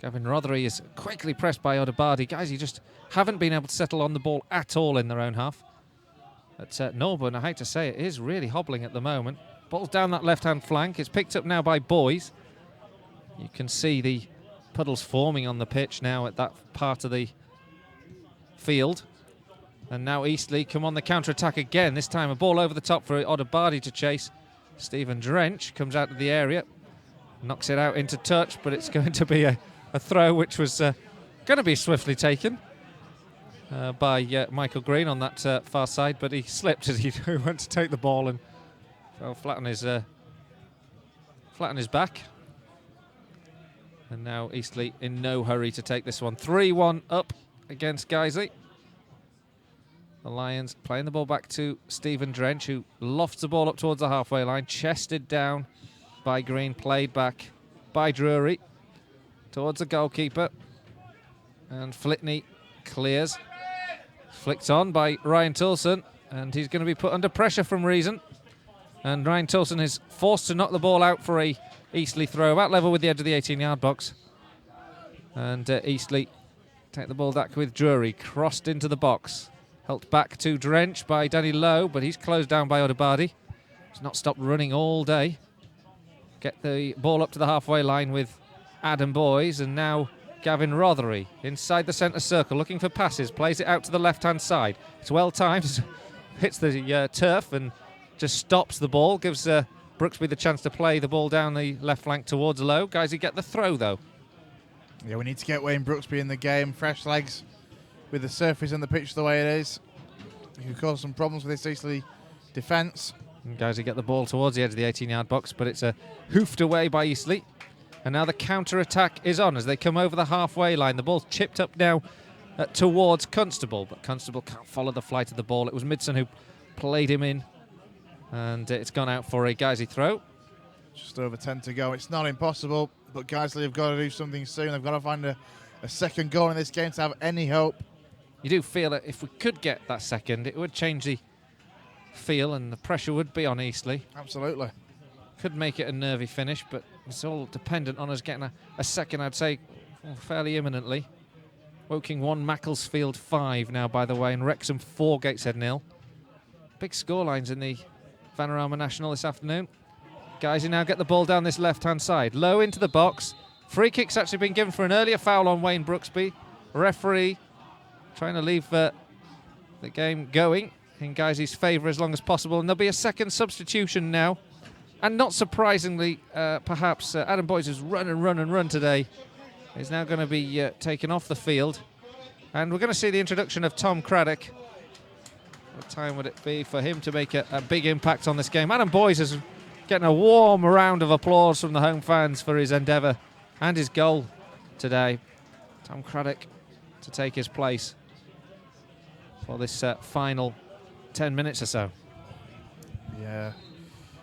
Gavin Rothery is quickly pressed by Odebardi. Guys, you just haven't been able to settle on the ball at all in their own half. But Norburn, I hate to say it, is really hobbling at the moment. Ball's down that left-hand flank. It's picked up now by Boyes. You can see the puddles forming on the pitch now at that part of the field. And now Eastleigh come on the counter-attack again. This time a ball over the top for Odebardi to chase. Stephen Drench comes out of the area, knocks it out into touch, but it's going to be a throw which was going to be swiftly taken by Michael Green on that far side, but he slipped as he went to take the ball and fell flat on his back. And now Eastleigh in no hurry to take this one. 3-1 up against Guiseley. The Lions playing the ball back to Stephen Drench, who lofts the ball up towards the halfway line, chested down by Green, played back by Drury towards the goalkeeper. And Flitney clears. Flicked on by Ryan Toulson, and he's going to be put under pressure from Reason. And Ryan Toulson is forced to knock the ball out for a Eastleigh throw, about level with the edge of the 18-yard box. And Eastleigh take the ball back with Drury, crossed into the box. Helped back to Drench by Danny Lowe, but he's closed down by Odebardi. He's not stopped running all day. Get the ball up to the halfway line with Adam Boyes, and now Gavin Rothery inside the centre circle, looking for passes, plays it out to the left-hand side. It's well timed, hits the turf and just stops the ball, gives Brooksby the chance to play the ball down the left flank towards Lowe. Guys, he get the throw, though. Yeah, we need to get Wayne Brooksby in the game, fresh legs. With the surface and the pitch the way it is, it could cause some problems with this Eastleigh defence. Guys, get the ball towards the edge of the 18-yard box, but it's hoofed away by Eastleigh. And now the counter-attack is on as they come over the halfway line. The ball's chipped up now towards Constable, but Constable can't follow the flight of the ball. It was Midson who played him in, and it's gone out for a Guiseley throw. Just over 10 to go. It's not impossible, but Guiseley have got to do something soon. They've got to find a second goal in this game to have any hope. You do feel that if we could get that second, it would change the feel and the pressure would be on Eastleigh. Absolutely. Could make it a nervy finish, but it's all dependent on us getting a second, I'd say, fairly imminently. Woking 1, Macclesfield 5 now, by the way, and Wrexham 4, Gateshead 0. Big scorelines in the Vanarama National this afternoon. Guys who now get the ball down this left-hand side. Low into the box. Free kick's actually been given for an earlier foul on Wayne Brooksby. Referee trying to leave the game going in Guiseley's favour as long as possible. And there'll be a second substitution now And not surprisingly, perhaps, Adam Boyes, who's run today, is now going to be taken off the field. And we're going to see the introduction of Tom Craddock. What time would it be for him to make a big impact on this game? Adam Boyes is getting a warm round of applause from the home fans for his endeavour and his goal today. Tom Craddock to take his place for this final 10 minutes or so. Yeah,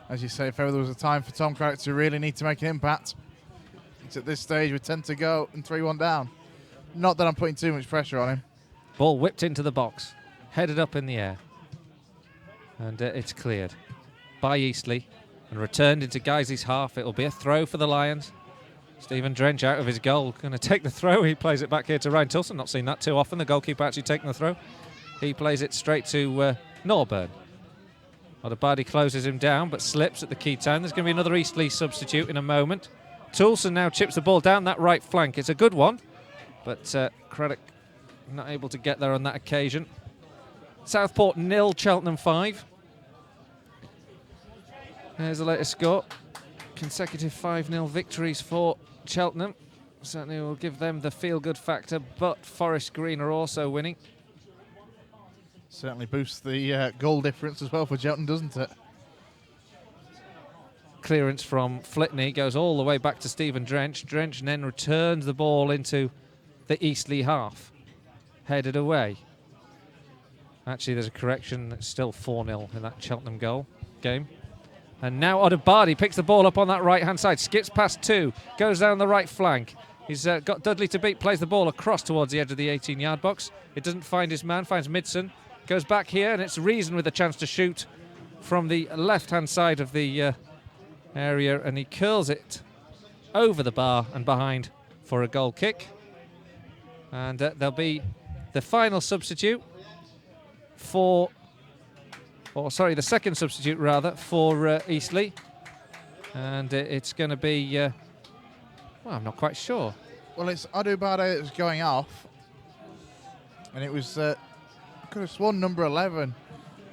as you say, if ever there was a time for Tom Craddock to really need to make an impact, it's at this stage with 10 to go and 3-1 down. Not that I'm putting too much pressure on him. Ball whipped into the box, headed up in the air, and it's cleared by Eastleigh and returned into Guiseley's half. It'll be a throw for the Lions. Stephen Drench out of his goal, going to take the throw. He plays it back here to Ryan Tilson. Not seen that too often, the goalkeeper actually taking the throw. He plays it straight to Norburn. Odobadi closes him down, but slips at the key time. There's going to be another Eastleigh substitute in a moment. Toulson now chips the ball down that right flank. It's a good one, but Craddock not able to get there on that occasion. Southport 0, Cheltenham 5. There's the latest score. Consecutive 5-0 victories for Cheltenham. Certainly will give them the feel-good factor, but Forest Green are also winning. Certainly boosts the goal difference as well for Cheltenham, doesn't it? Clearance from Flitney goes all the way back to Stephen Drench. Drench then returns the ball into the Eastleigh half. Headed away. Actually, there's a correction. It's still 4-0 in that Cheltenham game. And now Odobadi picks the ball up on that right-hand side. Skips past 2. Goes down the right flank. He's got Dudley to beat. Plays the ball across towards the edge of the 18-yard box. It doesn't find his man. Finds Midson. Goes back here, and it's Reason with a chance to shoot from the left-hand side of the area, and he curls it over the bar and behind for a goal kick. And there'll be the final substitute for, the second substitute rather, for Eastleigh. And it's going to be, well, I'm not quite sure. Well, it's Odobadi that was going off, and it was, I could have sworn number 11.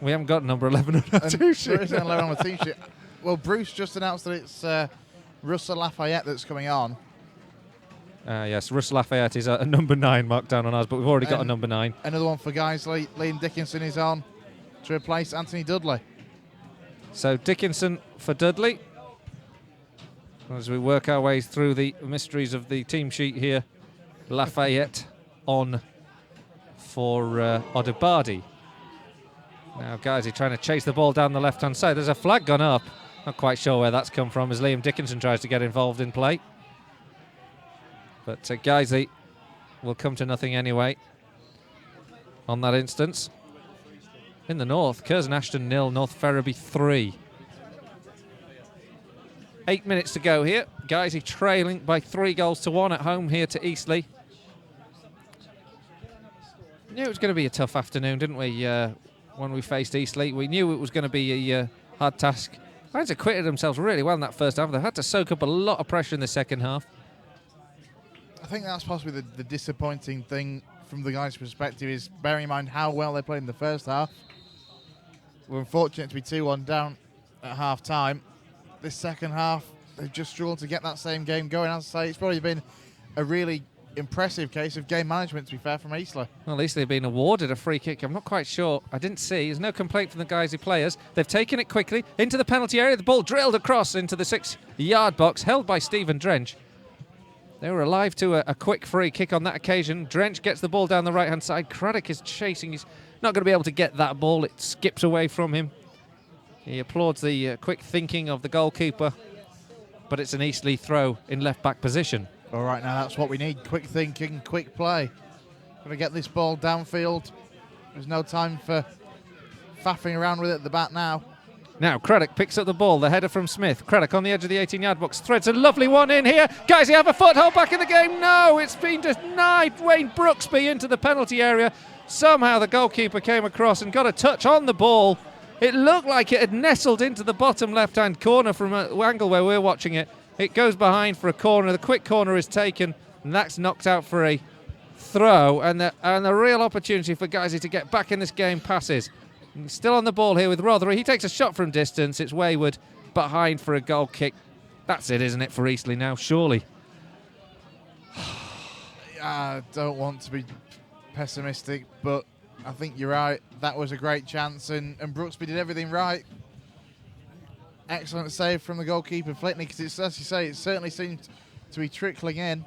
We haven't got number 11 on our team sheet. There isn't 11 on the team sheet. Well, Bruce just announced that it's Russell Lafayette that's coming on. Yes, Russell Lafayette is a number 9 marked down on ours, but we've already got a number 9. Another one for Guiseley. Liam Dickinson is on to replace Anthony Dudley. So Dickinson for Dudley. As we work our way through the mysteries of the team sheet here, Lafayette on for Odobadi. Now, guys, he's trying to chase the ball down the left-hand side. There's a flag gone up. Not quite sure where that's come from as Liam Dickinson tries to get involved in play. But Guiseley will come to nothing anyway on that instance. In the north, Curzon Ashton 0, North Ferriby 3. 8 minutes to go here. Guiseley trailing by 3-1 at home here to Eastleigh. Knew it was going to be a tough afternoon, didn't we, when we faced Eastleigh? We knew it was going to be a hard task. Lions acquitted themselves really well in that first half. They had to soak up a lot of pressure in the second half. I think that's possibly the disappointing thing from the guys' perspective, is bearing in mind how well they played in the first half. We're unfortunate to be 2-1 down at half-time. This second half, they've just struggled to get that same game going. As I say, it's probably been a really impressive case of game management, to be fair, from Eastleigh. Well, at least they've been awarded a free kick. I'm not quite sure. I didn't see. There's no complaint from the Guiseley players. They've taken it quickly into the penalty area. The ball drilled across into the 6-yard box, held by Stephen Drench. They were alive to a quick free kick on that occasion. Drench gets the ball down the right-hand side. Craddock is chasing. He's not going to be able to get that ball. It skips away from him. He applauds the quick thinking of the goalkeeper, but it's an Eastleigh throw in left-back position. All right, now that's what we need. Quick thinking, quick play. Got to get this ball downfield. There's no time for faffing around with it at the back now. Now Craddock picks up the ball, the header from Smith. Craddock on the edge of the 18-yard box, threads a lovely one in here. Guys, you have a foothold back in the game. No, it's been denied. Wayne Brooksby into the penalty area. Somehow the goalkeeper came across and got a touch on the ball. It looked like it had nestled into the bottom left-hand corner from an angle where we're watching it. It goes behind for a corner. The quick corner is taken, and that's knocked out for a throw. And the real opportunity for Guiseley to get back in this game passes. Still on the ball here with Rothery. He takes a shot from distance. It's wayward, behind for a goal kick. That's it, isn't it, for Eastleigh now, surely? I don't want to be pessimistic, but I think you're right. That was a great chance, and Brooksby did everything right. Excellent save from the goalkeeper, Flitney, because it's, as you say, it certainly seemed to be trickling in.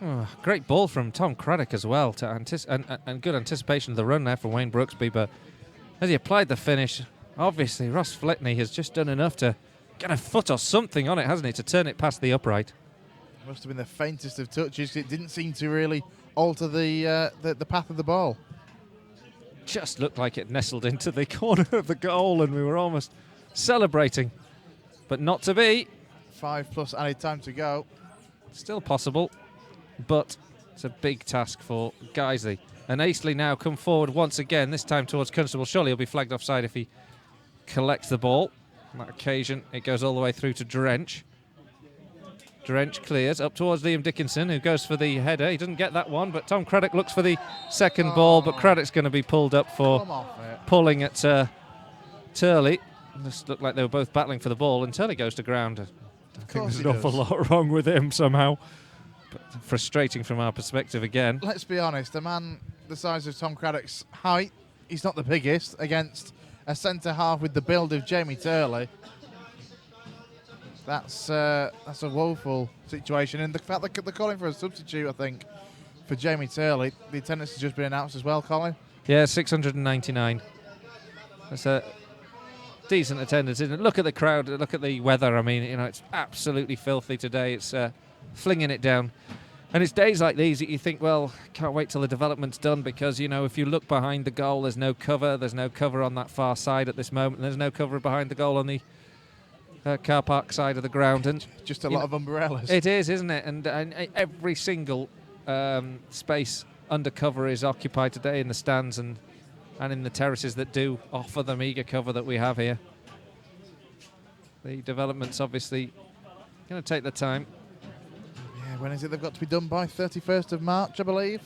Oh, great ball from Tom Craddock as well, and good anticipation of the run there from Wayne Brooksby, but as he applied the finish, obviously Ross Flitney has just done enough to get a foot or something on it, hasn't he, to turn it past the upright. Must have been the faintest of touches. It didn't seem to really alter the path of the ball. Just looked like it nestled into the corner of the goal, and we were almost celebrating, but not to be. 5+ added time to go. Still possible, but it's a big task for Guiseley. And Eastleigh now come forward once again, this time towards Constable. Surely he'll be flagged offside if he collects the ball. On that occasion, it goes all the way through to Drench. Drench clears up towards Liam Dickinson, who goes for the header. He doesn't get that one, but Tom Craddock looks for the second ball, but Craddock's going to be pulled up for pulling at Turley. This looked like they were both battling for the ball, and Turley goes to ground. I think there's an awful lot wrong with him somehow. But frustrating from our perspective again. Let's be honest, a man the size of Tom Craddock's height, he's not the biggest, against a centre-half with the build of Jamie Turley. That's a woeful situation, and the fact that they're calling for a substitute, I think, for Jamie Turley, the attendance has just been announced as well, Colin. Yeah, 699. That's a decent attendance, isn't it? Look at the crowd, look at the weather. I mean, it's absolutely filthy today. It's flinging it down. And it's days like these that you think, well, can't wait till the development's done, because, if you look behind the goal, there's no cover. There's no cover on that far side at this moment. There's no cover behind the goal on the car park side of the ground, and just a lot of umbrellas. It is, isn't it? And every single space under cover is occupied today in the stands and in the terraces that do offer the meagre cover that we have here. The development's obviously going to take the time. Yeah, when is it they've got to be done by? 31st of March, I believe.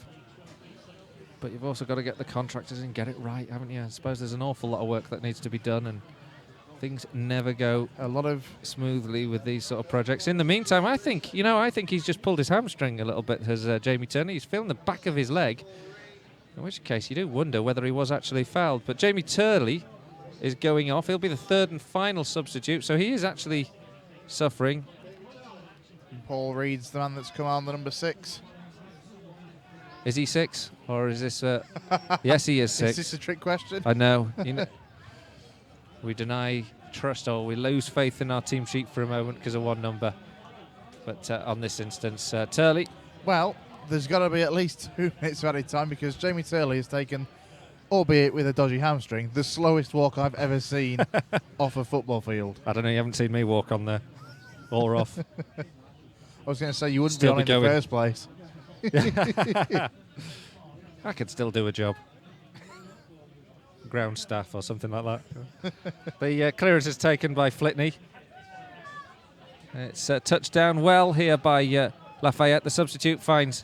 But you've also got to get the contractors and get it right, haven't you? I suppose there's an awful lot of work that needs to be done, and things never go smoothly with these sort of projects. In the meantime, I think he's just pulled his hamstring a little bit, has Jamie Turner. He's feeling the back of his leg, in which case you do wonder whether he was actually fouled. But Jamie Turley is going off. He'll be the third and final substitute, so he is actually suffering. Paul Reed's the man that's come on, the number 6. Is he 6? Or is this... yes, he is 6. Is this a trick question? I know. We deny trust, or we lose faith in our team sheet for a moment because of one number. But on this instance, Turley. Well, there's got to be at least 2 minutes of added time, because Jamie Turley has taken, albeit with a dodgy hamstring, the slowest walk I've ever seen off a football field. I don't know, you haven't seen me walk on there. Or off. I was going to say you wouldn't Still be on be in going. the first place. I could still do a job. Ground staff or something like that. The clearance is taken by Flitney. It's touched down well here by Lafayette. The substitute finds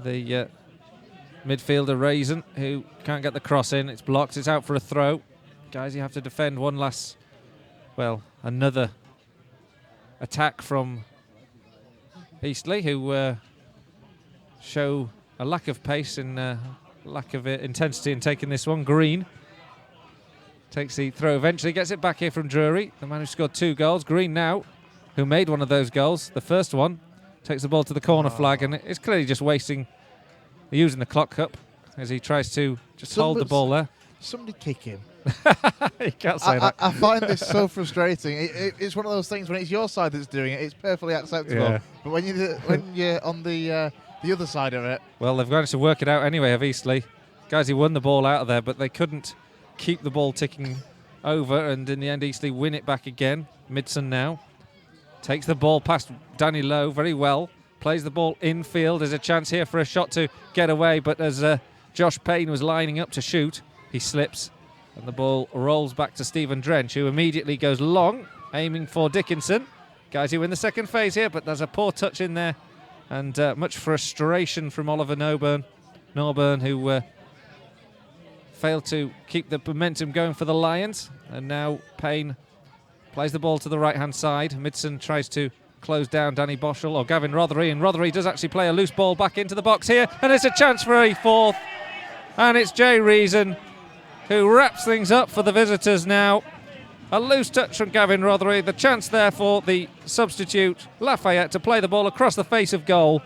the midfielder Raisin, who can't get the cross in. It's blocked. It's out for a throw. Guys, you have to defend another attack from Eastleigh, who show a lack of pace and lack of intensity in taking this one. Green takes the throw eventually, gets it back here from Drury, the man who scored 2 goals. Green now, who made one of those goals, the first one, takes the ball to the corner flag, and it's clearly just using the clock up as he tries to just hold the ball there. Somebody kick him. You can't say that. I find this so frustrating. It's one of those things, when it's your side that's doing it, it's perfectly acceptable. Yeah. But when you're on the other side of it. Well, they've managed to work it out anyway, of Eastleigh. Guys, he won the ball out of there, but they couldn't keep the ball ticking over, and in the end, Eastleigh win it back again. Midson now takes the ball past Danny Lowe very well, plays the ball infield. There's a chance here for a shot to get away, but as Josh Payne was lining up to shoot, he slips, and the ball rolls back to Stephen Drench, who immediately goes long, aiming for Dickinson. Guys, who win the second phase here, but there's a poor touch in there, and much frustration from Oliver Norburn, who failed to keep the momentum going for the Lions. And now Payne plays the ball to the right-hand side. Midson tries to close down Danny Boschel or Gavin Rothery, and Rothery does actually play a loose ball back into the box here, and it's a chance for a fourth. And it's Jay Reason who wraps things up for the visitors now. A loose touch from Gavin Rothery. The chance there for the substitute Lafayette to play the ball across the face of goal.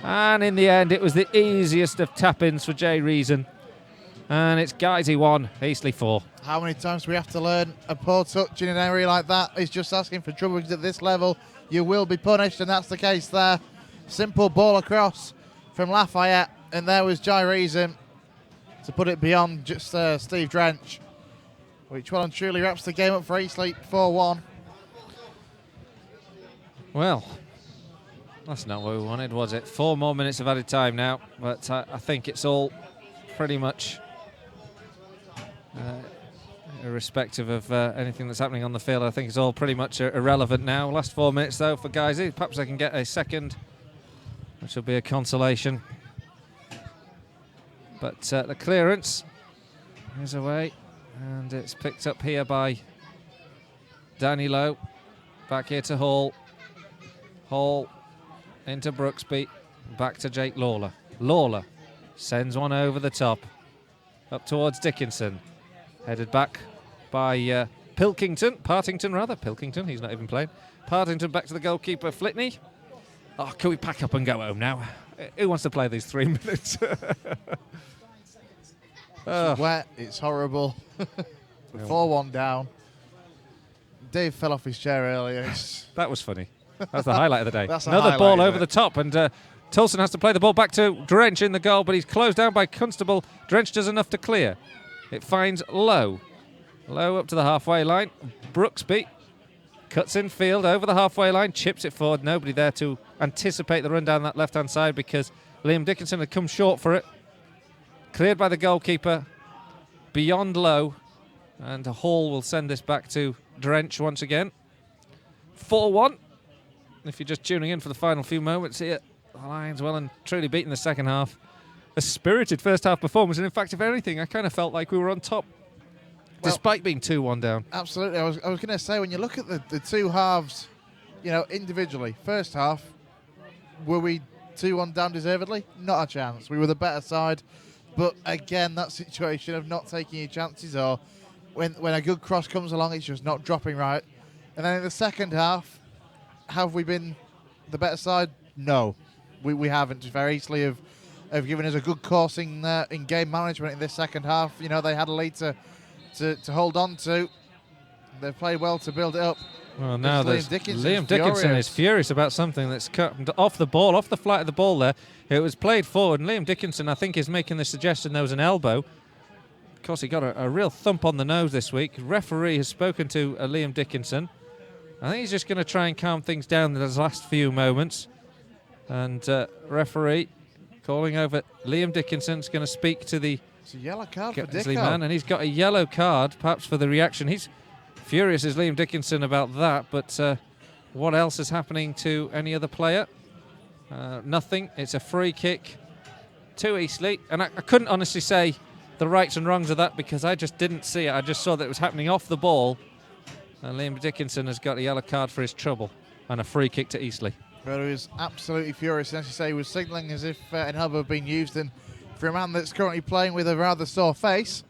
And in the end, it was the easiest of tap-ins for Jay Reason. And it's Guiseley 1, Eastleigh 4. How many times do we have to learn a poor touch in an area like that is just asking for trouble, because at this level you will be punished, and that's the case there. Simple ball across from Lafayette, and there was Jay Reason to put it beyond just Steve Drench, which well and truly wraps the game up for Eastleigh 4-1. Well, that's not what we wanted, was it? 4 more minutes of added time now, but I think it's all pretty much irrespective of anything that's happening on the field. I think it's all pretty much irrelevant now. Last 4 minutes though for Guiseley. Perhaps they can get a second, which will be a consolation. But the clearance is away, and it's picked up here by Danny Lowe. Back here to Hall. Hall into Brooksby. Back to Jake Lawler. Lawler sends one over the top. Up towards Dickinson. Headed back by Pilkington, he's not even playing. Partington back to the goalkeeper, Flitney. Oh, can we pack up and go home now? Who wants to play these 3 minutes? It's wet, it's horrible. 4-1 down. Dave fell off his chair earlier. That was funny. That's the highlight of the day. That's another highlight, ball over the top, and Tulson has to play the ball back to Drench in the goal, but he's closed down by Constable. Drench does enough to clear. It finds Lowe. Lowe up to the halfway line. Brooksby cuts in field over the halfway line, chips it forward. Nobody there to anticipate the run down that left-hand side because Liam Dickinson had come short for it. Cleared by the goalkeeper beyond Lowe, and Hall will send this back to Drench once again. 4-1. If you're just tuning in for the final few moments here, the Lions well and truly beaten the second half. A spirited first half performance, and in fact, if anything, I kind of felt like we were on top, despite being 2-1 down. Absolutely. I was going to say, when you look at the two halves, individually, first half, were we 2-1 down deservedly? Not a chance. We were the better side, but again, that situation of not taking your chances, or when a good cross comes along, it's just not dropping right. And then in the second half, have we been the better side? No, we haven't. Very easily have given us a good course in game management in this second half. They had a lead to hold on to. They've played well to build it up. Well, now Liam Dickinson is furious about something that's cut off the ball, off the flight of the ball there. It was played forward, and Liam Dickinson, I think, is making the suggestion there was an elbow. Of course, he got a real thump on the nose this week. Referee has spoken to Liam Dickinson. I think he's just going to try and calm things down in those last few moments. And referee calling over Liam Dickinson's going to speak to the yellow card for Guiseley man, and he's got a yellow card, perhaps for the reaction. He's furious as Liam Dickinson about that, but what else is happening to any other player? Nothing. It's a free kick to Eastleigh, and I couldn't honestly say the rights and wrongs of that because I just didn't see it. I just saw that it was happening off the ball, and Liam Dickinson has got a yellow card for his trouble and a free kick to Eastleigh. But he was absolutely furious, and as you say, he was signalling as if an elbow had been used, and for a man that's currently playing with a rather sore face.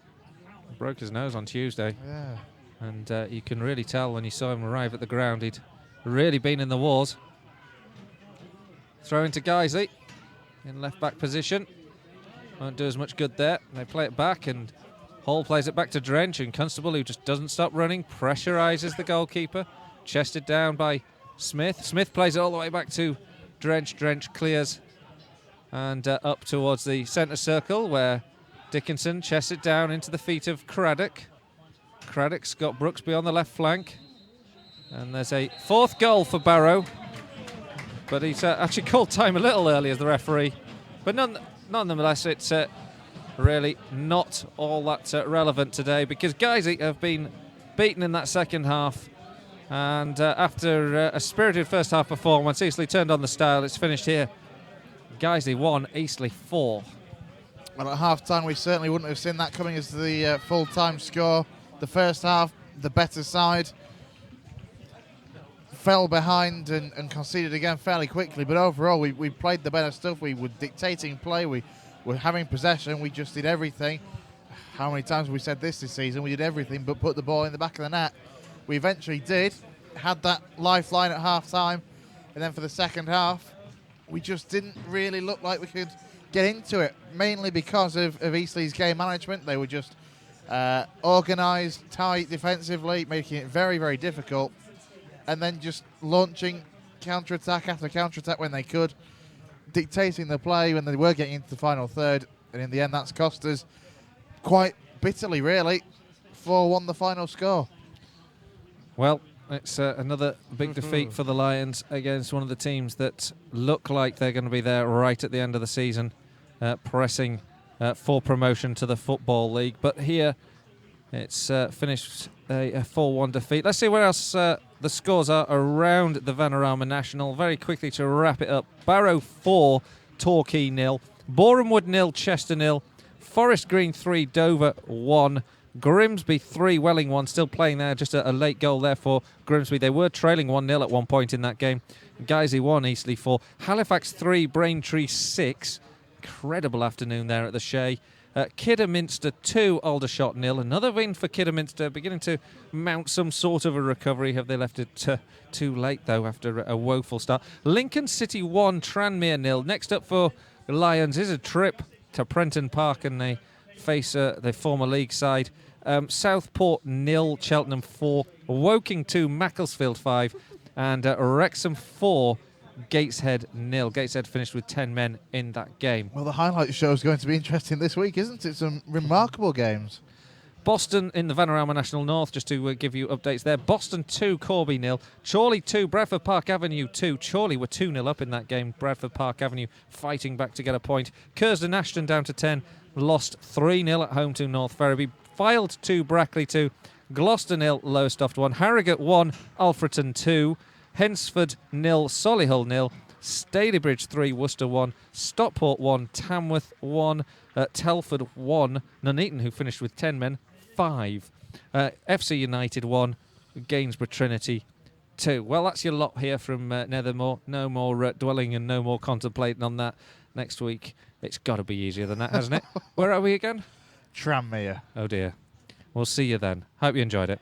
Broke his nose on Tuesday. Yeah. And you can really tell when you saw him arrive at the ground, he'd really been in the wars. Throw into Guiseley in left-back position. Won't do as much good there. They play it back, and Hall plays it back to Drench, and Constable, who just doesn't stop running, pressurises the goalkeeper. Chested down by Smith. Smith plays it all the way back to Drench. Drench clears and up towards the centre circle where Dickinson chests it down into the feet of Craddock. Craddock's got Brooksby on the left flank. And there's a fourth goal for Barrow. But he's actually called time a little early as the referee. But nonetheless, it's really not all that relevant today because Guiseley have been beaten in that second half. And after a spirited first half performance, Eastleigh turned on the style. It's finished here. Guiseley 1, Eastleigh 4. Well, at half-time, we certainly wouldn't have seen that coming as the full-time score. The first half, the better side fell behind and conceded again fairly quickly. But overall, we played the better stuff. We were dictating play. We were having possession. We just did everything. How many times have we said this season? We did everything but put the ball in the back of the net. We eventually did. Had that lifeline at half-time. And then for the second half, we just didn't really look like we could get into it, mainly because of Eastleigh's game management. They were just organised, tight defensively, making it very, very difficult, and then just launching counter-attack after counter-attack when they could, dictating the play when they were getting into the final third, and in the end that's cost us quite bitterly, really. 4-1 the final score. Well, it's another big defeat for the Lions against one of the teams that look like they're going to be there right at the end of the season, pressing for promotion to the Football League. But here it's finished a 4-1 defeat. Let's see where else the scores are around the Vanarama National. Very quickly to wrap it up. Barrow 4, Torquay 0. Borehamwood 0, Chester 0. Forest Green 3, Dover 1. Grimsby 3, Welling 1, still playing there, just a late goal there for Grimsby. They were trailing 1-0 at one point in that game. Guiseley 1, Eastleigh 4. Halifax 3, Braintree 6. Incredible afternoon there at the Shea. Kidderminster 2, Aldershot 0. Another win for Kidderminster, beginning to mount some sort of a recovery. Have they left it too late, though, after a woeful start? Lincoln City 1, Tranmere 0. Next up for the Lions is a trip to Prenton Park, and they face the former league side. Southport 0, Cheltenham 4, Woking 2, Macclesfield 5, and Wrexham 4, Gateshead 0. Gateshead finished with 10 men in that game. Well, the highlight show is going to be interesting this week, isn't it? Some remarkable games. Boston in the Vanarama National North, just to give you updates there. Boston 2, Corby 0. Chorley 2, Bradford Park Avenue 2. Chorley were 2-0 up in that game. Bradford Park Avenue fighting back to get a point. Cursden Ashton down to 10. Lost 3-0 at home to North Ferriby. Fylde 2, Brackley 2. Gloucester 0, Lowestoft 1. Harrogate 1, Alfreton 2. Hensford 0, Solihull 0. Stalybridge 3, Worcester 1. Stockport 1, Tamworth 1. Telford 1. Nuneaton, who finished with 10 men, 5. FC United 1. Gainsborough Trinity 2. Well, that's your lot here from Nethermore. No more dwelling and no more contemplating on that. Next week, it's got to be easier than that, hasn't it? Where are we again? Tranmere. Oh dear. We'll see you then. Hope you enjoyed it.